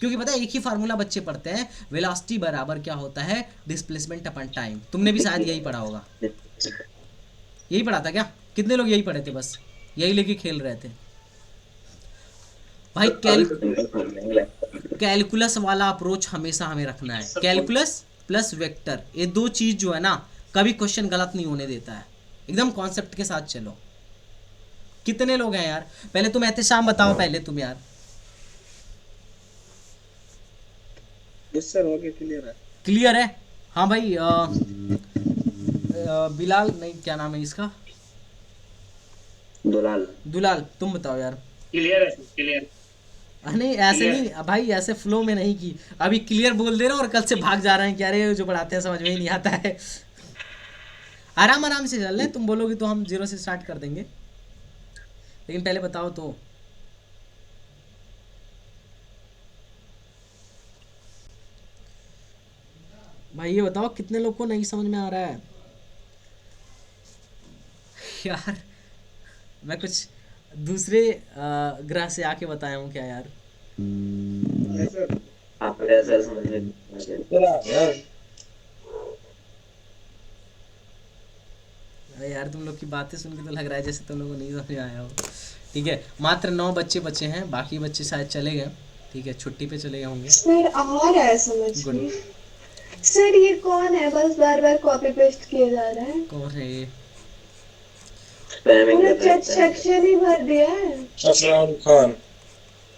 क्योंकि पता है एक ही फार्मूला बच्चे पढ़ते हैं, वेलोसिटी बराबर क्या होता है डिस्प्लेसमेंट अपन टाइम। तुमने भी शायद यही पढ़ा होगा, यही पढ़ा था क्या? कितने लोग यही पढ़े थे? बस यही लेके खेल रहे थे भाई। कैलकुलस वाला अप्रोच हमेशा हमें रखना है। कैलकुलस प्लस वेक्टर, ये 2 चीज जो है ना कभी क्वेश्चन गलत नहीं होने देता है। एकदम कॉन्सेप्ट के साथ चलो। कितने लोग हैं यार? पहले तुम एहतशाम बताओ, पहले तुम यार। यस सर, हो गया, क्लियर है। क्लियर है? हाँ भाई बिलाल नहीं, क्या नाम है इसका, दुलाल तुम बताओ यार। क्लियर है, क्लियर। नहीं ऐसे नहीं भाई, ऐसे फ्लो में नहीं की अभी क्लियर बोल दे रहे हो और कल से भाग जा रहे हैं कि अरे जो पढ़ाते हैं समझ में ही नहीं आता है। आराम आराम से चल रहे, तुम बोलोगे तो हम 0 से स्टार्ट कर देंगे, लेकिन पहले बताओ तो। भाई ये बताओ कितने लोग को नहीं समझ में आ रहा है यार। मैं कुछ दूसरे ग्रह से आके बताया हूँ क्या यार। आप ऐसा समझ में अरे यार तुम लोग की बातें सुन के तो लग रहा है जैसे तुम लोगों को नहीं समझ में आया हो। ठीक है, मात्र 9 बच्चे बचे हैं, बाकी बच्चे शायद चले गए। ठीक है, छुट्टी पे चले गए होंगे। सर आ रहा है समझ में। सर ये कौन है, बस बार बार कॉपी पेस्ट किए जा रहा है। कौन है ये? पूरा चैट सेक्शन ही भर दिया है। अफरान खान।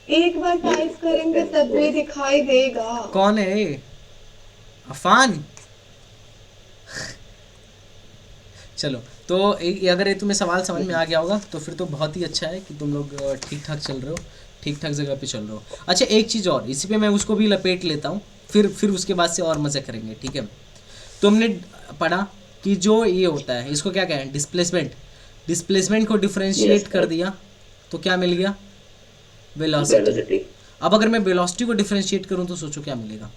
एक बार टाइप करेंगे तब भी दिखाई देगा। कौन है ये? अफान? चलो तो अगर ये तुम्हें सवाल समझ में आ गया होगा तो फिर तो बहुत ही अच्छा है कि तुम लोग ठीक ठाक चल रहे हो, ठीक ठाक जगह पे चल रहे हो। अच्छा एक चीज़ और, इसी पे मैं उसको भी लपेट लेता हूँ, फिर उसके बाद से और मज़े करेंगे। ठीक है, तुमने पढ़ा कि जो ये होता है इसको क्या कहें, डिस्प्लेसमेंट। डिस्प्लेसमेंट को डिफरेंशिएट कर दिया तो क्या मिल गया, वेलोसिटी। अब अगर मैं वेलोसिटी को डिफरेंशिएट करूँ तो सोचो क्या मिलेगा,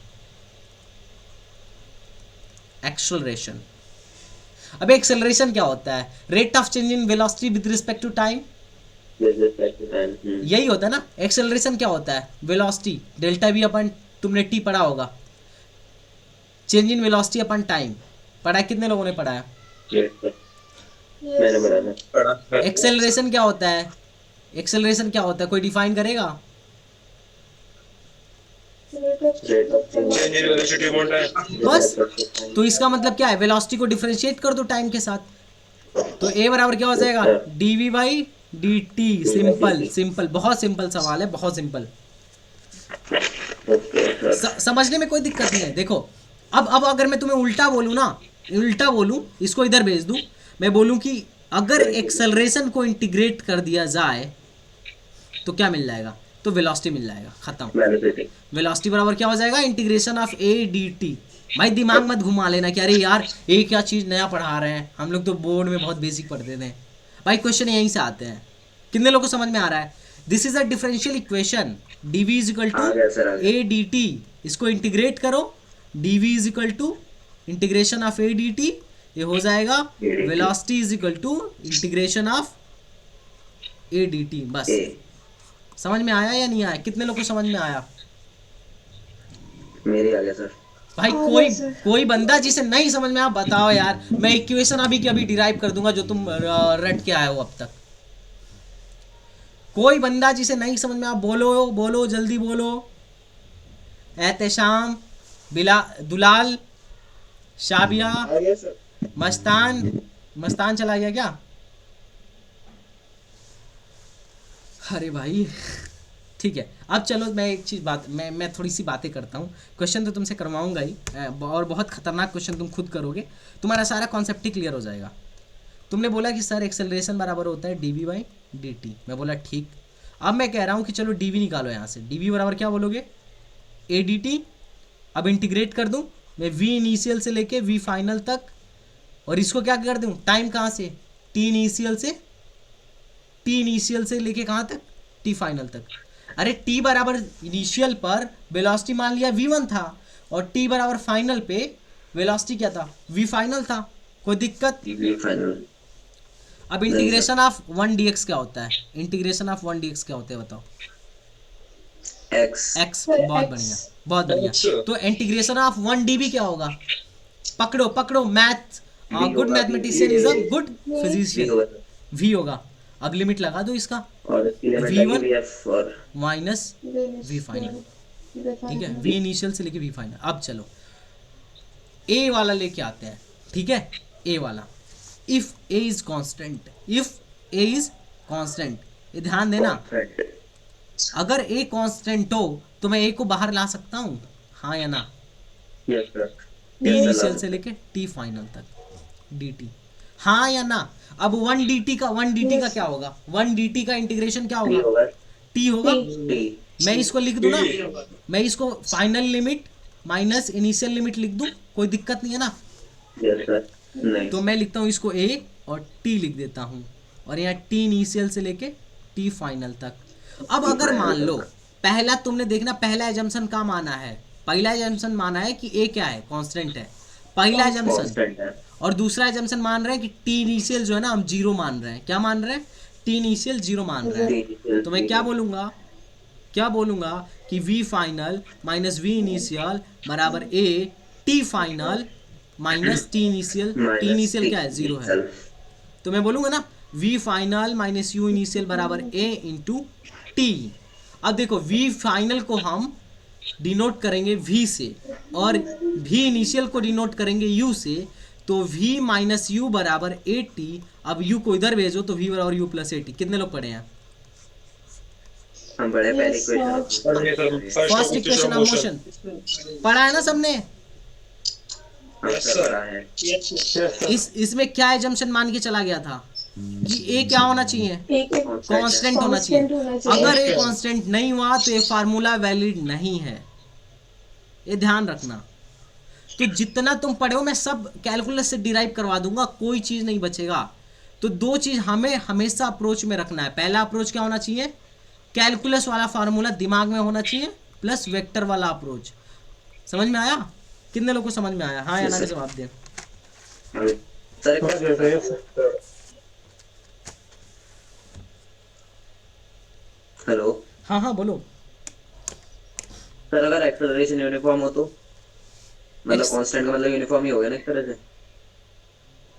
एक्सेलरेशन। अब एक्सेलरेशन क्या होता है, rate of change in velocity with respect to time. यही होता है ना। एक्सेलरेशन क्या होता है, वेलोसिटी डेल्टा वी अपन, तुमने टी पढ़ा होगा, change in velocity upon time पढ़ा है। कितने लोगों ने पढ़ा है? मैंने पढ़ा। एक्सेलरेशन क्या होता है, एक्सेलरेशन क्या होता है, कोई डिफाइन करेगा? बस, तो इसका मतलब क्या है, वेलोसिटी को डिफरेंशिएट कर दो टाइम के साथ, तो ए बराबर क्या हो जाएगा, dv by dt। Simple simple, बहुत सिंपल सवाल है, बहुत सिंपल। समझने में कोई दिक्कत नहीं है। देखो अब अगर मैं तुम्हें उल्टा बोलूँ ना, उल्टा बोलूँ, इसको इधर भेज दूँ, मैं बोलूँ कि अगर एक्सेलरेशन को इंटीग्रेट कर दिया जाए तो क्या मिल जाएगा, तो वेलोसिटी मिल जाएगा, खत्म। वेलोसिटी बराबर क्या हो जाएगा, integration of a d T. भाई दिमाग मत घुमा लेना कि अरे यार ये क्या चीज़ नया पढ़ा रहे हैं, हम लोग तो बोर्ड में बहुत बेसिक पढ़ते थे। भाई क्वेश्चन यहीं से आते हैं। कितने लोगों को समझ में आ रहा है? This is a differential equation, d v is equal to a d t. इसको इंटीग्रेट करो, d v is equal to integration of a d t, ये हो जाएगा velocity is equal to integration of a d t. बस समझ में आया या नहीं आया? कितने लोगों को समझ में आया? मेरे आ गया सर। भाई कोई बंदा जिसे नहीं समझ में आया बताओ यार, मैं इक्वेशन अभी की अभी डिराइव कर दूंगा जो तुम रट के आए हो अब तक। कोई बंदा जिसे नहीं समझ में आया बोलो, बोलो जल्दी बोलो। एहतेशाम, दुलाल, शाबिया, मस्तान चला गया क्या? अरे भाई ठीक है, अब चलो मैं एक चीज़ मैं थोड़ी सी बातें करता हूँ। क्वेश्चन तो तुमसे करवाऊंगा ही, और बहुत खतरनाक क्वेश्चन तुम खुद करोगे, तुम्हारा सारा कॉन्सेप्ट ही क्लियर हो जाएगा। तुमने बोला कि सर एक्सेलरेशन बराबर होता है dv बाई dt। मैं बोला ठीक। अब मैं कह रहा हूँ कि चलो dv निकालो यहाँ से। dv बराबर क्या बोलोगे, a dt। अब इंटीग्रेट कर दूँ मैं v इनिशियल से लेके v फाइनल तक, और इसको क्या कर दूँ, टाइम कहाँ से, t इनिशियल से लेके कहाँ तक, t फाइनल तक। अरे t बराबर इनिशियल पर वेलोसिटी मान लिया v1 था, और t बराबर फाइनल पे वेलोसिटी क्या था, v फाइनल था। कोई दिक्कत? अब इंटीग्रेशन ऑफ 1 dx क्या होता है, इंटीग्रेशन ऑफ 1 dx क्या होता है बताओ? x। बहुत बढ़िया, बहुत बढ़िया। तो इंटीग्रेशन ऑफ 1 dv क्या होगा, पकड़ो math, good mathematician is a good physician, v होगा। अब लिमिट लगा दो इसका, v1 माइनस v फाइनल, ठीक है, v इनिशियल से लेके v फाइनल। अब चलो a वाला लेके आते हैं, ठीक है, a वाला, इफ a इज कांस्टेंट, ये ध्यान देना, अगर a कांस्टेंट हो तो मैं a को बाहर ला सकता हूँ, हाँ या ना? t इनिशियल से लेके t फाइनल तक dt, हाँ या ना? अब 1 dt का क्या होगा, 1 dt का इंटीग्रेशन क्या होगा, t होगा। मैं इसको लिख दूं ना, मैं इसको final limit minus initial limit लिख दूं, कोई दिक्कत नहीं है ना? नहीं। तो मैं लिखता हूँ इसको a और t लिख देता हूँ, और यहाँ t इनिशियल से लेके t फाइनल तक। अब अगर मान लो पहला, तुमने देखना पहला एजम्पशन का माना है, पहला एजम्पशन माना है कि ए क्या है, कांस्टेंट है, पहला एजम्पशन। कांस्टेंट है। और दूसरा एजम्पशन मान रहे हैं कि टी इनिशियल जो है ना हम जीरो मान रहे हैं। क्या मान रहे हैं? टी इनिशियल जीरो मान रहे हैं। तो मैं क्या बोलूंगा कि V final minus V initial बराबर A T final minus T initial. T initial क्या है? जीरो है। तो मैं बोलूंगा ना V final minus U initial बराबर ए इंटू टी। अब देखो वी फाइनल को हम डिनोट करेंगे v से और v इनिशियल को डिनोट करेंगे u से। तो v माइनस यू बराबर ए टी। अब u को इधर भेजो तो v बराबर u प्लस ए टी। कितने लोग पढ़े हैं? हम बड़े पहले equation first equation of motion पढ़ा है ना सबने? इसमें क्या एजम्पशन मान के चला गया था कि ए क्या होना चाहिए? कांस्टेंट होना चाहिए। अगर ए कांस्टेंट नहीं हुआ तो ये फार्मूला वैलिड नहीं है, ये ध्यान रखना। तो जितना तुम पढ़े हो मैं सब कैलकुलस से डिराइव करवा दूंगा, कोई चीज नहीं बचेगा। तो दो चीज हमें हमेशा अप्रोच में रखना है। पहला अप्रोच क्या होना चाहिए? कैलकुलस वाला फार्मूला दिमाग में होना चाहिए प्लस वेक्टर वाला अप्रोच। समझ में आया? कितने लोगों को समझ में आया? हाँ या ना के जवाब दे। हेलो। हाँ हाँ बोलो। सर अगर एक्सेलरेशन यूनिफॉर्म हो तो मतलब कांस्टेंट का मतलब यूनिफॉर्म ही हो गया ना एक तरह से?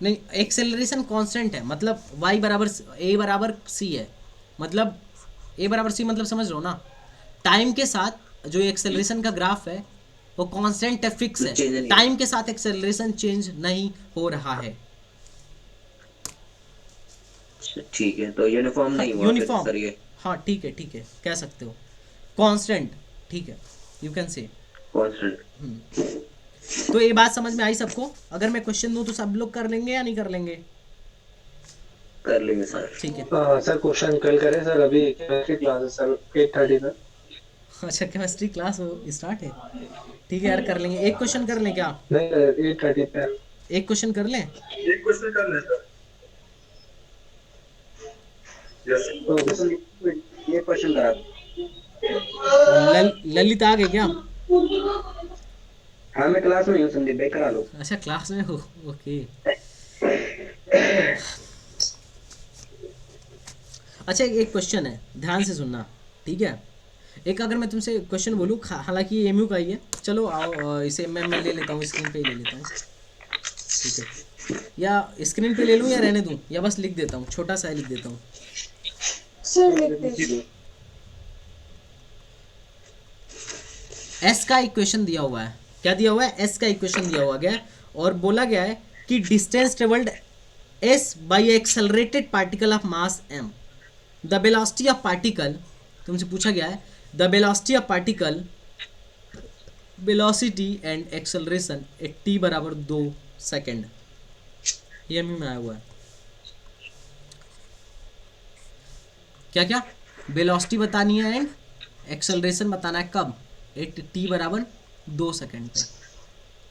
नहीं, एक्सेलरेशन कांस्टेंट है, मतलब y बराबर a बराबर c है। मतलब a बराबर c मतलब समझ लो ना, टाइम के साथ जो एक्सेलरेशन का ग्राफ है वो कांस्टेंट है, फिक्स है। टाइम के साथ एक्सेलरेशन चेंज नहीं हो रहा है। ठीक है, तो यूनिफॉर्म नहीं हुआ यूनिफॉर्म सर ये? हाँ ठीक है कह सकते हो। कांस्टेंट ठीक है, यू कैन से कांस्टेंट। तो ये बात समझ में आई सबको? अगर मैं क्वेश्चन दूं तो सब लोग कर लेंगे या नहीं कर लेंगे? कर लेंगे सर। ठीक है। सर क्वेश्चन कल करें सर, अभी केमिस्ट्री क्लास है सर 8:30 पर। अच्छा केमिस्ट्री क्लास हो स्टार्ट है? ठीक है यार कर लेंगे। एक क्वेश्चन कर लें क्या? नहीं 8:30 पे। एक क्वेश्चन कर लें? एक क्वेश्चन कर ले सर। यस ये क्वेश्चन करा। ललित आ गए क्या? हाँ मैं क्लास में हूँ संदीप भाई, करा लो। अच्छा क्लास में हो, ओके। अच्छा एक क्वेश्चन है, ध्यान से सुनना, ठीक है? एक अगर मैं तुमसे क्वेश्चन बोलूँ, हालांकि ये एमयू का ही है, चलो आओ इसे मैं ले लेता हूँ, स्क्रीन पे ही ले लेता हूँ, ठीक है? या स्क्रीन पे ले लूँ या रहने दूँ, या बस लिख देता हूँ, छोटा सा लिख देता हूँ। सर लिख दीजिए। एस का इक्वेशन दिया हुआ है। क्या दिया हुआ है? एस का इक्वेशन दिया हुआ गया और बोला गया है कि distance travelled s by accelerated particle of mass m, the velocity of particle, तुमसे पूछा गया है the velocity of particle, velocity and acceleration at t बराबर 2 सेकेंड। ये में आया हुआ है। क्या क्या? वेलोसिटी बतानी है एंड एक्सेलरेशन बताना है। कब? एट टी बराबर 2 सेकेंड पे।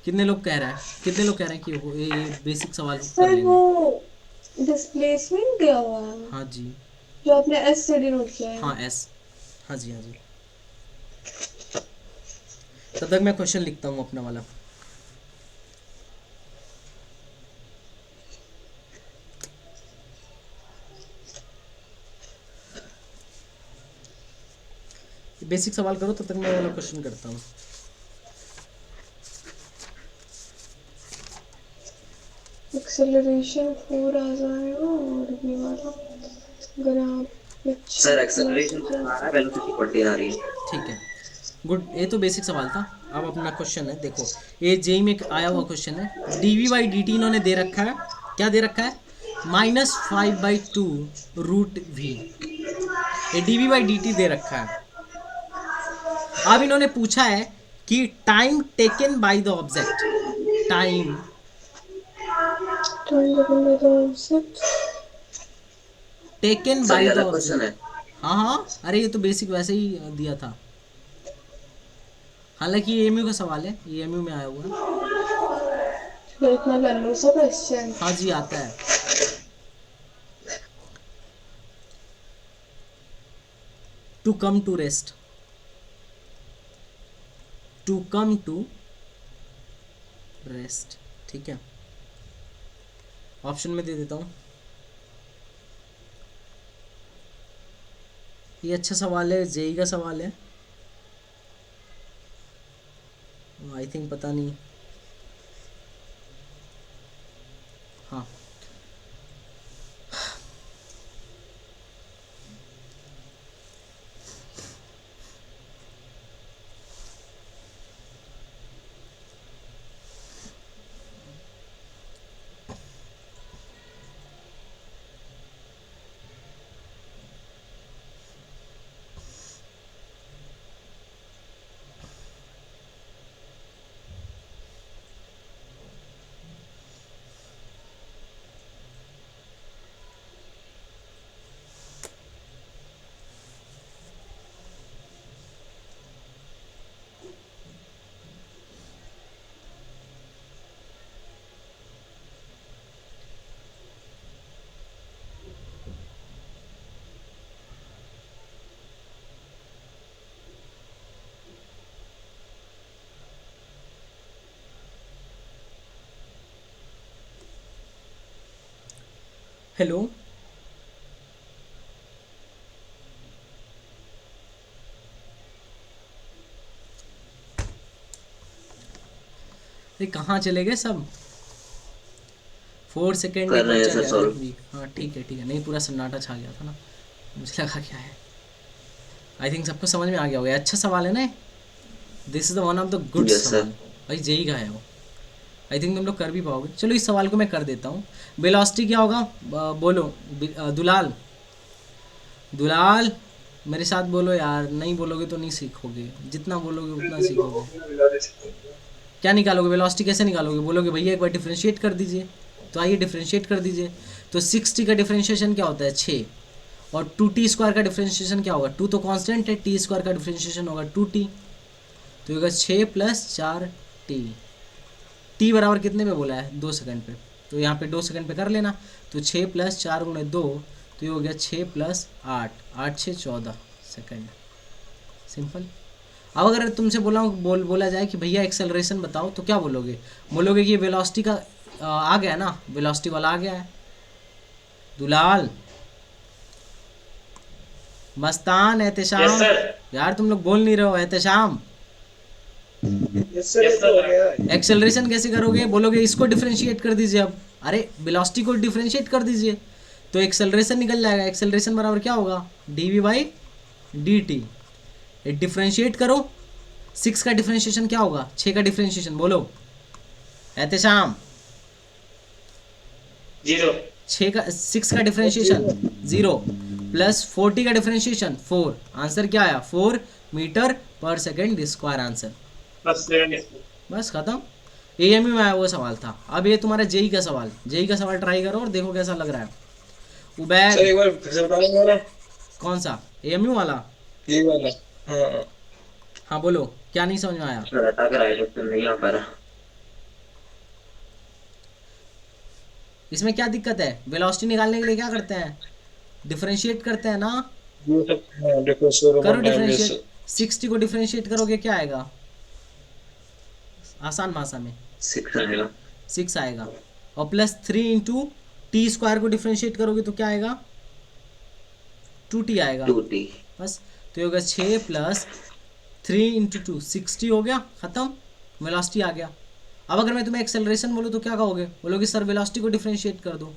कितने लोग कह रहे हैं कि ये बेसिक सवाल कर सर लेंगे? वो डिस्प्लेसमेंट दिया हुआ है। हाँ जी। जो आपने एस से डिनोट किया है। हाँ एस, हाँ जी। तब तक मैं क्वेश्चन लिखता हूँ अपना वाला। बेसिक सवाल करो तब तक मैं वाला क्वेश्चन करता हूँ। एक्सेलरेशन 4 आ जाएगा और ये वाला अगर आप सर एक्सेलरेशन आ रहा है, वेलोसिटी 14 आ रही है। ठीक है, गुड। ये तो बेसिक सवाल था। अब अपना क्वेश्चन है, देखो ये जेई में आया हुआ क्वेश्चन है। डी बाई डी टी इन्होंने दे रखा है। क्या दे रखा है? -5/2 रूट वी। ये डी बाई डी टी दे रखा है। अब इन्होंने पूछा है कि time taken by the object, time taken by the object. हाँ, अरे ये तो बेसिक वैसे ही दिया था। हालांकि ये एमयू का सवाल है, ये एमयू में आया हुआ है। इतना लंबा सा क्वेश्चन। हाँ जी आता है। To come to rest, to come to rest. ठीक है, ऑप्शन में दे देता हूँ। ये अच्छा सवाल है, जेई का सवाल है। आई थिंक पता नहीं, हाँ हेलो, ये कहाँ चले गए सब? 4 सेकेंड कर रहे हैं सर सॉल्व। हाँ ठीक है, नहीं पूरा सन्नाटा छा गया था ना, मुझे लगा क्या है। आई थिंक सबको समझ में आ गया होगा। अच्छा सवाल है ना, this is the one of the good Yes, sir. सवाल। भाई जेई का है वो, आई थिंक तुम लोग कर भी पाओगे। चलो इस सवाल को मैं कर देता हूँ। वेलोसिटी क्या होगा? बोलो दुलाल, दुलाल मेरे साथ बोलो यार, नहीं बोलोगे तो नहीं सीखोगे, जितना बोलोगे उतना सीखोगे। क्या निकालोगे? वेलोसिटी कैसे निकालोगे? बोलोगे भैया एक बार डिफरेंशिएट कर दीजिए, तो आइए डिफरेंशिएट कर दीजिए। तो 60 का डिफरेंशिएशन क्या होता है? 6। और 2t स्क्वायर का डिफरेंशिएशन क्या होगा? 2 तो कांस्टेंट है, t स्क्वायर का डिफरेंशिएशन होगा 2t, तो होगा 6 + 4t। t बराबर कितने पे बोला है? 2 सेकंड पे, तो यहाँ पे 2 सेकंड पे कर लेना। तो 6 + 4 × 2, तो ये हो गया 6 + 8, 8 × 6 = 14 सेकंड। सिंपल। अब अगर तुमसे बोला जाए कि भैया एक्सेलरेशन बताओ, तो क्या बोलोगे? बोलोगे कि ये वेलोसिटी का आ गया ना, वेलोसिटी वाला आ गया है। Dulal, Mastan, Ehtesham, Yes, sir. यार तुम लोग बोल नहीं रहे हो। एहतेशाम, यस सर, ये तो हो गया है। एक्सेलरेशन कैसे करोगे? बोलोगे इसको डिफरेंशिएट कर दीजिए। अब अरे वेलोसिटी को डिफरेंशिएट कर दीजिए, तो एक्सेलरेशन निकल जाएगा। एक्सेलरेशन बराबर क्या होगा? dv/dt। डिफरेंशिएट करो, 6 का डिफरेंशिएशन क्या होगा? 6 का डिफरेंशिएशन बोलो एहतेशाम। 0 6 का डिफरेंशिएशन 0 प्लस 40 का डिफरेंशिएशन 4। आंसर क्या आया? 4 मीटर/सेकंड आंसर। बस खत्म। एएमयू में आया वो सवाल था। अब ये तुम्हारा जेई का सवाल, जेई का सवाल ट्राई करो और देखो कैसा लग रहा है। उबैद, सर एक बार फिर से बताओगे वाला? कौन सा? एएमयू वाला? ये वाला, हाँ। हाँ बोलो, क्या नहीं समझ में आया? रटा कर आए तो नहीं आ पा रहा। इसमें क्या दिक्कत है? वेलोसिटी निकालने के लिए क्या करते हैं? डिफरेंशिएट करते हैं ना। ये सब डिफरेंशिएट करो डिफरेंशिएट। 60 को डिफरेंशिएट करोगे क्या आएगा? आसान भाषा में 6 आएगा। 6 आएगा। और प्लस 3 × t स्क्वायर को डिफरेंशिएट करोगे तो क्या आएगा? 2t आएगा। 2t। बस, तो ये होगा 6 + 3 × 2, 60 हो गया, खत्म। वेलोसिटी आ गया। अब अगर मैं तुम्हें एक्सेलरेशन बोलूँ तो क्या कहोगे? बोलोगे सर वेलोसिटी को डिफरेंशिएट कर दो।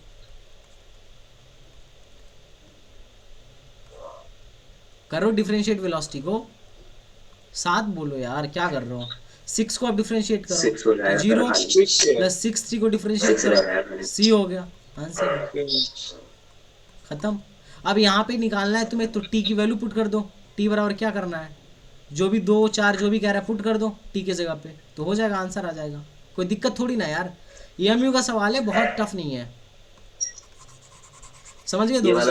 करो डिफरेंशिएट वेलोसिटी को, साथ बोलो यार, क्या कर रहे हो? 6 को आप डिफरेंशिएट करो, 6 हो जाएगा। 0 + 6 को डिफरेंशिएट करो, c हो गया आंसर, खत्म। अब यहाँ पे निकालना है तुम्हें, तो t की वैल्यू पुट कर दो। t बराबर क्या करना है? जो भी 2 4 जो भी कह रहा है पुट कर दो t के जगह पे, तो हो जाएगा, आंसर आ जाएगा। कोई दिक्कत थोड़ी ना यार, एएमयू का सवाल है, बहुत टफ नहीं है। समझ गए दोस्त?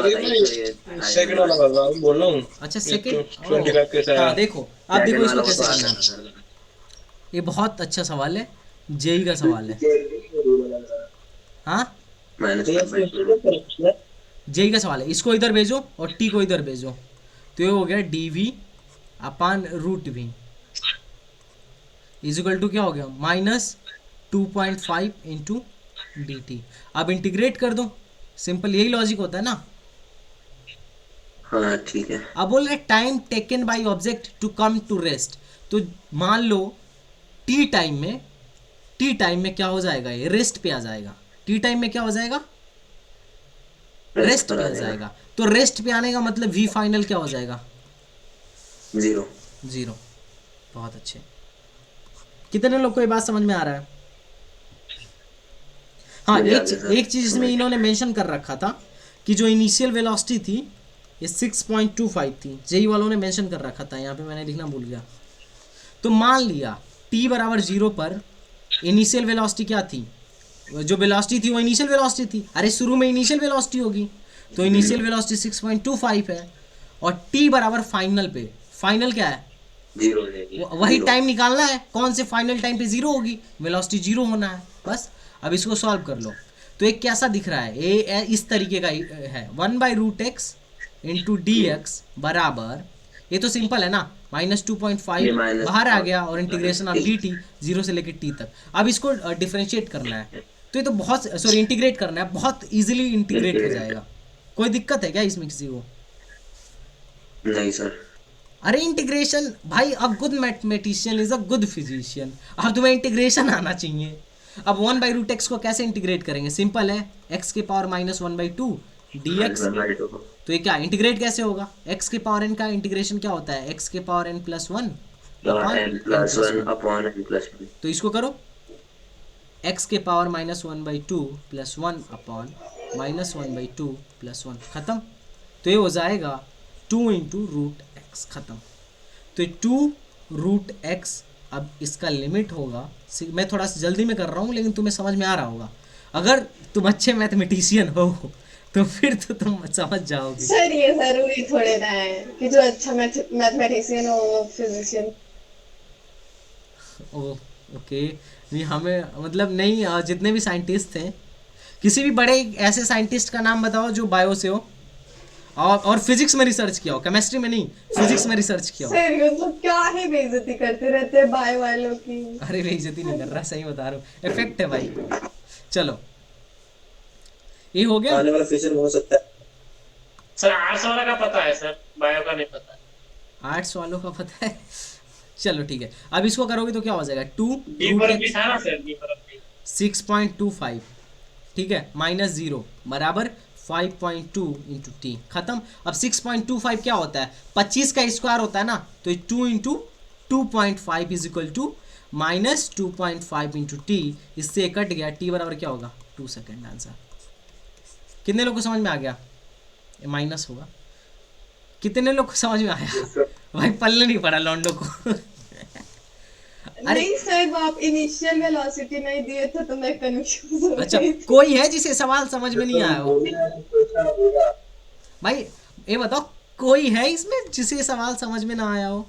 सेकंड वाला बाबा बोल रहा हूँ। अच्छा सेकंड, 25 कैसा है? हाँ देखो, आप देखो इसको कैसे करना है। ये बहुत अच्छा सवाल है, जेई का सवाल है। हाँ जेई का सवाल है। इसको इधर भेजो और टी को इधर भेजो, तो ये हो गया dv/√v। इज इक्वल टू क्या हो गया -2.5 इंटू डी टी। अब इंटीग्रेट कर दो, सिंपल यही लॉजिक होता है ना। हाँ ठीक है। अब बोल रहे time taken by object to come to rest, तो मान लो टी टाइम में क्या हो जाएगा, ये रेस्ट पे आ जाएगा। टी टाइम में क्या हो जाएगा, रेस्ट पे आ जाएगा। तो रेस्ट पे आने का मतलब वी फाइनल क्या हो जाएगा, 0। बहुत अच्छे। कितने लोग को ये बात समझ में आ रहा है? हाँ, एक चीज इसमें इन्होंने मेंशन कर रखा था कि जो इनिशियल वेलोसिटी थी ये 6.25 थी, जेई वालों ने मेंशन कर रखा था, यहाँ पे मैंने लिखना भूल गया। तो मान लिया t बराबर 0 पर इनिशियल वेलोसिटी क्या थी, जो वेलोसिटी थी वो इनिशियल वेलोसिटी थी। अरे शुरू में इनिशियल वेलोसिटी होगी, तो इनिशियल वेलोसिटी 6.25 है, और t बराबर फाइनल पे, फाइनल क्या है, 0 वही टाइम निकालना है। कौन से फाइनल टाइम पे 0 होगी, वेलोसिटी 0 होना है बस। अब इसको सॉल्व कर लो, तो एक कैसा दिख रहा है, ये इस तरीके का है, 1/√x इंटू डी एक्स बराबर, ये तो सिंपल है ना, -2.5 बाहर आ गया, और इंटीग्रेशन ऑफ डी टी 0 से लेकर t तक। अब इसको डिफरेंशिएट करना है, तो ये तो बहुत, सॉरी इंटीग्रेट करना है, बहुत इजीली इंटीग्रेट हो जाएगा। कोई दिक्कत है क्या इसमें किसी को? नहीं सर। अरे इंटीग्रेशन भाई, a good mathematician is a good physician. अब तुम्हें इंटीग्रेशन आना चाहिए। अब 1/√x को कैसे इंटीग्रेट करेंगे, सिंपल है, x के पावर -1/2 dx। तो ये क्या इंटीग्रेट कैसे होगा, x के पावर n का इंटीग्रेशन क्या होता है, x के पावर n + 1 अपॉन n + 1। तो इसको करो, x के पावर -1/2 + 1 अपॉन -1/2 + 1, खत्म। तो ये हो जाएगा 2 × √x, खत्म। तो 2√x, अब इसका लिमिट होगा, मैं थोड़ा सा जल्दी में कर रहा हूँ लेकिन तुम्हें समझ में आ रहा होगा। अगर तुम अच्छे मैथमेटिशियन हो तो फिर तो तुम समझ जाओगे। सर ये जरूरी थोड़े ना है कि जो अच्छा मैथमेटिशियन हो वो फिजिशियन। ओके, नहीं हमें मतलब नहीं, जितने भी साइंटिस्ट हैं, किसी भी बड़े ऐसे साइंटिस्ट का नाम बताओ जो बायो से हो और फिजिक्स में रिसर्च किया हो, केमिस्ट्री में नहीं, फिजिक्स में रिसर्च किया हो। सर ये तो क्या है, बेइज्जती करते रहते हैं बायो वालों की। अरे बेइज्जती नहीं कर रहा, सही बता रहा हूँ, इफेक्ट है भाई। चलो ये हो गया। आने वाला फ्यूचर हो सकता है। सर आर्ट्स वाला का पता है सर, बायो का नहीं पता। आर्ट्स वालों का पता है। चलो ठीक है, अब इसको करोगे तो क्या हो जाएगा, 6.25, ठीक है, -0 बराबर 5.2 × t, खत्म। अब 6.25 क्या होता है, 25 का स्क्वायर होता है ना, तो 2 × 2.5 इज इक्वल टू -2.5 × t। इससे कट गया, t बराबर क्या होगा, 2 सेकेंड। आंसर कितने लोग को समझ में आ गया, ये माइनस होगा। कितने लोग को समझ में आया भाई, पल्ले नहीं पड़ा लॉन्डो को। नहीं सर, आप इनिशियल वेलोसिटी नहीं दिए थे तो मैं कंफ्यूज हो अच्छा, गई। कोई है जिसे सवाल समझ में नहीं आया हो भाई, ये बताओ, कोई है इसमें जिसे सवाल समझ में ना आया हो?